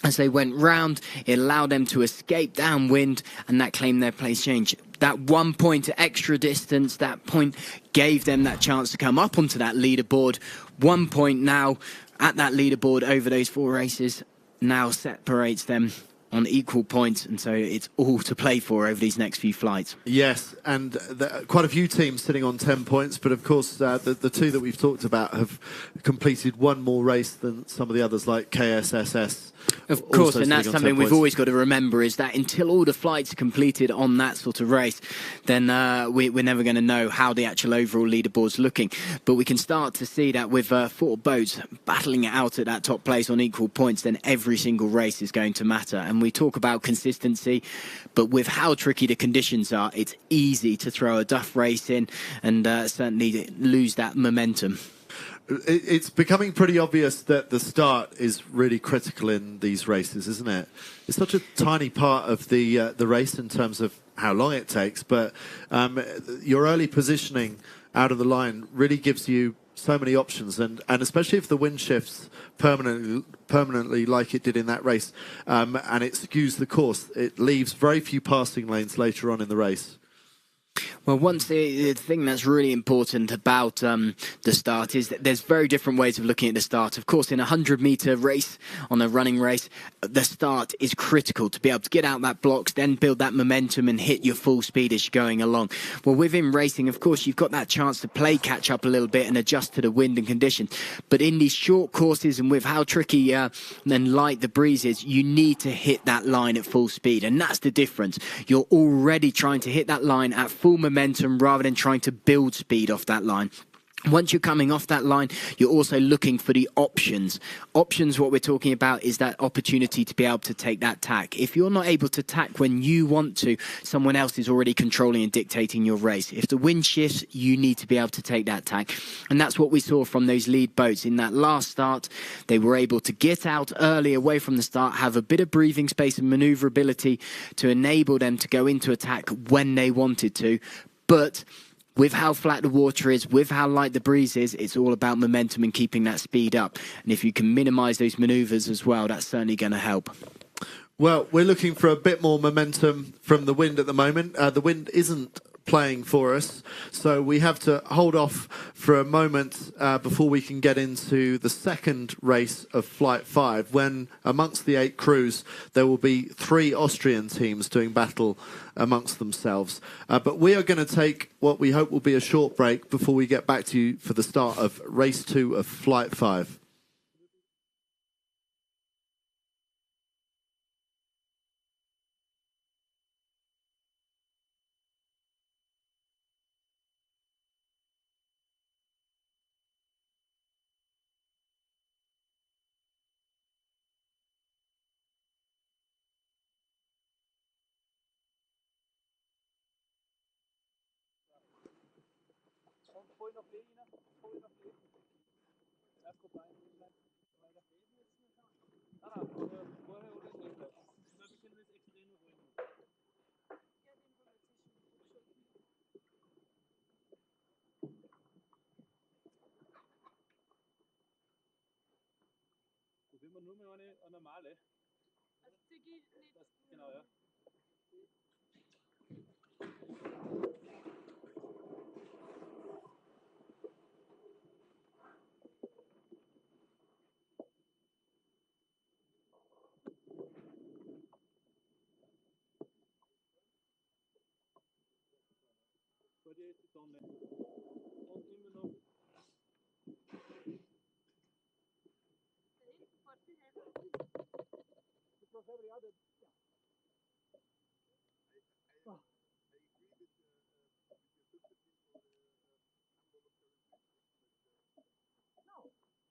as they went round, it allowed them to escape downwind, and that claimed their place change. That 1 point extra distance, that point gave them that chance to come up onto that leaderboard. 1 point now at that leaderboard over those 4 races now separates them on equal points, and so it's all to play for over these next few flights. Yes, and quite a few teams sitting on 10 points, but of course the two that we've talked about have completed one more race than some of the others, like KSSS. Of course, and that's something we've always got to remember, is that until all the flights are completed on that sort of race, then we're never going to know how the actual overall leaderboard's looking. But we can start to see that with 4 boats battling it out at that top place on equal points, then every single race is going to matter. And we talk about consistency, but with how tricky the conditions are, it's easy to throw a duff race in and certainly lose that momentum. It's becoming pretty obvious that the start is really critical in these races, isn't it? It's such a tiny part of the race in terms of how long it takes, but your early positioning out of the line really gives you so many options, and especially if the wind shifts permanently like it did in that race, and it skews the course, it leaves very few passing lanes later on in the race. Well, the thing that's really important about the start is that there's very different ways of looking at the start. Of course, in a 100-meter race, on a running race, the start is critical to be able to get out that blocks, then build that momentum and hit your full speed as you're going along. Well, within racing, of course, you've got that chance to play catch up a little bit and adjust to the wind and conditions. But in these short courses and with how tricky and light the breeze is, you need to hit that line at full speed. And that's the difference. You're already trying to hit that line at full momentum rather than trying to build speed off that line. Once you're coming off that line, you're also looking for the options. Options, what we're talking about, is that opportunity to be able to take that tack. If you're not able to tack when you want to, someone else is already controlling and dictating your race. If the wind shifts, you need to be able to take that tack. And that's what we saw from those lead boats. In that last start, they were able to get out early away from the start, have a bit of breathing space and maneuverability to enable them to go into attack when they wanted to. But with how flat the water is, with how light the breeze is, it's all about momentum and keeping that speed up. And if you can minimise those manoeuvres as well, that's certainly going to help. Well, we're looking for a bit more momentum from the wind at the moment. The wind isn't playing for us, so we have to hold off for a moment before we can get into the second race of Flight 5, when amongst the 8 crews there will be 3 Austrian teams doing battle amongst themselves. But we are going to take what we hope will be a short break before we get back to you for the start of race 2 of Flight 5. Nur mehr eine normale. Also genau, ja. Vor dir ist die Sonne. Und immer noch.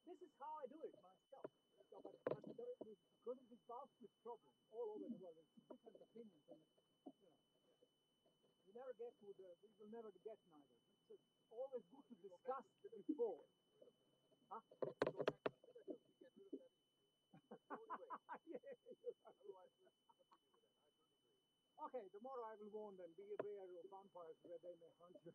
This is how I do it myself. But because of this basket problem all over the world, there's different opinions, and we never get to we will never get neither. It's always good to discuss before. Huh? Okay, tomorrow I will warn them. Be aware of vampires where they may hunt you.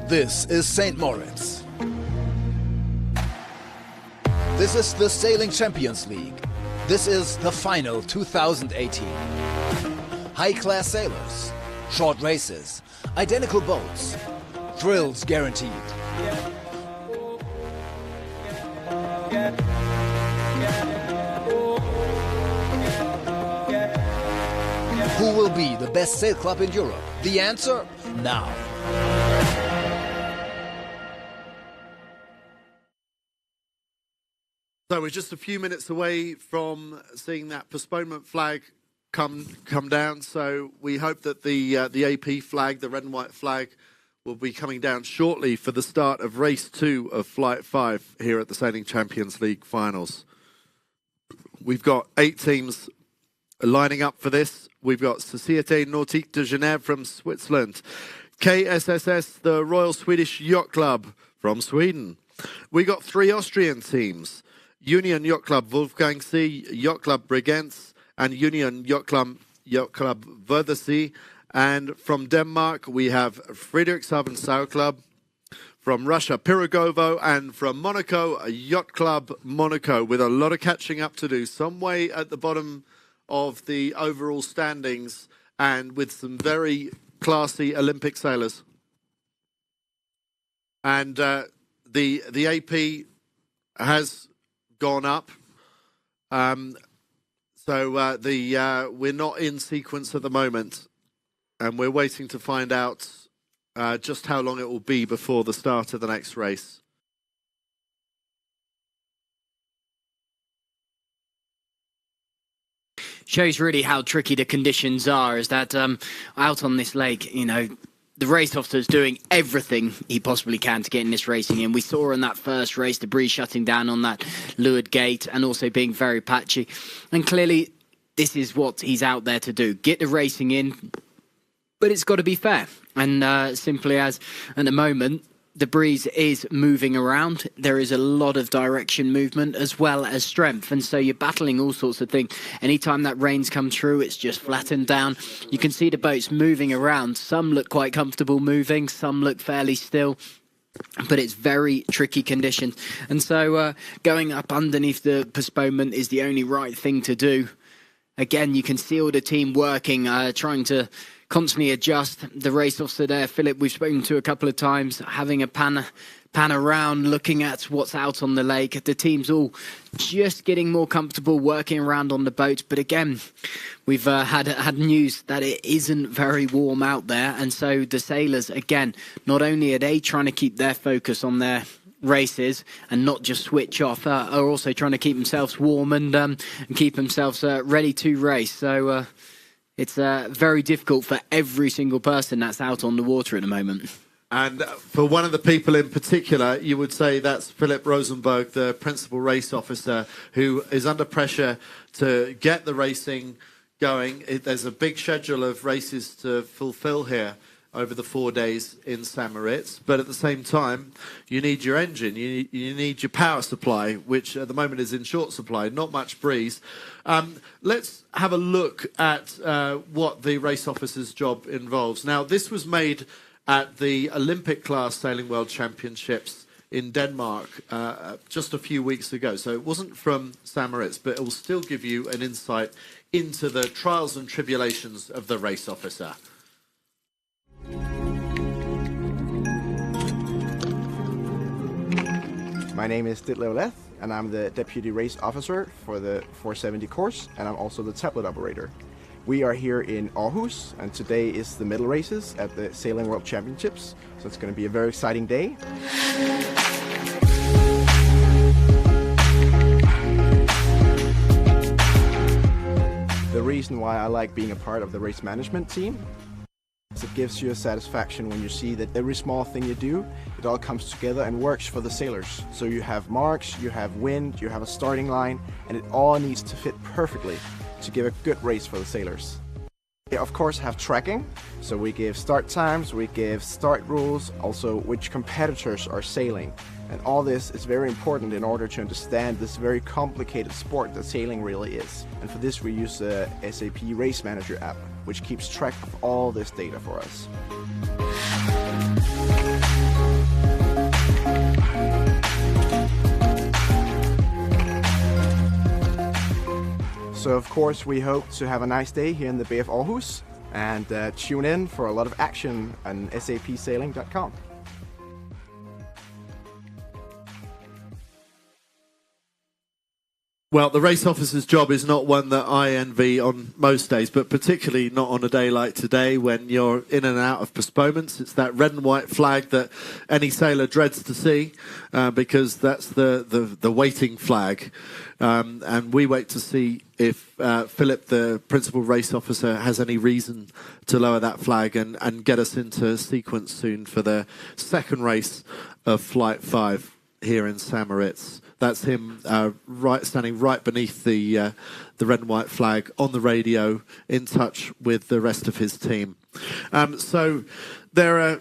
This is St. Moritz. This is the Sailing Champions League. This is the final 2018. High-class sailors, short races, identical boats, thrills guaranteed. Who will be the best sail club in Europe? The answer, now. So we're just a few minutes away from seeing that postponement flag come down. So we hope that the AP flag, the red and white flag, will be coming down shortly for the start of race 2 of Flight 5 here at the Sailing Champions League finals. We've got 8 teams lining up for this. We've got Société Nautique de Genève from Switzerland, KSSS, the Royal Swedish Yacht Club from Sweden. We got 3 Austrian teams, Union Yacht Club Wolfgangsee, Yacht Club Bregenz, and Union Yacht Club Wörthersee. And from Denmark, we have Frederikshavn Sail Club. From Russia, Pirogovo, and from Monaco, Yacht Club Monaco, with a lot of catching up to do. Some way at the bottom of the overall standings, and with some very classy Olympic sailors. And the AP has gone up. So we're not in sequence at the moment, and we're waiting to find out just how long it will be before the start of the next race. Shows really how tricky the conditions are, is that out on this lake, you know, the race officer's doing everything he possibly can to get in this racing in. We saw in that first race the breeze shutting down on that leeward gate and also being very patchy. And clearly, this is what he's out there to do. Get the racing in, but it's got to be fair. And simply as, at the moment, the breeze is moving around. There is a lot of direction movement as well as strength. And so you're battling all sorts of things. Anytime that rain's come through, it's just flattened down. You can see the boats moving around. Some look quite comfortable moving. Some look fairly still. But it's very tricky conditions. And so going up underneath the postponement is the only right thing to do. Again, you can see all the team working, trying to constantly adjust. The race officer there, Philip, we've spoken to a couple of times, having a pan around, looking at what's out on the lake. The team's all just getting more comfortable working around on the boat. But again, we've had news that it isn't very warm out there. And so the sailors, again, not only are they trying to keep their focus on their races and not just switch off, are also trying to keep themselves warm and keep themselves ready to race. So it's very difficult for every single person that's out on the water at the moment. And for one of the people in particular, you would say that's Philip Rosenberg, the principal race officer, who is under pressure to get the racing going. There's a big schedule of races to fulfill here over the 4 days in St. Moritz, but at the same time, you need your engine, you need your power supply, which at the moment is in short supply, not much breeze. Let's have a look at what the race officer's job involves. Now, this was made at the Olympic class Sailing World Championships in Denmark just a few weeks ago, so it wasn't from St. Moritz, but it will still give you an insight into the trials and tribulations of the race officer. My name is Ditlev Leth, and I'm the Deputy Race Officer for the 470 course, and I'm also the tablet operator. We are here in Aarhus, and today is the medal races at the Sailing World Championships, so it's going to be a very exciting day. The reason why I like being a part of the race management team is it gives you a satisfaction when you see that every small thing you do, it all comes together and works for the sailors. So you have marks, you have wind, you have a starting line, and it all needs to fit perfectly to give a good race for the sailors. We of course have tracking, so we give start times, we give start rules, also which competitors are sailing. And all this is very important in order to understand this very complicated sport that sailing really is. And for this we use the SAP Race Manager app, which keeps track of all this data for us. So of course we hope to have a nice day here in the Bay of Aarhus, and tune in for a lot of action on sapsailing.com. Well, the race officer's job is not one that I envy on most days, but particularly not on a day like today when you're in and out of postponements. It's that red and white flag that any sailor dreads to see, because that's the waiting flag. And we wait to see if Philip, the principal race officer, has any reason to lower that flag and get us into sequence soon for the second race of Flight 5 here in Moritz. That's him standing right beneath the red and white flag on the radio, in touch with the rest of his team. So there are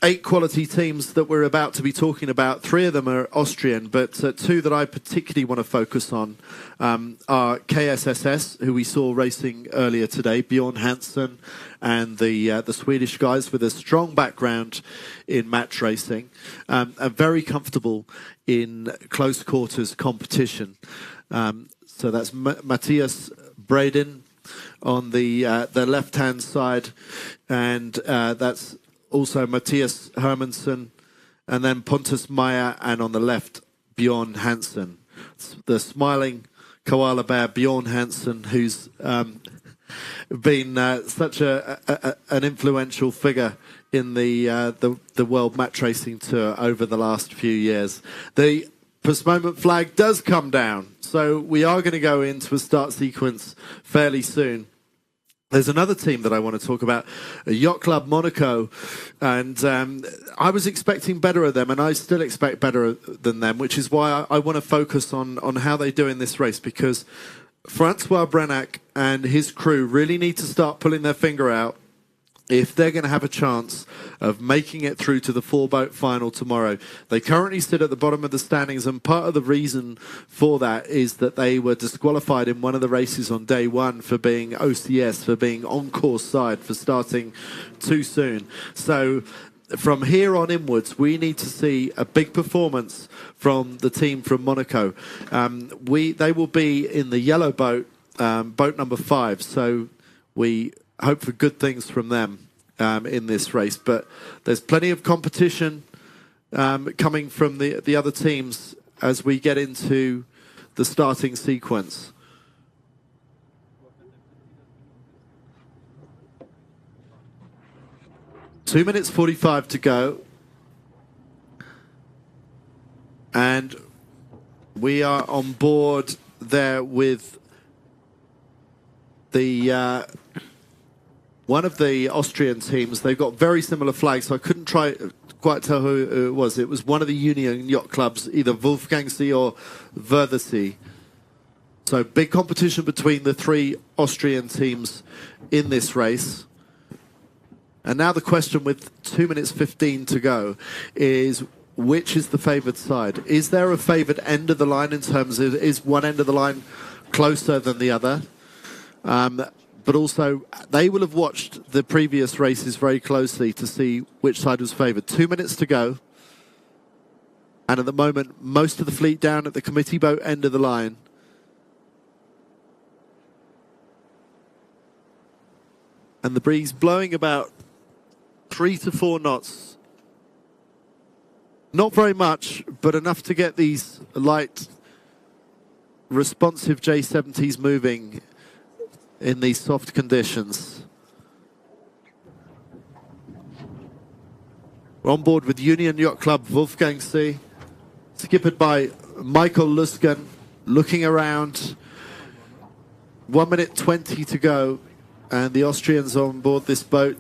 8 quality teams that we're about to be talking about. 3 of them are Austrian, but 2 that I particularly want to focus on are KSSS, who we saw racing earlier today, Bjorn Hansen, and the Swedish guys with a strong background in match racing, are very comfortable in close quarters competition. So that's Matthias Bredin on the left-hand side, and that's also Matthias Hermansson, and then Pontus Meyer, and on the left, Bjorn Hansen. The smiling koala bear, Bjorn Hansen, who's been such an influential figure in the World Match Racing Tour over the last few years. The postponement flag does come down, so we are going to go into a start sequence fairly soon. There's another team that I want to talk about, Yacht Club Monaco, and I was expecting better of them, and I still expect better than them, which is why I want to focus on how they do in this race, because Francois Brenac and his crew really need to start pulling their finger out if they're going to have a chance of making it through to the 4-boat final tomorrow. They currently sit at the bottom of the standings, and part of the reason for that is that they were disqualified in one of the races on day 1 for being OCS, for being on course side, for starting too soon. So from here on inwards, we need to see a big performance from the team from Monaco. They will be in the yellow boat, boat number 5, so we hope for good things from them in this race. But there's plenty of competition coming from the other teams as we get into the starting sequence. Two minutes 45 to go. And we are on board there with the one of the Austrian teams. They've got very similar flags, so I couldn't quite tell who it was. It was one of the Union yacht clubs, either Wolfgangsee or Wörthersee. So big competition between the 3 Austrian teams in this race. And now the question, with 2 minutes 15 to go, is which is the favoured side? Is there a favoured end of the line in terms of, is one end of the line closer than the other? But also, they will have watched the previous races very closely to see which side was favoured. 2 minutes to go. And at the moment, most of the fleet down at the committee boat end of the line. And the breeze blowing about 3 to 4 knots. Not very much, but enough to get these light, responsive J70s moving in these soft conditions. We're on board with Union Yacht Club Wolfgangsee, skippered by Michael Lusken, looking around. 1 minute 20 to go, and the Austrians are on board this boat,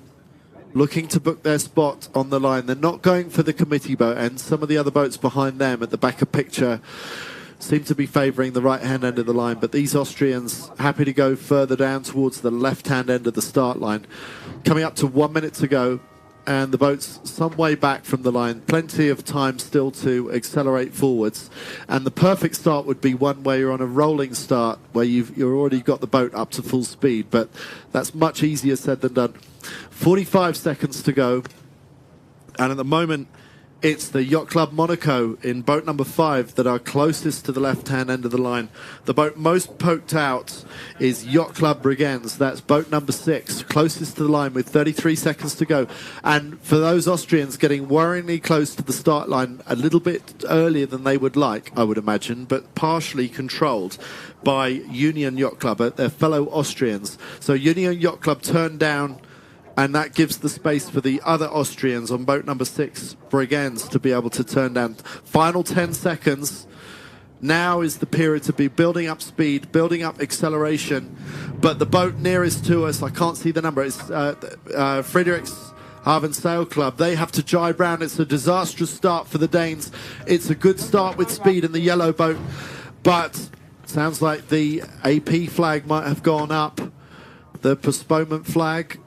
looking to book their spot on the line. They're not going for the committee boat, and some of the other boats behind them at the back of picture seem to be favouring the right-hand end of the line, but these Austrians happy to go further down towards the left-hand end of the start line. Coming up to 1 minute to go, and the boat's some way back from the line. Plenty of time still to accelerate forwards. And the perfect start would be one where you're on a rolling start, where you've already got the boat up to full speed, but that's much easier said than done. 45 seconds to go, and at the moment, It's the Yacht Club Monaco in boat number 5 that are closest to the left-hand end of the line. The boat most poked out is Yacht Club Bregenz. That's boat number 6, closest to the line with 33 seconds to go. And for those Austrians, getting worryingly close to the start line a little bit earlier than they would like, I would imagine, but partially controlled by Union Yacht Club, their fellow Austrians. So Union Yacht Club turned down, and that gives the space for the other Austrians on boat number 6, Bregenz, to be able to turn down. Final 10 seconds. Now is the period to be building up speed, building up acceleration. But the boat nearest to us, I can't see the number, it's Friedrichshafen Sail Club. They have to jibe round. It's a disastrous start for the Danes. It's a good start with speed in the yellow boat, but sounds like the AP flag might have gone up. The postponement flag.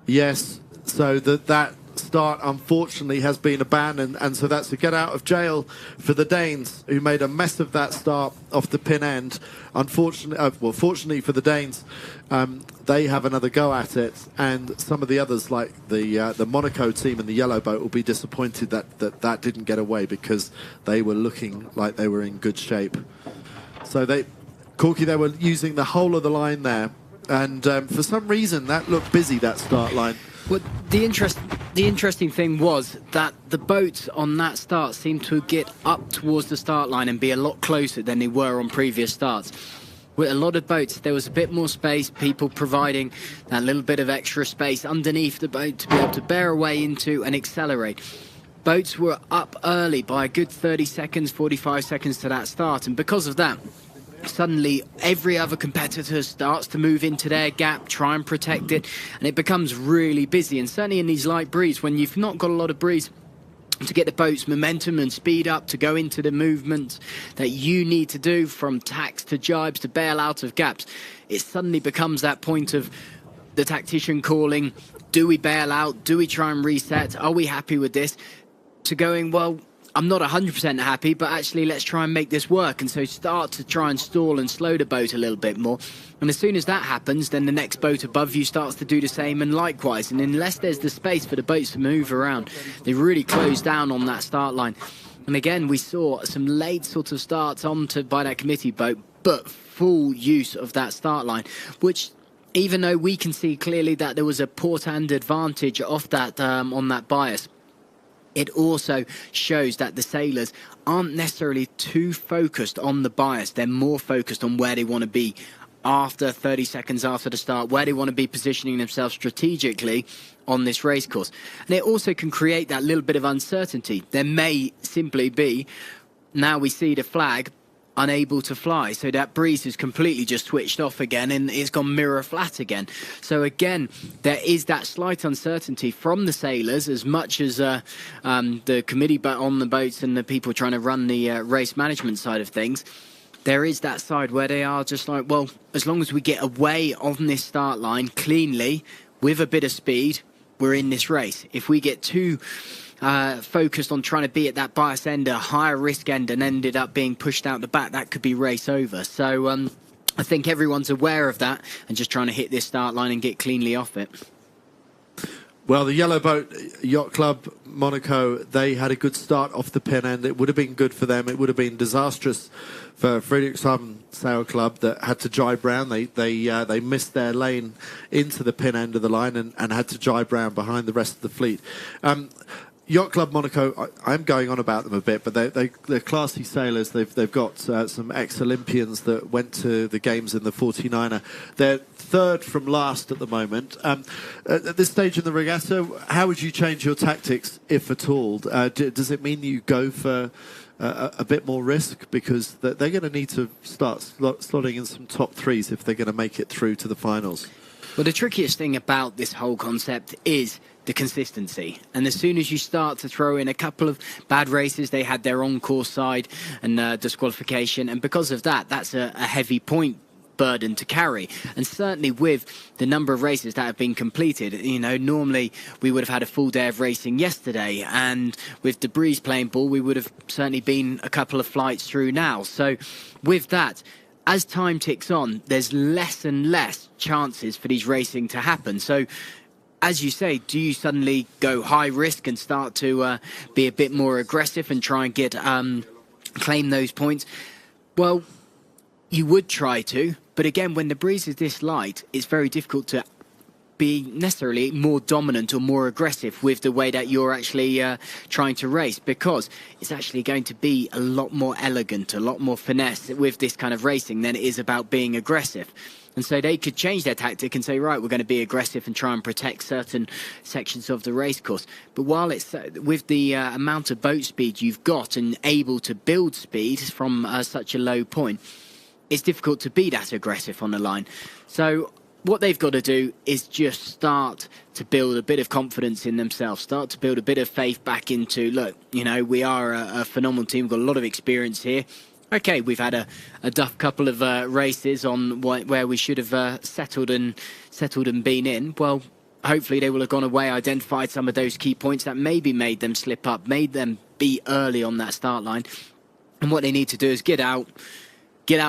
Yes, so that start unfortunately has been abandoned, and so that's a get out of jail for the Danes, who made a mess of that start off the pin end. Unfortunately, fortunately for the Danes, they have another go at it, and some of the others, like the Monaco team and the yellow boat, will be disappointed that didn't get away, because they were looking like they were in good shape. So Corky, they were using the whole of the line there. And for some reason, that looked busy, that start line. Well, the interesting thing was that the boats on that start seemed to get up towards the start line and be a lot closer than they were on previous starts. With a lot of boats, there was a bit more space, people providing that little bit of extra space underneath the boat to be able to bear away into and accelerate. Boats were up early by a good 30 seconds, 45 seconds to that start, and because of that, suddenly every other competitor starts to move into their gap, try and protect it, and it becomes really busy. And certainly in these light breeze, when you've not got a lot of breeze to get the boat's momentum and speed up to go into the movement that you need to do, from tacks to jibes to bail out of gaps, it suddenly becomes that point of the tactician calling, do we bail out, do we try and reset, are we happy with this, to going, well, I'm not 100% happy, but actually let's try and make this work. And so start to try and stall and slow the boat a little bit more. And as soon as that happens, then the next boat above you starts to do the same, and likewise. And unless there's the space for the boats to move around, they really close down on that start line. And again, we saw some late sort of starts by that committee boat, but full use of that start line, which, even though we can see clearly that there was a port-hand advantage off that on that bias, it also shows that the sailors aren't necessarily too focused on the bias. They're more focused on where they want to be after 30 seconds after the start, where they want to be positioning themselves strategically on this race course. And it also can create that little bit of uncertainty. There may simply be, now we see the flag, unable to fly, so that breeze is completely just switched off again and it's gone mirror flat again. So again, there is that slight uncertainty from the sailors, as much as the committee on the boats and the people trying to run the race management side of things. There is that side where they are just like, well, as long as we get away on this start line cleanly with a bit of speed, we're in this race. If we get too focused on trying to be at that bias end, a higher risk end, and ended up being pushed out the back, that could be race over. So I think everyone's aware of that and just trying to hit this start line and get cleanly off it. Well, the yellow boat Yacht Club Monaco, they had a good start off the pin end. It would have been good for them. It would have been disastrous for Friedrichshafen Sail Club that had to jibe round. They missed their lane into the pin end of the line and had to jibe round behind the rest of the fleet. Yacht Club Monaco, I'm going on about them a bit, but they're classy sailors. They've got some ex-Olympians that went to the games in the 49er. They're third from last at the moment. At this stage in the regatta, how would you change your tactics, if at all? Does it mean you go for a bit more risk? Because they're going to need to start slotting in some top threes if they're going to make it through to the finals. Well, the trickiest thing about this whole concept is the consistency. And as soon as you start to throw in a couple of bad races, they had their on-course side and disqualification. And because of that, that's a heavy point burden to carry. And certainly with the number of races that have been completed, you know, normally we would have had a full day of racing yesterday, and with the breeze playing ball, we would have certainly been a couple of flights through now. So with that, as time ticks on, there's less and less chances for these racing to happen. So as you say, do you suddenly go high risk and start to be a bit more aggressive and try and get claim those points? Well, you would try to, but again, when the breeze is this light, it's very difficult to be necessarily more dominant or more aggressive with the way that you're actually trying to race, because it's actually going to be a lot more elegant, a lot more finesse with this kind of racing than it is about being aggressive. And so they could change their tactic and say, right, we're going to be aggressive and try and protect certain sections of the race course. But while it's with the amount of boat speed you've got and able to build speed from such a low point, it's difficult to be that aggressive on the line. So what they've got to do is just start to build a bit of confidence in themselves, start to build a bit of faith back into, look, you know, we are a phenomenal team, we've got a lot of experience here. Okay, we've had a duff couple of races on where we should have settled and been in. Well, hopefully they will have gone away, identified some of those key points that maybe made them slip up, made them be early on that start line. And what they need to do is get out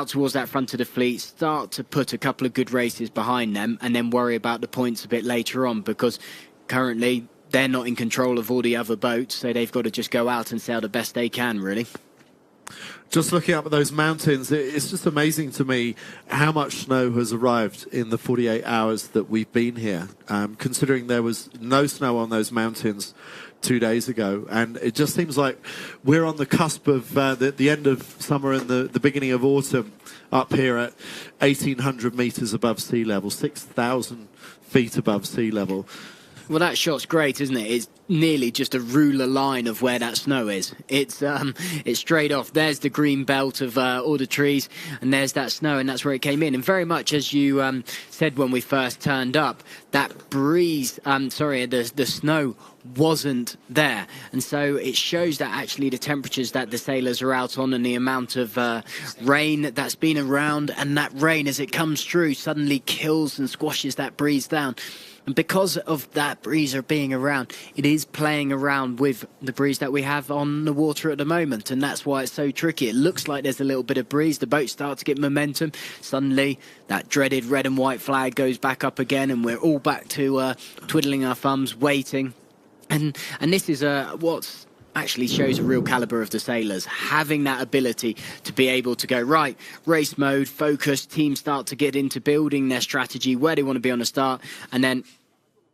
towards that front of the fleet, start to put a couple of good races behind them, and then worry about the points a bit later on, because currently they're not in control of all the other boats, so they've got to just go out and sail the best they can, really. Just looking up at those mountains, it's just amazing to me how much snow has arrived in the 48 hours that we've been here, considering there was no snow on those mountains 2 days ago. And it just seems like we're on the cusp of the end of summer and the beginning of autumn up here at 1,800 metres above sea level, 6,000 feet above sea level. Well, that shot's great, isn't it? It's nearly just a ruler line of where that snow is. It's straight off. There's the green belt of all the trees, and there's that snow, and that's where it came in. And very much as you said when we first turned up, that breeze, the snow wasn't there. And so it shows that actually the temperatures that the sailors are out on and the amount of rain that's been around, and that rain as it comes through suddenly kills and squashes that breeze down. And because of that breeze being around, it is playing around with the breeze that we have on the water at the moment. And that's why it's so tricky. It looks like there's a little bit of breeze. The boat starts to get momentum. Suddenly, that dreaded red and white flag goes back up again. And we're all back to twiddling our thumbs, waiting. And this is what's actually shows a real caliber of the sailors, having that ability to be able to go, right, race mode, focus, teams start to get into building their strategy, where they want to be on the start, and then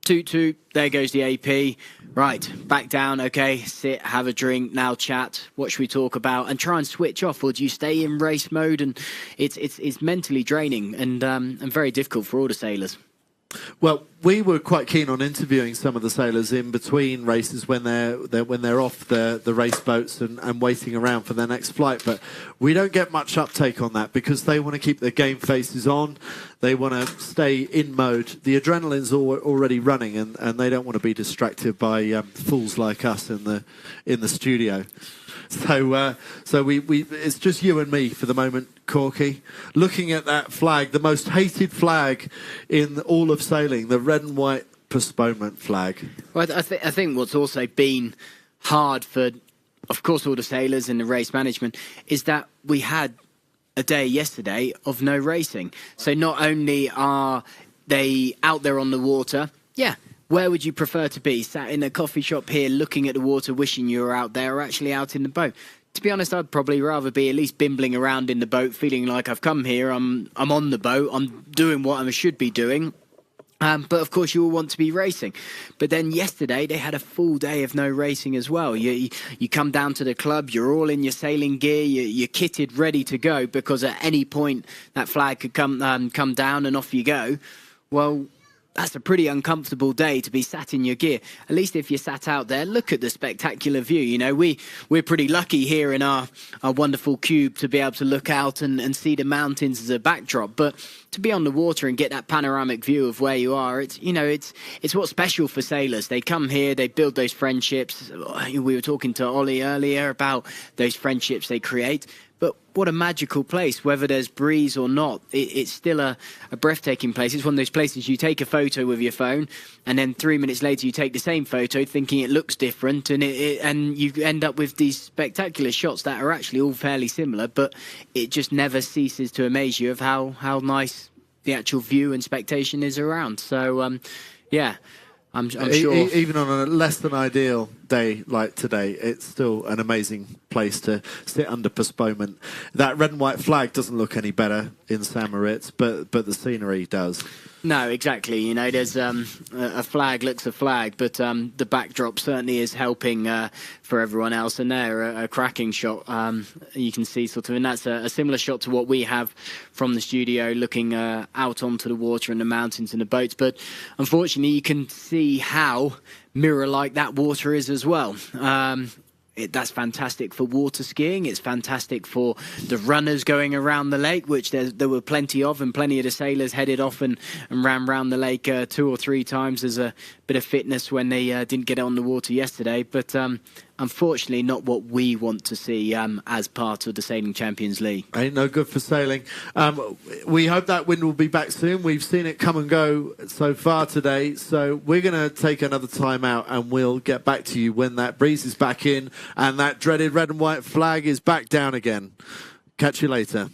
toot, there goes the AP. Right, back down, okay, sit, have a drink, now chat, what should we talk about, and try and switch off, or do you stay in race mode? And it's mentally draining and very difficult for all the sailors. Well, we were quite keen on interviewing some of the sailors in between races when they're off the race boats and waiting around for their next flight, but we don't get much uptake on that because they want to keep their game faces on. They want to stay in mode. The adrenaline's already running, and they don't want to be distracted by fools like us in the studio. So we it's just you and me for the moment, Corky, looking at that flag, the most hated flag in all of sailing, the red and white postponement flag. Well, I think what's also been hard for, of course, all the sailors and the race management is that we had a day yesterday of no racing. So not only are they out there on the water, yeah, where would you prefer to be? Sat in a coffee shop here looking at the water, wishing you were out there, or actually out in the boat? To be honest, I'd probably rather be at least bimbling around in the boat, feeling like I've come here, I'm on the boat, I'm doing what I should be doing. But of course, you all want to be racing. But then yesterday, they had a full day of no racing as well. You come down to the club, you're all in your sailing gear, you're kitted, ready to go, because at any point that flag could come down and off you go. Well, that's a pretty uncomfortable day to be sat in your gear. At least if you're sat out there, look at the spectacular view. You know, we're pretty lucky here in our wonderful cube to be able to look out and see the mountains as a backdrop. But to be on the water and get that panoramic view of where you are, it's what's special for sailors. They come here, they build those friendships. We were talking to Ollie earlier about those friendships they create. But what a magical place, whether there's breeze or not. It's still a breathtaking place. It's one of those places you take a photo with your phone, and then 3 minutes later you take the same photo thinking it looks different, and you end up with these spectacular shots that are actually all fairly similar, but it just never ceases to amaze you of how nice the actual view and spectation is around. So, yeah. I'm sure. Even on a less than ideal day like today, it's still an amazing place to sit under postponement. That red and white flag doesn't look any better in St. Moritz, but the scenery does. No, exactly. You know, there's a flag looks a flag, but the backdrop certainly is helping for everyone else. And there, a cracking shot. You can see sort of, and that's a similar shot to what we have from the studio, looking out onto the water and the mountains and the boats. But unfortunately, you can see how mirror-like that water is as well. That's fantastic for water skiing. It's fantastic for the runners going around the lake, which there were plenty of, and plenty of the sailors headed off and ran round the lake 2 or 3 times as a bit of fitness when they didn't get on the water yesterday. But unfortunately, not what we want to see as part of the Sailing Champions League. Ain't no good for sailing. We hope that wind will be back soon. We've seen it come and go so far today, so we're going to take another time out and we'll get back to you when that breeze is back in and that dreaded red and white flag is back down again. Catch you later.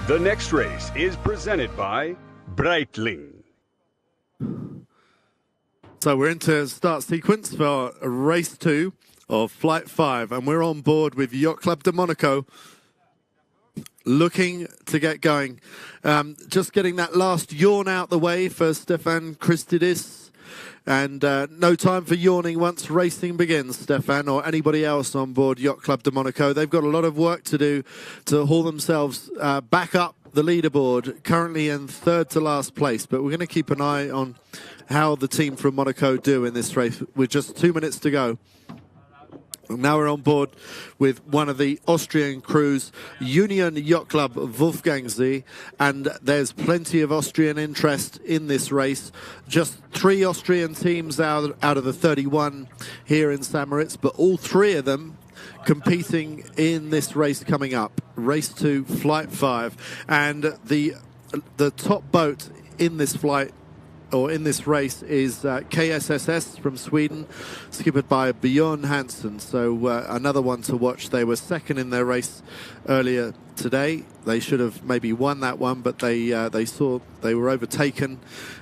The next race is presented by Breitling. So we're into start sequence for race 2 of Flight 5, and we're on board with Yacht Club de Monaco, looking to get going. Just getting that last yawn out the way for Stefan Christidis, and no time for yawning once racing begins, Stefan, or anybody else on board Yacht Club de Monaco. They've got a lot of work to do to haul themselves back up the leaderboard, currently in third to last place, but we're going to keep an eye on how the team from Monaco do in this race with just 2 minutes to go. Now we're on board with one of the Austrian crews, Union Yacht Club Wolfgangsee, and there's plenty of Austrian interest in this race. Just 3 Austrian teams out of the 31 here in St. Moritz, but all 3 of them competing in this race coming up, race 2, Flight 5. And the top boat in this flight, or in this race, is KSSS from Sweden, skippered by Björn Hansen. So another one to watch. They were second in their race earlier today. They should have maybe won that one, but they saw they were overtaken.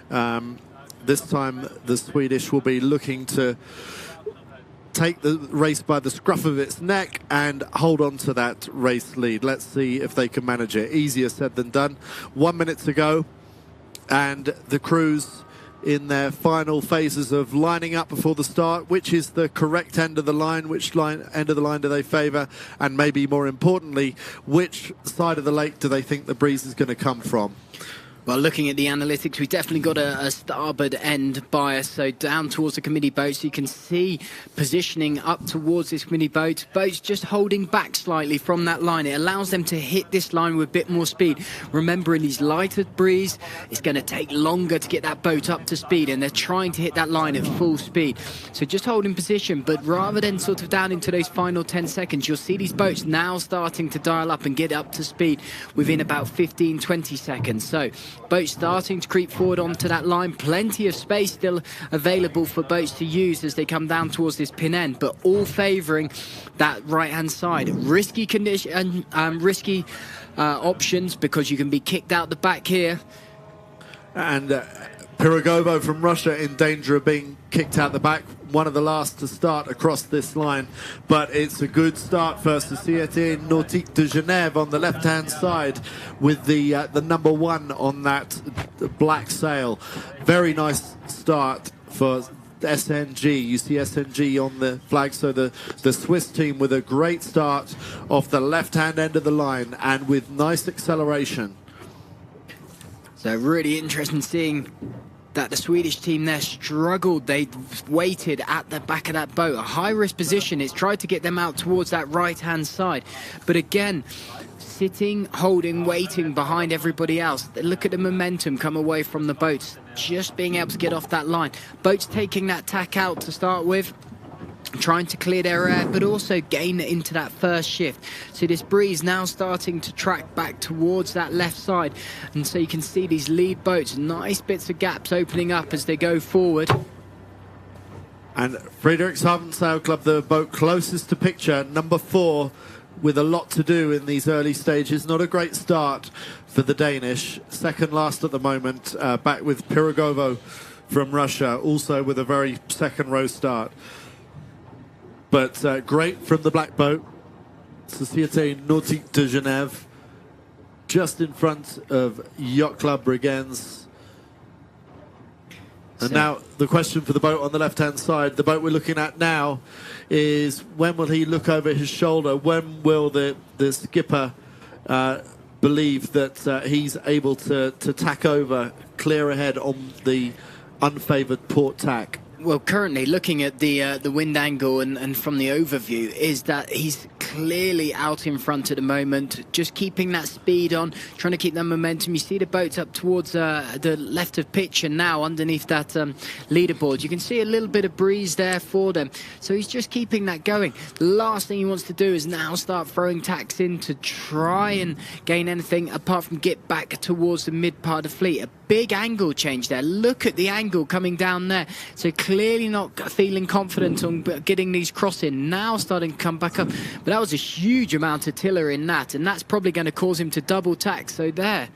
This time the Swedish will be looking to take the race by the scruff of its neck and hold on to that race lead. Let's see if they can manage it. Easier said than done. 1 minute to go, and the crews in their final phases of lining up before the start. Which is the correct end of the line? Which end of the line do they favour? And maybe more importantly, which side of the lake do they think the breeze is going to come from? Well, looking at the analytics, we've definitely got a starboard end bias, so down towards the committee boat. So you can see positioning up towards this committee boat. Boats just holding back slightly from that line. It allows them to hit this line with a bit more speed. Remember, in these lighter breeze, it's going to take longer to get that boat up to speed, and they're trying to hit that line at full speed. So just holding position, but rather than sort of down into those final 10 seconds, you'll see these boats now starting to dial up and get up to speed within about 15, 20 seconds. So boats starting to creep forward onto that line. Plenty of space still available for boats to use as they come down towards this pin end, but all favouring that right-hand side. Risky condition, risky options, because you can be kicked out the back here. And Pirogovo from Russia in danger of being kicked out the back. One of the last to start across this line, but it's a good start for Société Nautique de Genève on the left-hand side with the number 1 on that black sail. Very nice start for SNG. You see SNG on the flag, so the Swiss team with a great start off the left-hand end of the line and with nice acceleration. So really interesting seeing that the Swedish team there struggled. They waited at the back of that boat, a high-risk position. It's tried to get them out towards that right-hand side, but again, sitting, holding, waiting behind everybody else. Look at the momentum come away from the boats, just being able to get off that line. Boats taking that tack out to start with, trying to clear their air, but also gain into that first shift. So this breeze now starting to track back towards that left side, and so you can see these lead boats, nice bits of gaps opening up as they go forward. And Frederikshavn Sail Club, the boat closest to picture, number 4, with a lot to do in these early stages. Not a great start for the Danish, second last at the moment, back with Pirogovo from Russia, also with a very second row start. But great from the black boat, Société Nautique de Genève, just in front of Yacht Club Bregenz. And now the question for the boat on the left-hand side, the boat we're looking at now, is when will he look over his shoulder? When will the skipper believe that he's able to tack over, clear ahead on the unfavoured port tack? Well, currently looking at the wind angle and from the overview is that he's clearly out in front at the moment, just keeping that speed on, trying to keep that momentum. You see the boats up towards the left of pitch and now underneath that leaderboard. You can see a little bit of breeze there for them. So he's just keeping that going. The last thing he wants to do is now start throwing tacks in to try and gain anything apart from get back towards the mid part of the fleet. A big angle change there. Look at the angle coming down there. So clearly clearly not feeling confident on getting these crossing. Now starting to come back up. But that was a huge amount of tiller in that, and that's probably going to cause him to double tack. So that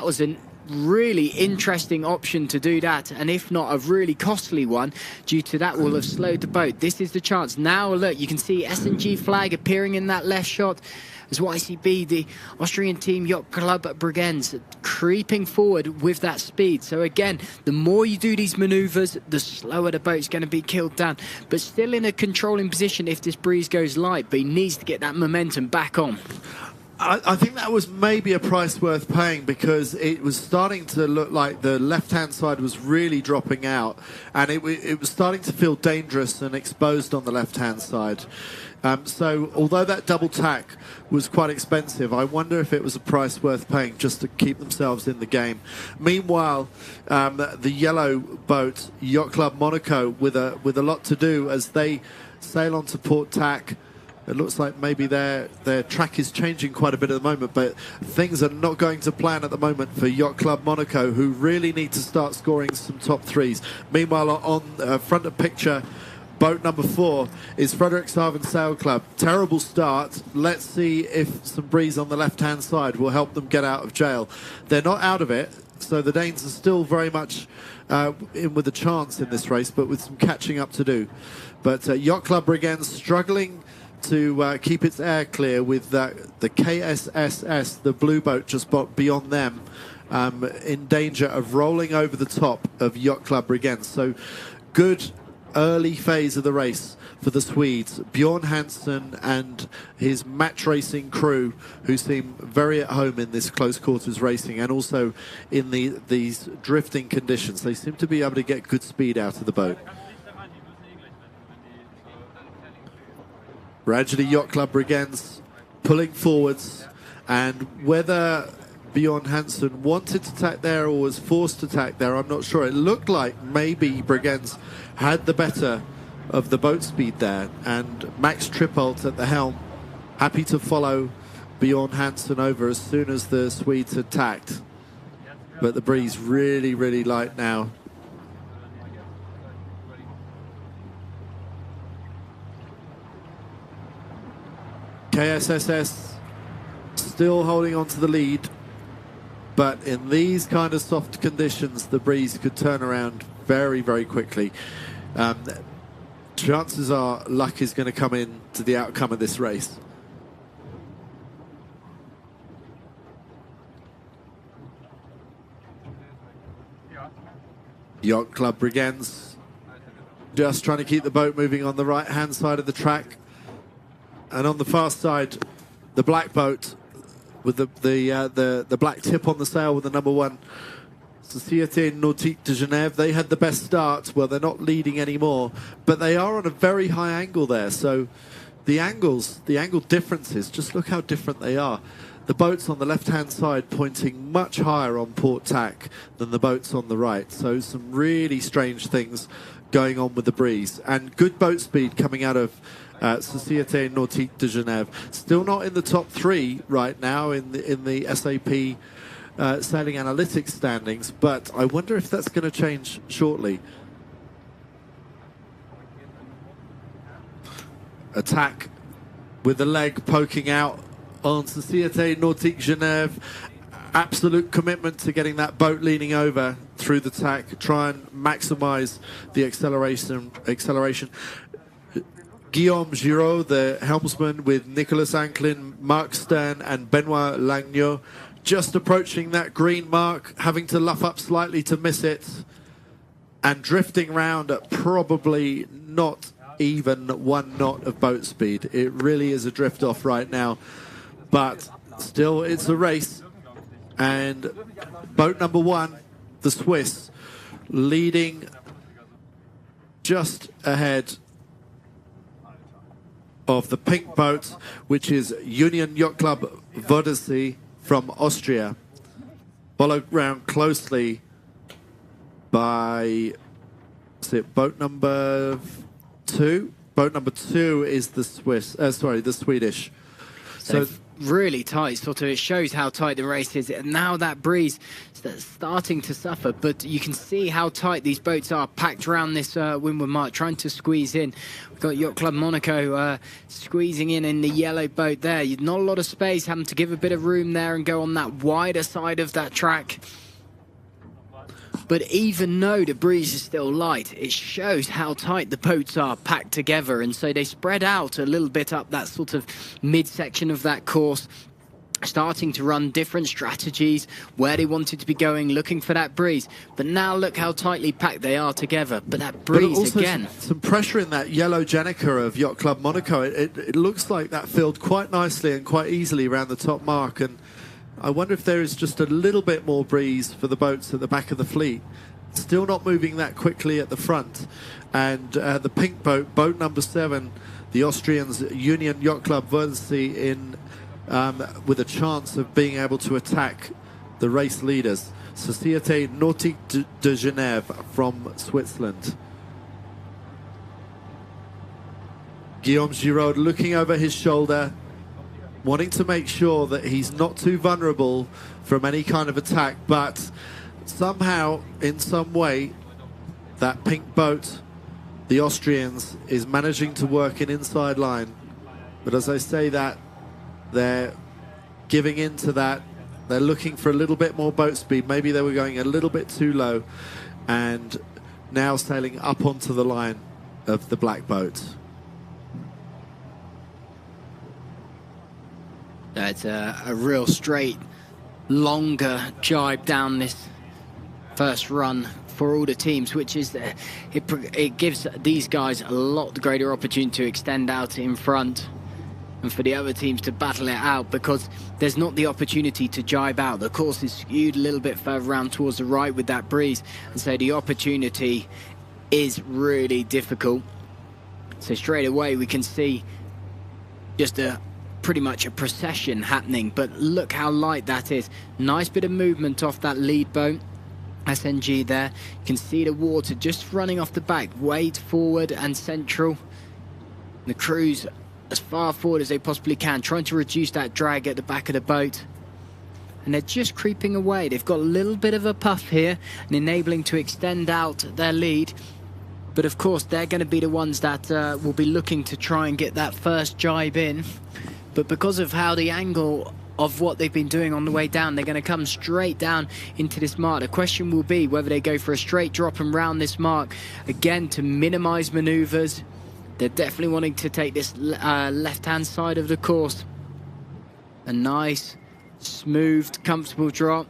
was a really interesting option to do that, and if not a really costly one, due to that will have slowed the boat. This is the chance. Now look, you can see S&G flag appearing in that left shot. As YCB, the Austrian team Yacht Club Bregenz, creeping forward with that speed. So again, the more you do these manoeuvres, the slower the boat's going to be killed down. But still in a controlling position if this breeze goes light, but he needs to get that momentum back on. I think that was maybe a price worth paying, because it was starting to look like the left-hand side was really dropping out, and it was starting to feel dangerous and exposed on the left-hand side. So although that double tack was quite expensive, I wonder if it was a price worth paying just to keep themselves in the game. Meanwhile, the yellow boat, Yacht Club Monaco, with a lot to do as they sail onto port tack. It looks like maybe their track is changing quite a bit at the moment, but things are not going to plan at the moment for Yacht Club Monaco, who really need to start scoring some top threes. Meanwhile, on front of picture, boat number 4 is Frederikshavn Sail Club. Terrible start. Let's see if some breeze on the left-hand side will help them get out of jail. They're not out of it, so the Danes are still very much in with a chance in this race, but with some catching up to do. But Yacht Club Bregenz struggling to keep its air clear with the KSSS, the blue boat just beyond them, in danger of rolling over the top of Yacht Club Bregenz. So good early phase of the race for the Swedes. Bjorn Hansen and his match racing crew, who seem very at home in this close quarters racing and also in these drifting conditions. They seem to be able to get good speed out of the boat. Gradually, Yacht Club Bregenz pulling forwards, and whether Bjorn Hansen wanted to tack there or was forced to tack there, I'm not sure. It looked like maybe Bregenz had the better of the boat speed there, and Max Trippelt at the helm, happy to follow Bjorn Hansen over as soon as the Swedes had tacked. But the breeze really, really light now. KSSS still holding on to the lead, but in these kind of soft conditions, the breeze could turn around very, very quickly. Chances are luck is going to come in to the outcome of this race. Yacht Club Bregenz just trying to keep the boat moving on the right-hand side of the track. And on the fast side, the black boat with the black tip on the sail with the number 1, Société Nautique de Genève. They had the best start. Well, they're not leading anymore, but they are on a very high angle there. So the angle differences, just look how different they are. The boats on the left-hand side pointing much higher on port tack than the boats on the right. So some really strange things going on with the breeze. And good boat speed coming out of Société Nautique de Genève. Still not in the top 3 right now in the SAP Sailing Analytics standings, but I wonder if that's going to change shortly. Attack with the leg poking out on Société Nautique Genève. Absolute commitment to getting that boat leaning over through the tack, try and maximize the acceleration. Guillaume Giraud, the helmsman, with Nicolas Anklin, Mark Stern and Benoit Langneau, just approaching that green mark, having to luff up slightly to miss it, and drifting round at probably not even 1 knot of boat speed. It really is a drift off right now, but still it's a race. And boat number 1, the Swiss, leading just ahead of the pink boat, which is Union Yacht Club Wörthersee from Austria, followed round closely by, is it boat number 2? Boat number 2 is the the Swedish. So really tight, sort of. It shows how tight the race is. And now that breeze is starting to suffer, but you can see how tight these boats are, packed around this windward mark, trying to squeeze in. We've got Yacht Club Monaco squeezing in the yellow boat there. Not a lot of space, having to give a bit of room there and go on that wider side of that track. But even though the breeze is still light, it shows how tight the boats are packed together. And so they spread out a little bit up that sort of midsection of that course, starting to run different strategies, where they wanted to be going, looking for that breeze. But now look how tightly packed they are together. But that breeze also again. Some pressure in that yellow Jenica of Yacht Club Monaco. It looks like that filled quite nicely and quite easily around the top mark. And I wonder if there is just a little bit more breeze for the boats at the back of the fleet. Still not moving that quickly at the front. And the pink boat, boat number 7, the Austrians Union Yacht Club Wörthersee in with a chance of being able to attack the race leaders. Société Nautique de Genève from Switzerland. Guillaume Giraud looking over his shoulder, wanting to make sure that he's not too vulnerable from any kind of attack, but somehow, in some way, that pink boat, the Austrians, is managing to work an inside line. But as I say that, they're giving in to that. They're looking for a little bit more boat speed. Maybe they were going a little bit too low, and now sailing up onto the line of the black boat. It's a real straight, longer jibe down this first run for all the teams, which is it gives these guys a lot greater opportunity to extend out in front, and for the other teams to battle it out, because there's not the opportunity to jibe out. The course is skewed a little bit further around towards the right with that breeze, and so the opportunity is really difficult. So straight away we can see just pretty much a procession happening, but look how light that is. Nice bit of movement off that lead boat, SNG there. You can see the water just running off the back, way forward and central. The crews as far forward as they possibly can, trying to reduce that drag at the back of the boat. And they're just creeping away. They've got a little bit of a puff here and enabling to extend out their lead. But of course, they're going to be the ones that will be looking to try and get that first jibe in. But because of how the angle of what they've been doing on the way down, they're going to come straight down into this mark. The question will be whether they go for a straight drop and round this mark, again, to minimize maneuvers. They're definitely wanting to take this left-hand side of the course. A nice, smooth, comfortable drop.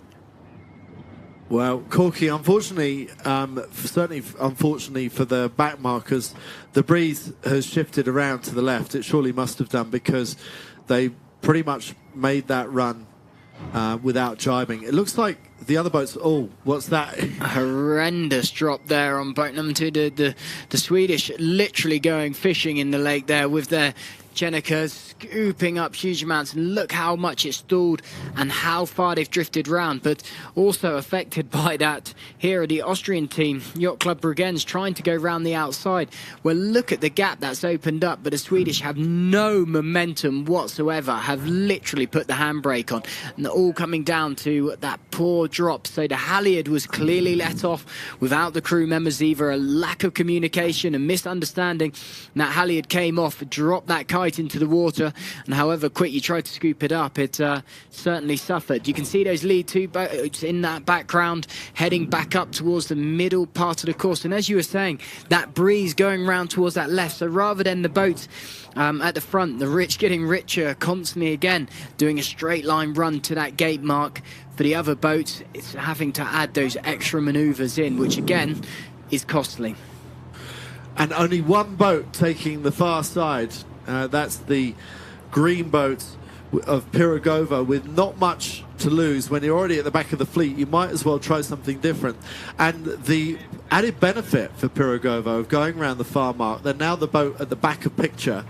Well, Corky, unfortunately, certainly unfortunately for the back markers, the breeze has shifted around to the left. It surely must have done, because they pretty much made that run without jibing. It looks like the other boats... Oh, what's that? A horrendous drop there on boat number 2. The Swedish literally going fishing in the lake there with their Jenica scooping up huge amounts, and look how much it stalled and how far they've drifted round. But also affected by that, here are the Austrian team, Yacht Club Bregenz, trying to go round the outside. Well, look at the gap that's opened up, but the Swedish have no momentum whatsoever, have literally put the handbrake on, and all coming down to that poor drop. So the halyard was clearly let off without the crew members, either a lack of communication, a misunderstanding, and that halyard came off, dropped that kite into the water, and however quick you tried to scoop it up, it certainly suffered. You can see those lead 2 boats in that background heading back up towards the middle part of the course, and as you were saying, that breeze going round towards that left, so rather than the boats at the front, the rich getting richer constantly, again doing a straight line run to that gate mark, for the other boats it's having to add those extra maneuvers in, which again is costly. And only one boat taking the far side. That's the green boat of Pirogova, with not much to lose. When you're already at the back of the fleet, you might as well try something different. And the added benefit for Pirogova of going around the far mark, they're now the boat at the back of picture,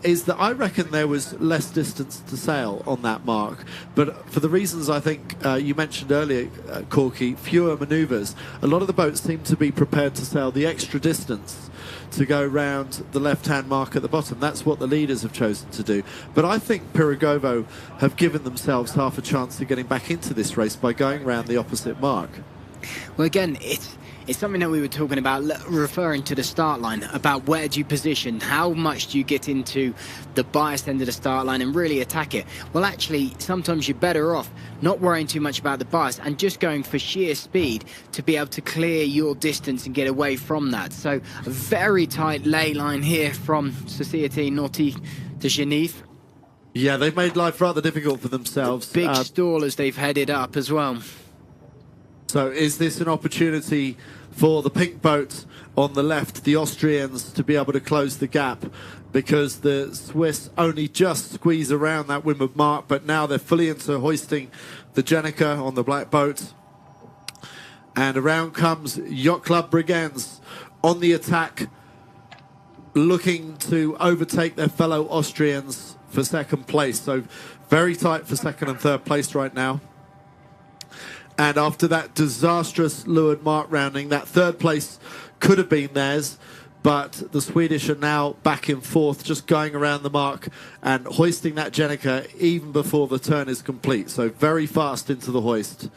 is that I reckon there was less distance to sail on that mark. But for the reasons I think you mentioned earlier, Corky, fewer manoeuvres, a lot of the boats seem to be prepared to sail the extra distance to go round the left-hand mark at the bottom. That's what the leaders have chosen to do. But I think Pirogovo have given themselves half a chance of getting back into this race by going round the opposite mark. Well, again, it's something that we were talking about, referring to the start line, about where do you position, how much do you get into the biased end of the start line and really attack it. Well, actually, sometimes you're better off not worrying too much about the bias and just going for sheer speed to be able to clear your distance and get away from that. So a very tight lay line here from Société Nautique de Genève. Yeah, they've made life rather difficult for themselves. Big stall as they've headed up as well. So is this an opportunity for the pink boat on the left, the Austrians, to be able to close the gap? Because the Swiss only just squeeze around that windward mark, but now they're fully into hoisting the Jenica on the black boat. And around comes Yacht Club Brigands on the attack, looking to overtake their fellow Austrians for second place. So very tight for second and third place right now. And after that disastrous leeward mark rounding, that third place could have been theirs, but the Swedish are now back in fourth, just going around the mark and hoisting that Jenica even before the turn is complete. So very fast into the hoist.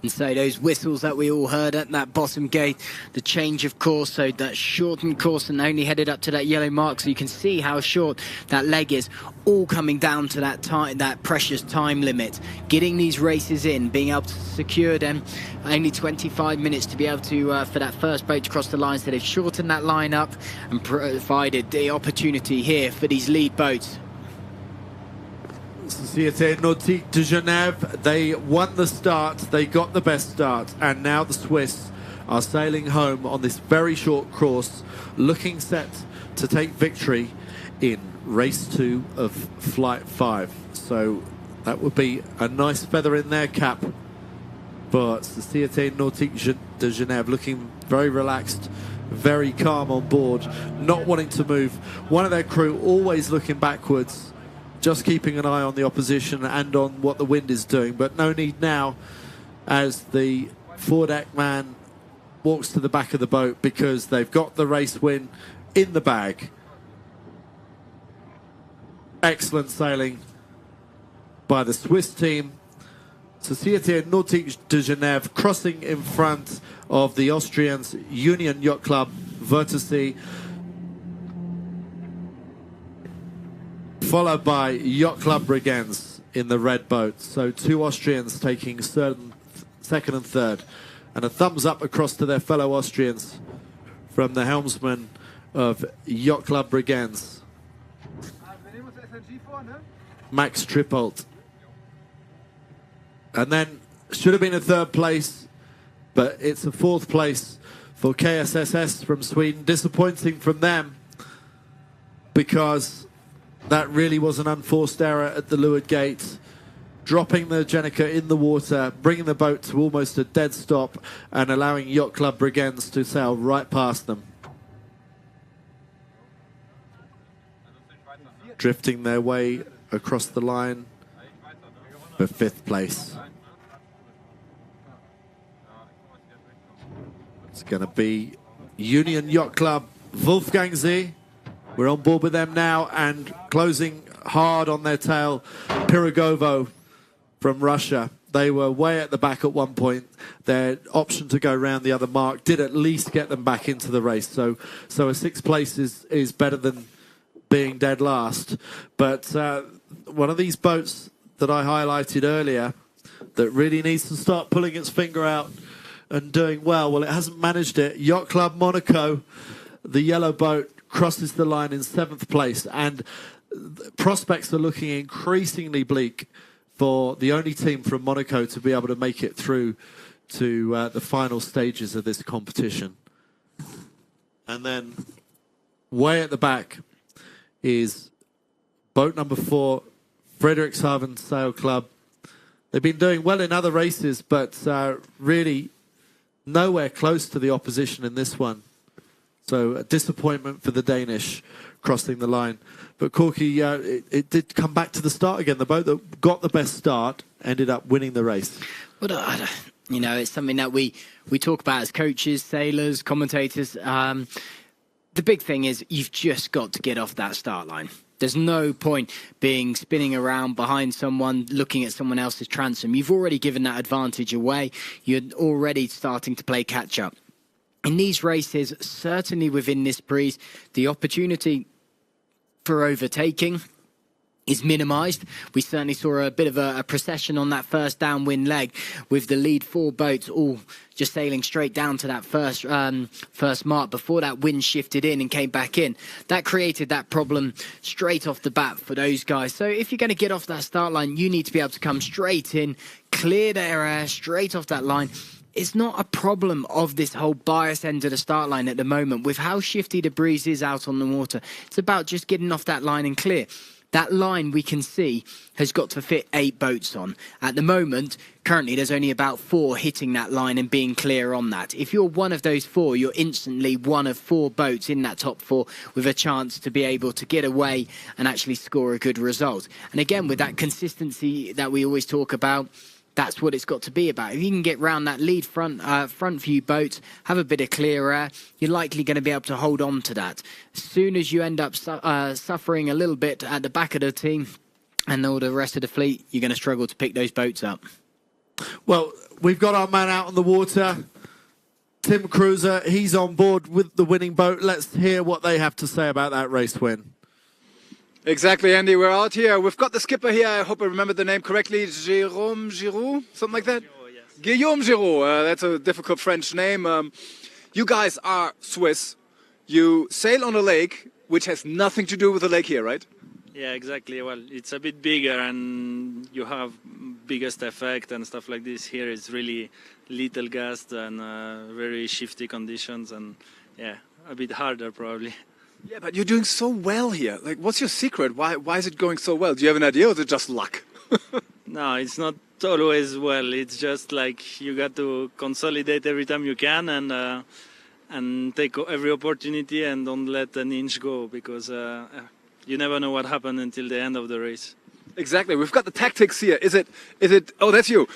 And so those whistles that we all heard at that bottom gate, the change of course, so that shortened course and only headed up to that yellow mark, so you can see how short that leg is, all coming down to that time, that precious time limit. Getting these races in, being able to secure them, only 25 minutes to be able to, for that first boat to cross the line, so they've shortened that line up and provided the opportunity here for these lead boats. Société Nautique de Genève, they won the start, they got the best start, and now the Swiss are sailing home on this very short course, looking set to take victory in race 2 of flight 5. So that would be a nice feather in their cap. But Société Nautique de Genève looking very relaxed, very calm on board, not wanting to move. One of their crew always looking backwards, just keeping an eye on the opposition and on what the wind is doing. But no need now as the foredeck man walks to the back of the boat, because they've got the race win in the bag. Excellent sailing by the Swiss team. Société Nautique de Genève crossing in front of the Austrians, Union Yacht Club Wörthersee, followed by Yacht Club Brigands in the red boat. So 2 Austrians taking second and third. And a thumbs up across to their fellow Austrians from the helmsman of Yacht Club Brigands, Max Trippold. And then should have been a third place, but it's a fourth place for KSSS from Sweden. Disappointing from them, because that really was an unforced error at the leeward gate, dropping the Jenica in the water, bringing the boat to almost a dead stop and allowing Yacht Club Brigands to sail right past them, drifting their way across the line for 5th place. It's going to be Union Yacht Club Wolfgangsee. We're on board with them now, and closing hard on their tail, Pirogovo from Russia. They were way at the back at one point. Their option to go round the other mark did at least get them back into the race. So a 6th place is better than being dead last. But one of these boats that I highlighted earlier that really needs to start pulling its finger out and doing well, it hasn't managed it. Yacht Club Monaco, the yellow boat, crosses the line in 7th place, and prospects are looking increasingly bleak for the only team from Monaco to be able to make it through to the final stages of this competition. And then way at the back is boat number 4, Frederikshavn Sail Club. They've been doing well in other races, but really nowhere close to the opposition in this one. So a disappointment for the Danish crossing the line. But Corky, it did come back to the start again. The boat that got the best start ended up winning the race. Well, You know, it's something that we talk about as coaches, sailors, commentators. The big thing is you've just got to get off that start line. There's no point spinning around behind someone, looking at someone else's transom. You've already given that advantage away. You're already starting to play catch up. In these races, certainly within this breeze, the opportunity for overtaking is minimised. We certainly saw a bit of a procession on that first downwind leg with the lead 4 boats all just sailing straight down to that first mark before that wind shifted in and came back in. That created that problem straight off the bat for those guys. So if you're going to get off that start line, you need to be able to come straight in, clear their air straight off that line. It's not a problem of this whole bias end of the start line at the moment. With how shifty the breeze is out on the water, it's about just getting off that line and clear. That line we can see has got to fit 8 boats on. At the moment, currently there's only about 4 hitting that line and being clear on that. If you're one of those 4, you're instantly one of 4 boats in that top 4 with a chance to be able to get away and actually score a good result. And again, with that consistency that we always talk about, that's what it's got to be about. If you can get round that lead front view boat, have a bit of clear air, you're likely going to be able to hold on to that. As soon as you end up suffering a little bit at the back of the team and all the rest of the fleet, you're going to struggle to pick those boats up. Well, we've got our man out on the water. Tim Kruse, he's on board with the winning boat. Let's hear what they have to say about that race win. Exactly, Andy. We're out here. We've got the skipper here. I hope I remember the name correctly. Jérôme Giroux, something like that? Yes. Guillaume Giroux. That's a difficult French name. You guys are Swiss. You sail on a lake, which has nothing to do with the lake here, right? Yeah, exactly. Well, it's a bit bigger and you have biggest effect and stuff like this. Here it's really little gust and very shifty conditions and, yeah, a bit harder probably. Yeah, but you're doing so well here. Like, what's your secret? Why is it going so well? Do you have an idea, or is it just luck? No, it's not always well. It's just like you got to consolidate every time you can and take every opportunity and don't let an inch go because you never know what happened until the end of the race. Exactly. We've got the tactics here. Is it? Oh, that's you.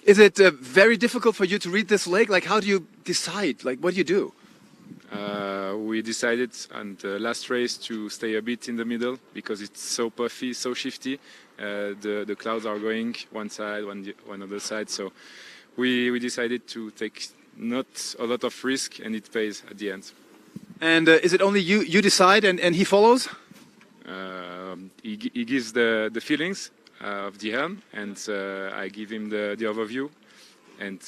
Is it very difficult for you to read this lake? Like, how do you decide? Like, what do you do? We decided on the last race to stay a bit in the middle because it's so puffy, so shifty. The clouds are going one side, one other side. So we decided to take not a lot of risk, and it pays at the end. And is it only you decide and he follows? He gives the feelings of the helm, and I give him the overview, and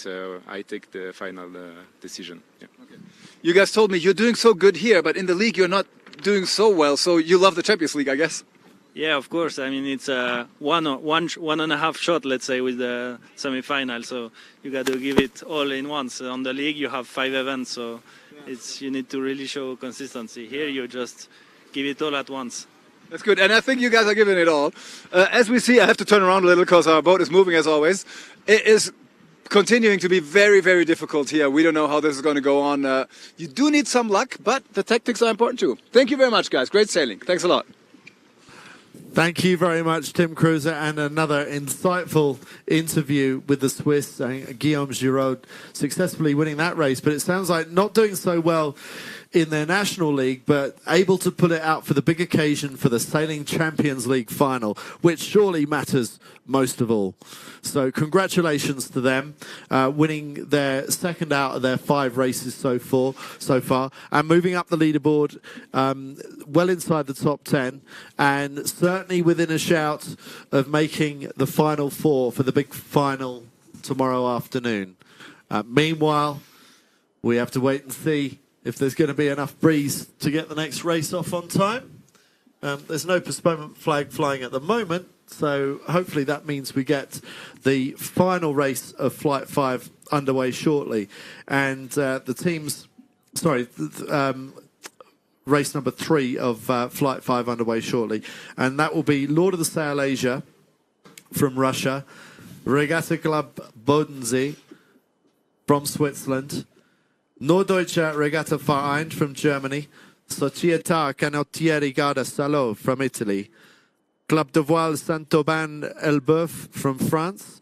I take the final decision. Yeah. Okay. You guys told me you're doing so good here, but in the league you're not doing so well, so you love the Champions League, I guess. Yeah, of course. I mean, it's one and a half shot, let's say, with the semi-final. So you got to give it all in once. On the league, you have 5 events, so you need to really show consistency. Here, you just give it all at once. That's good, and I think you guys are giving it all. As we see, I have to turn around a little because our boat is moving as always. It is continuing to be very, very difficult here. We don't know how this is going to go on. You do need some luck, but the tactics are important too. Thank you very much, guys. Great sailing. Thanks a lot. Thank you very much, Tim Kruse, and another insightful interview with the Swiss, Guillaume Giroux, successfully winning that race. But it sounds like not doing so well in their national league, but able to pull it out for the big occasion for the Sailing Champions League final, which surely matters most of all. So congratulations to them, winning their second out of their 5 races so far, and moving up the leaderboard well inside the top 10, and certainly within a shout of making the final 4 for the big final tomorrow afternoon. Meanwhile, we have to wait and see if there's going to be enough breeze to get the next race off on time. There's no postponement flag flying at the moment, so hopefully that means we get the final race of Flight 5 underway shortly. And race number 3 of Flight 5 underway shortly. And that will be Lord of the Sail Asia from Russia, Regatta Club Bodensee from Switzerland, Norddeutscher Regatta Verein from Germany, Società Canottieri Garda Salò from Italy, Club de Voile Saint-Aubin Elbeuf from France,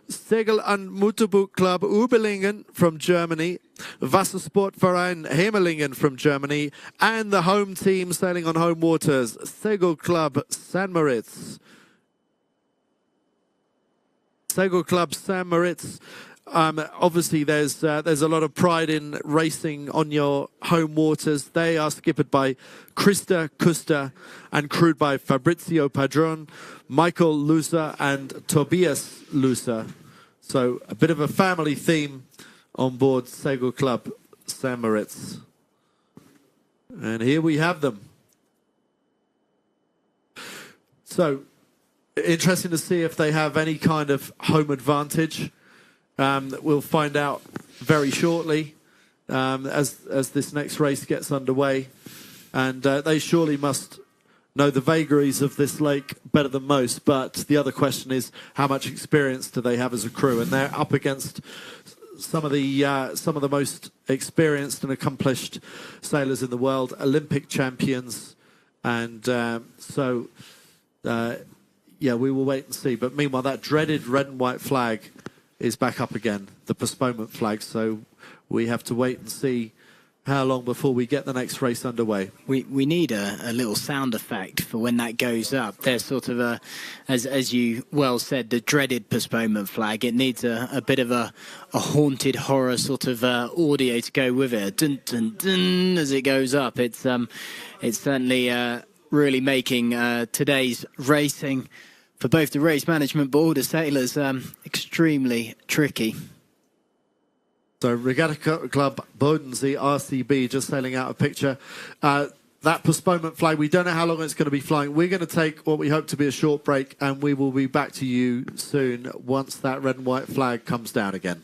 Segel- und Motorboot Club Ubelingen from Germany, Wassersportverein Hemelingen from Germany, and the home team sailing on home waters, Segel Club San Moritz. Segel Club San Moritz. Obviously, there's a lot of pride in racing on your home waters. They are skippered by Krista Kuster and crewed by Fabrizio Padron, Michael Luser, and Tobias Luser. So a bit of a family theme on board Segel Club San Moritz. And here we have them. So interesting to see if they have any kind of home advantage. We'll find out very shortly as this next race gets underway. And they surely must know the vagaries of this lake better than most. But the other question is, how much experience do they have as a crew? And they're up against some of the most experienced and accomplished sailors in the world, Olympic champions. And yeah, we will wait and see. But meanwhile, that dreaded red and white flag is back up again, the postponement flag. So we have to wait and see how long before we get the next race underway. We need a little sound effect for when that goes up. There's sort of as you well said, the dreaded postponement flag. It needs a bit of a haunted horror sort of audio to go with it. Dun, dun, dun, as it goes up. It's certainly really making today's racing, for both the race management but all the sailors, extremely tricky. So Regatta Club Bodensee RCB just sailing out a picture. That postponement flag, we don't know how long it's going to be flying. We're going to take what we hope to be a short break, and we will be back to you soon once that red and white flag comes down again.